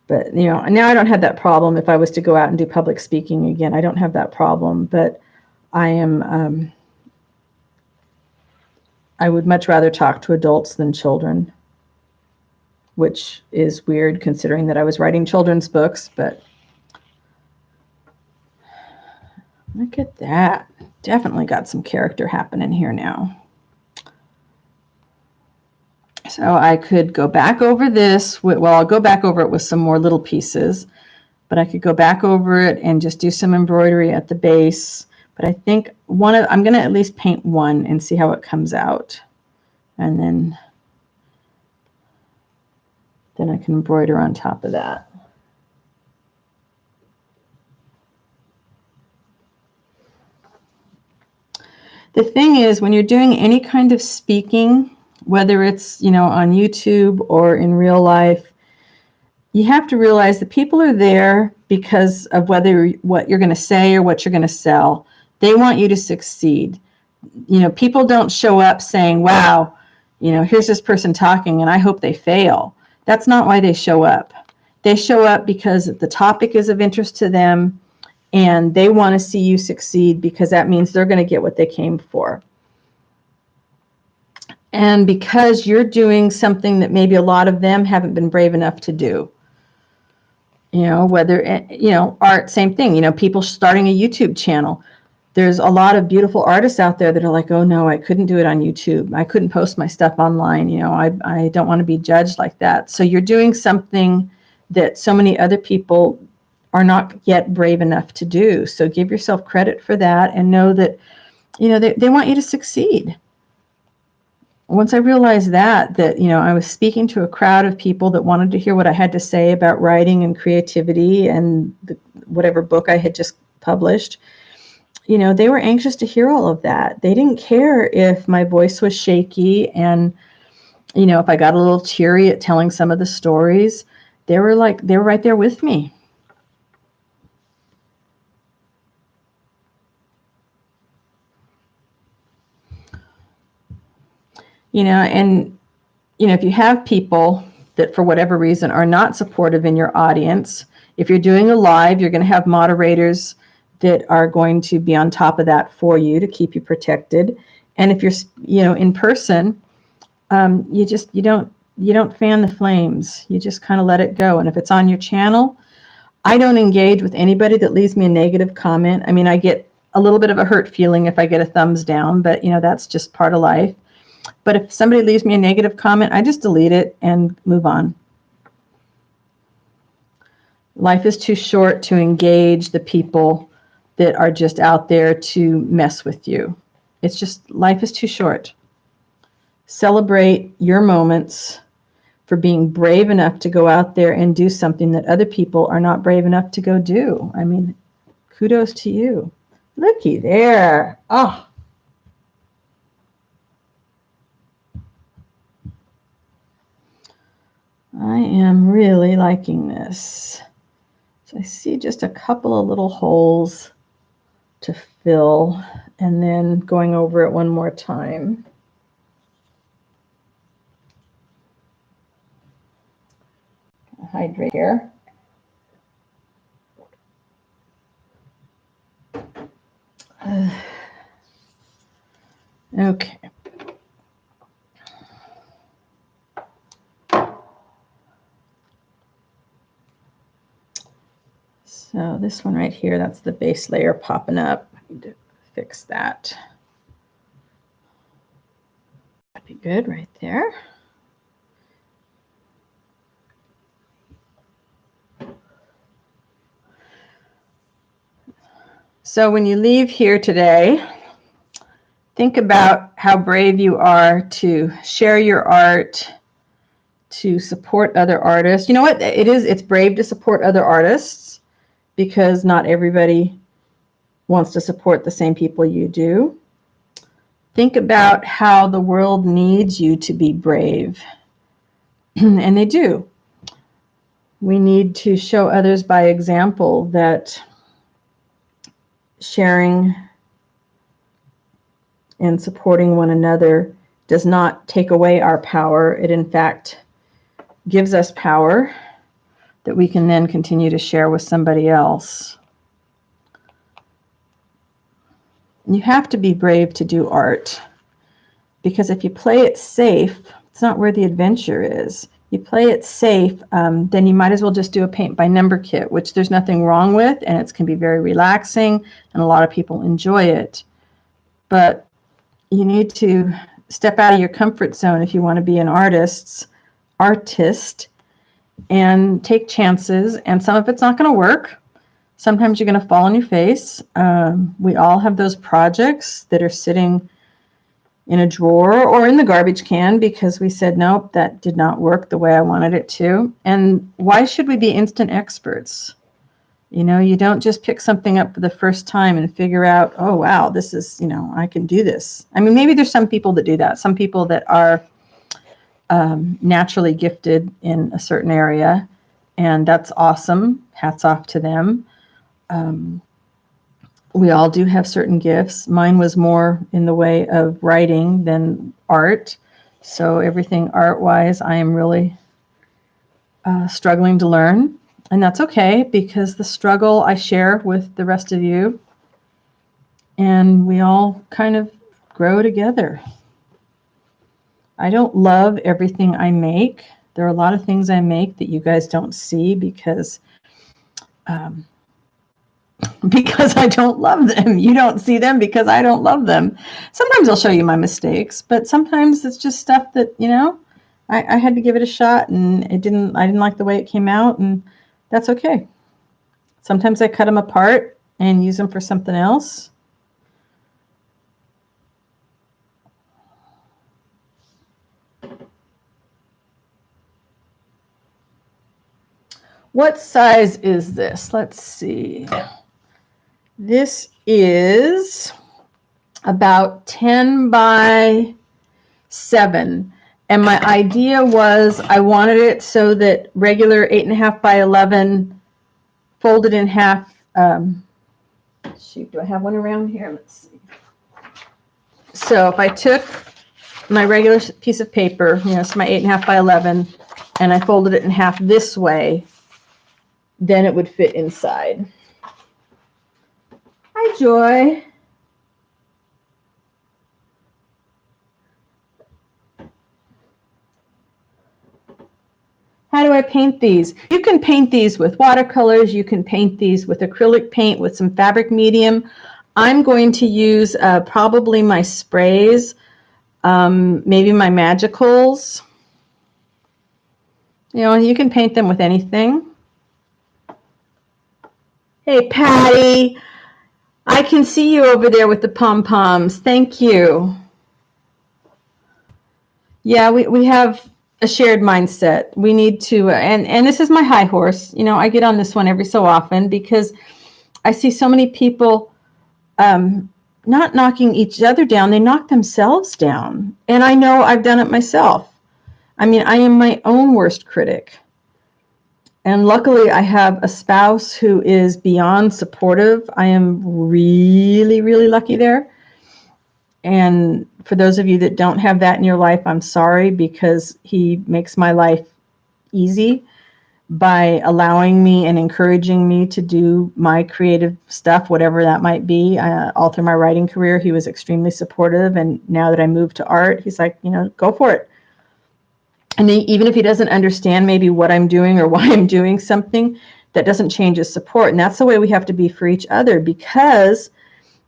But, now I don't have that problem. If I was to go out and do public speaking again, I don't have that problem. But I would much rather talk to adults than children, which is weird considering that I was writing children's books, but Look at that. Definitely got some character happening here now. So I could go back over this. Well, I'll go back over it with some more little pieces, but I could go back over it and just do some embroidery at the base. But I think I'm going to at least paint one and see how it comes out. And then I can embroider on top of that. The thing is, when you're doing any kind of speaking, whether it's, on YouTube or in real life, you have to realize that people are there because of what you're going to say or what you're going to sell. They want you to succeed. People don't show up saying, wow, here's this person talking and I hope they fail. That's not why they show up. They show up because the topic is of interest to them and they want to see you succeed because that means they're going to get what they came for. And because you're doing something that maybe a lot of them haven't been brave enough to do. Whether, art, same thing, people starting a YouTube channel. There's a lot of beautiful artists out there that are like, oh no, I couldn't do it on YouTube. I couldn't post my stuff online. I don't want to be judged like that. So you're doing something that so many other people are not yet brave enough to do. So give yourself credit for that and know that, they want you to succeed. Once I realized that I was speaking to a crowd of people that wanted to hear what I had to say about writing and creativity and whatever book I had just published, they were anxious to hear all of that. They didn't care if my voice was shaky and, if I got a little teary at telling some of the stories. They were right there with me. And if you have people that for whatever reason are not supportive in your audience, if you're doing a live, you're going to have moderators that are going to be on top of that for you to keep you protected. And if you're, in person, you don't fan the flames. You just kind of let it go. And if it's on your channel, I don't engage with anybody that leaves me a negative comment. I mean, I get a little bit of a hurt feeling if I get a thumbs down, but that's just part of life. But if somebody leaves me a negative comment, I just delete it and move on. Life is too short to engage the people that are just out there to mess with you. It's just, life is too short. Celebrate your moments for being brave enough to go out there and do something that other people are not brave enough to go do. I mean, kudos to you. Looky there. Oh. I am really liking this. So I see just a couple of little holes to fill and then going over it one more time. Hydrate here. Okay. So this one right here, that's the base layer popping up. I need to fix that. That'd be good right there. So when you leave here today, think about how brave you are to share your art, to support other artists. You know what? It's brave to support other artists because not everybody wants to support the same people you do. Think about how the world needs you to be brave. And they do. We need to show others by example that sharing and supporting one another does not take away our power. It, in fact, gives us power that we can then continue to share with somebody else. You have to be brave to do art, because if you play it safe, it's not where the adventure is. you play it safe, then you might as well just do a paint by number kit, which there's nothing wrong with, and it can be very relaxing, and a lot of people enjoy it. But you need to step out of your comfort zone if you want to be an artist, and take chances, and some of it's not going to work. Sometimes you're going to fall on your face. We all have those projects that are sitting in a drawer or in the garbage can because we said, nope, that did not work the way I wanted it to. And why should we be instant experts? You know, you don't just pick something up for the first time and figure out, oh, wow, this is, I can do this. I mean, maybe there's some people that do that. Some people that are naturally gifted in a certain area, and that's awesome. Hats off to them. We all do have certain gifts. Mine was more in the way of writing than art. So everything art-wise, I am really struggling to learn. And that's okay, because the struggle I share with the rest of you, and we all kind of grow together. I don't love everything I make. There are a lot of things I make that you guys don't see because I don't love them. You don't see them because I don't love them. Sometimes I'll show you my mistakes, but sometimes it's just stuff that, I had to give it a shot, and I didn't like the way it came out, and that's okay. Sometimes I cut them apart and use them for something else. What size is this? Let's see. This is about 10 by 7. And my idea was I wanted it so that regular 8.5 by 11 folded in half. Shoot, do I have one around here? Let's see. So if I took my regular piece of paper, it's my 8.5 by 11, and I folded it in half this way, then it would fit inside. Hi, Joy. How do I paint these? You can paint these with watercolors. You can paint these with acrylic paint with some fabric medium. I'm going to use probably my sprays, maybe my magicals. You can paint them with anything. Hey, Patty. I can see you over there with the pom-poms. Thank you. Yeah, we have a shared mindset. We need to, and this is my high horse. I get on this one every so often because I see so many people not knocking each other down. They knock themselves down. And I know I've done it myself. I mean, I am my own worst critic. And luckily, I have a spouse who is beyond supportive. I am really, really lucky there. And for those of you that don't have that in your life, I'm sorry, because he makes my life easy by allowing me and encouraging me to do my creative stuff, whatever that might be. All through my writing career, he was extremely supportive. And now that I moved to art, he's like, go for it. And even if he doesn't understand maybe what I'm doing or why I'm doing something, that doesn't change his support. And that's the way we have to be for each other, because,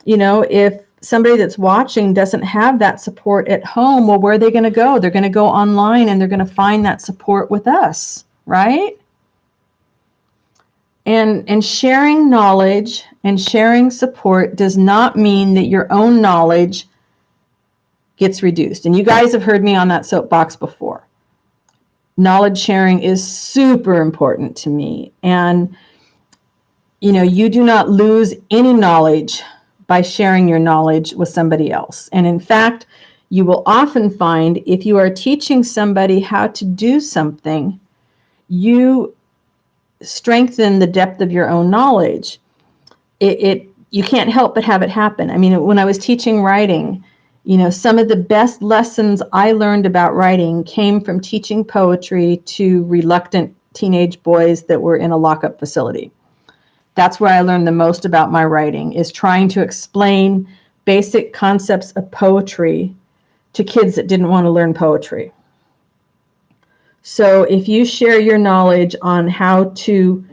if somebody that's watching doesn't have that support at home, well, where are they going to go? They're going to go online and they're going to find that support with us, right? And sharing knowledge and sharing support does not mean that your own knowledge gets reduced. And you guys have heard me on that soapbox before. Knowledge sharing is super important to me. And, you do not lose any knowledge by sharing your knowledge with somebody else. And in fact, you will often find if you are teaching somebody how to do something, you strengthen the depth of your own knowledge. You can't help but have it happen. I mean, when I was teaching writing, some of the best lessons I learned about writing came from teaching poetry to reluctant teenage boys that were in a lockup facility. That's where I learned the most about my writing, is trying to explain basic concepts of poetry to kids that didn't want to learn poetry. So if you share your knowledge on how to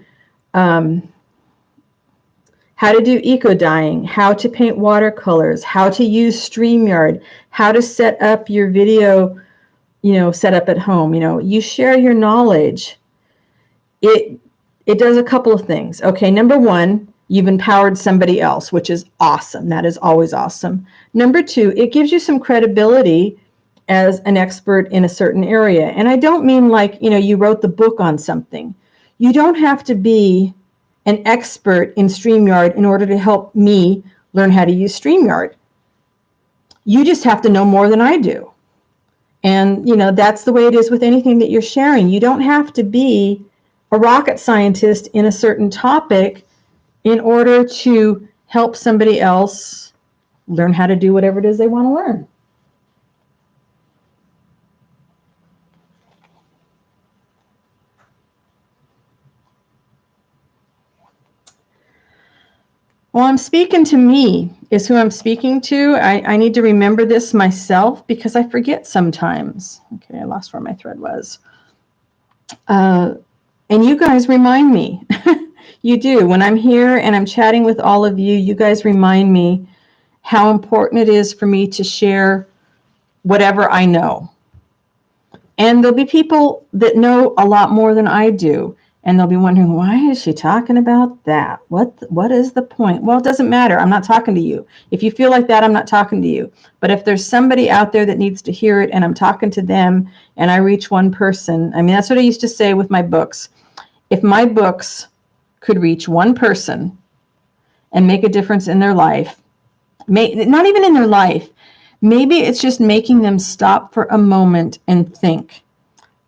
do eco dyeing, how to paint watercolors, how to use StreamYard, how to set up your video, set up at home, you share your knowledge, it does a couple of things. Okay, number one, you've empowered somebody else, which is awesome. That is always awesome. Number two, it gives you some credibility as an expert in a certain area. And I don't mean like, you wrote the book on something. You don't have to be an expert in StreamYard in order to help me learn how to use StreamYard. You just have to know more than I do. And, that's the way it is with anything that you're sharing. You don't have to be a rocket scientist in a certain topic in order to help somebody else learn how to do whatever it is they want to learn. Well, I'm speaking to me is who I'm speaking to. I need to remember this myself because I forget sometimes. Okay, I lost where my thread was. And you guys remind me. You do. When I'm here and I'm chatting with all of you, you guys remind me how important it is for me to share whatever I know. And there'll be people that know a lot more than I do. And they'll be wondering, why is she talking about that? What is the point? Well, it doesn't matter. I'm not talking to you. If you feel like that, I'm not talking to you. But if there's somebody out there that needs to hear it and I'm talking to them and I reach one person, I mean, that's what I used to say with my books. If my books could reach one person and make a difference in their life, not even in their life, maybe it's just making them stop for a moment and think.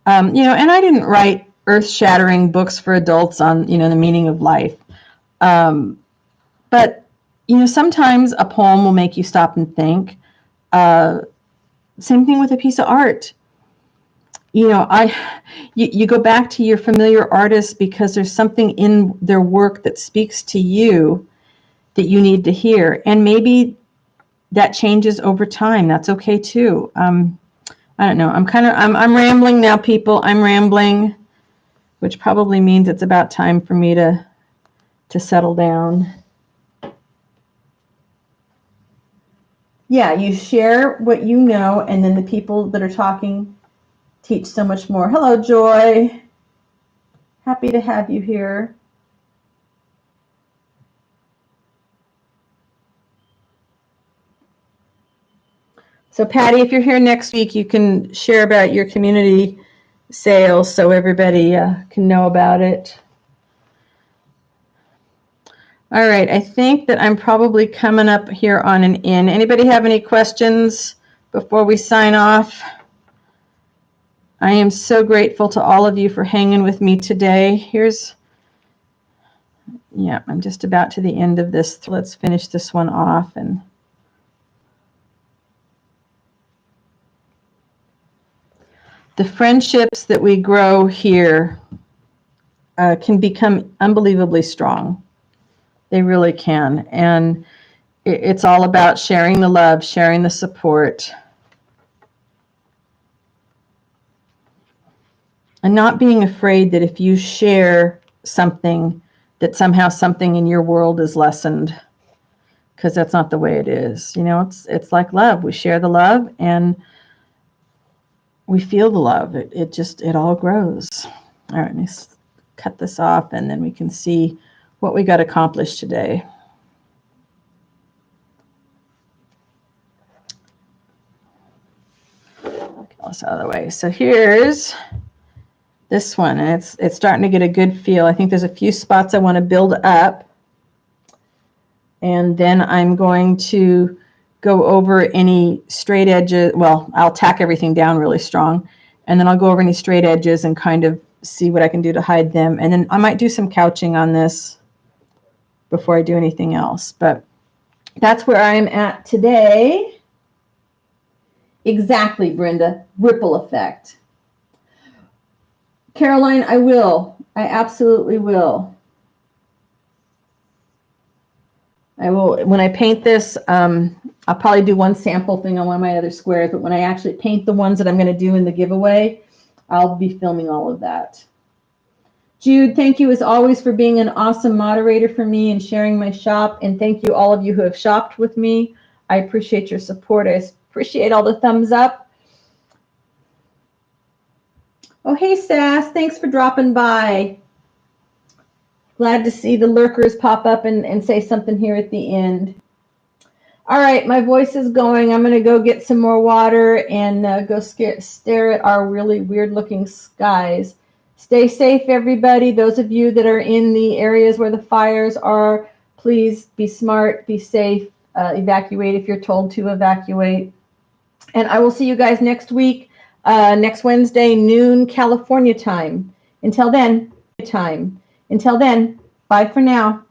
And I didn't write earth-shattering books for adults on, the meaning of life. But, sometimes a poem will make you stop and think. Same thing with a piece of art. You go back to your familiar artist because there's something in their work that speaks to you that you need to hear. And maybe that changes over time. That's okay too. I don't know. I'm rambling now, people. I'm rambling, which probably means it's about time for me to settle down. Yeah, you share what you know, and then the people that are talking teach so much more. Hello, Joy. Happy to have you here. So, Patty, if you're here next week, you can share about your community sales so everybody can know about it. All right, I think that I'm probably coming up here on an end. Anybody have any questions before we sign off? I am so grateful to all of you for hanging with me today. I'm just about to the end of this. Let's finish this one off. And the friendships that we grow here can become unbelievably strong. They really can. And it's all about sharing the love, sharing the support, and not being afraid that if you share something, that somehow something in your world is lessened, because that's not the way it is. It's like love. We share the love and we feel the love. It all grows. All right, let's cut this off and then we can see what we got accomplished today. Get this out of the way. So here's this one, and it's starting to get a good feel. I think there's a few spots I want to build up, and then I'm going to go over any straight edges. Well, I'll tack everything down really strong, and then I'll go over any straight edges and kind of see what I can do to hide them. And then I might do some couching on this before I do anything else. But that's where I'm at today. Exactly, Brenda. Ripple effect. Caroline, I will. I absolutely will. I will. When I paint this, I'll probably do one sample thing on one of my other squares, but when I actually paint the ones that I'm going to do in the giveaway, I'll be filming all of that. Jude, thank you as always for being an awesome moderator for me and sharing my shop. And thank you all of you who have shopped with me. I appreciate your support. I appreciate all the thumbs up. Oh, hey, Sass. Thanks for dropping by. Glad to see the lurkers pop up and say something here at the end. All right, my voice is going. I'm going to go get some more water and go stare at our really weird-looking skies. Stay safe, everybody. Those of you that are in the areas where the fires are, please be smart, be safe, evacuate if you're told to evacuate. And I will see you guys next week, next Wednesday, noon California time. Until then, bye for now.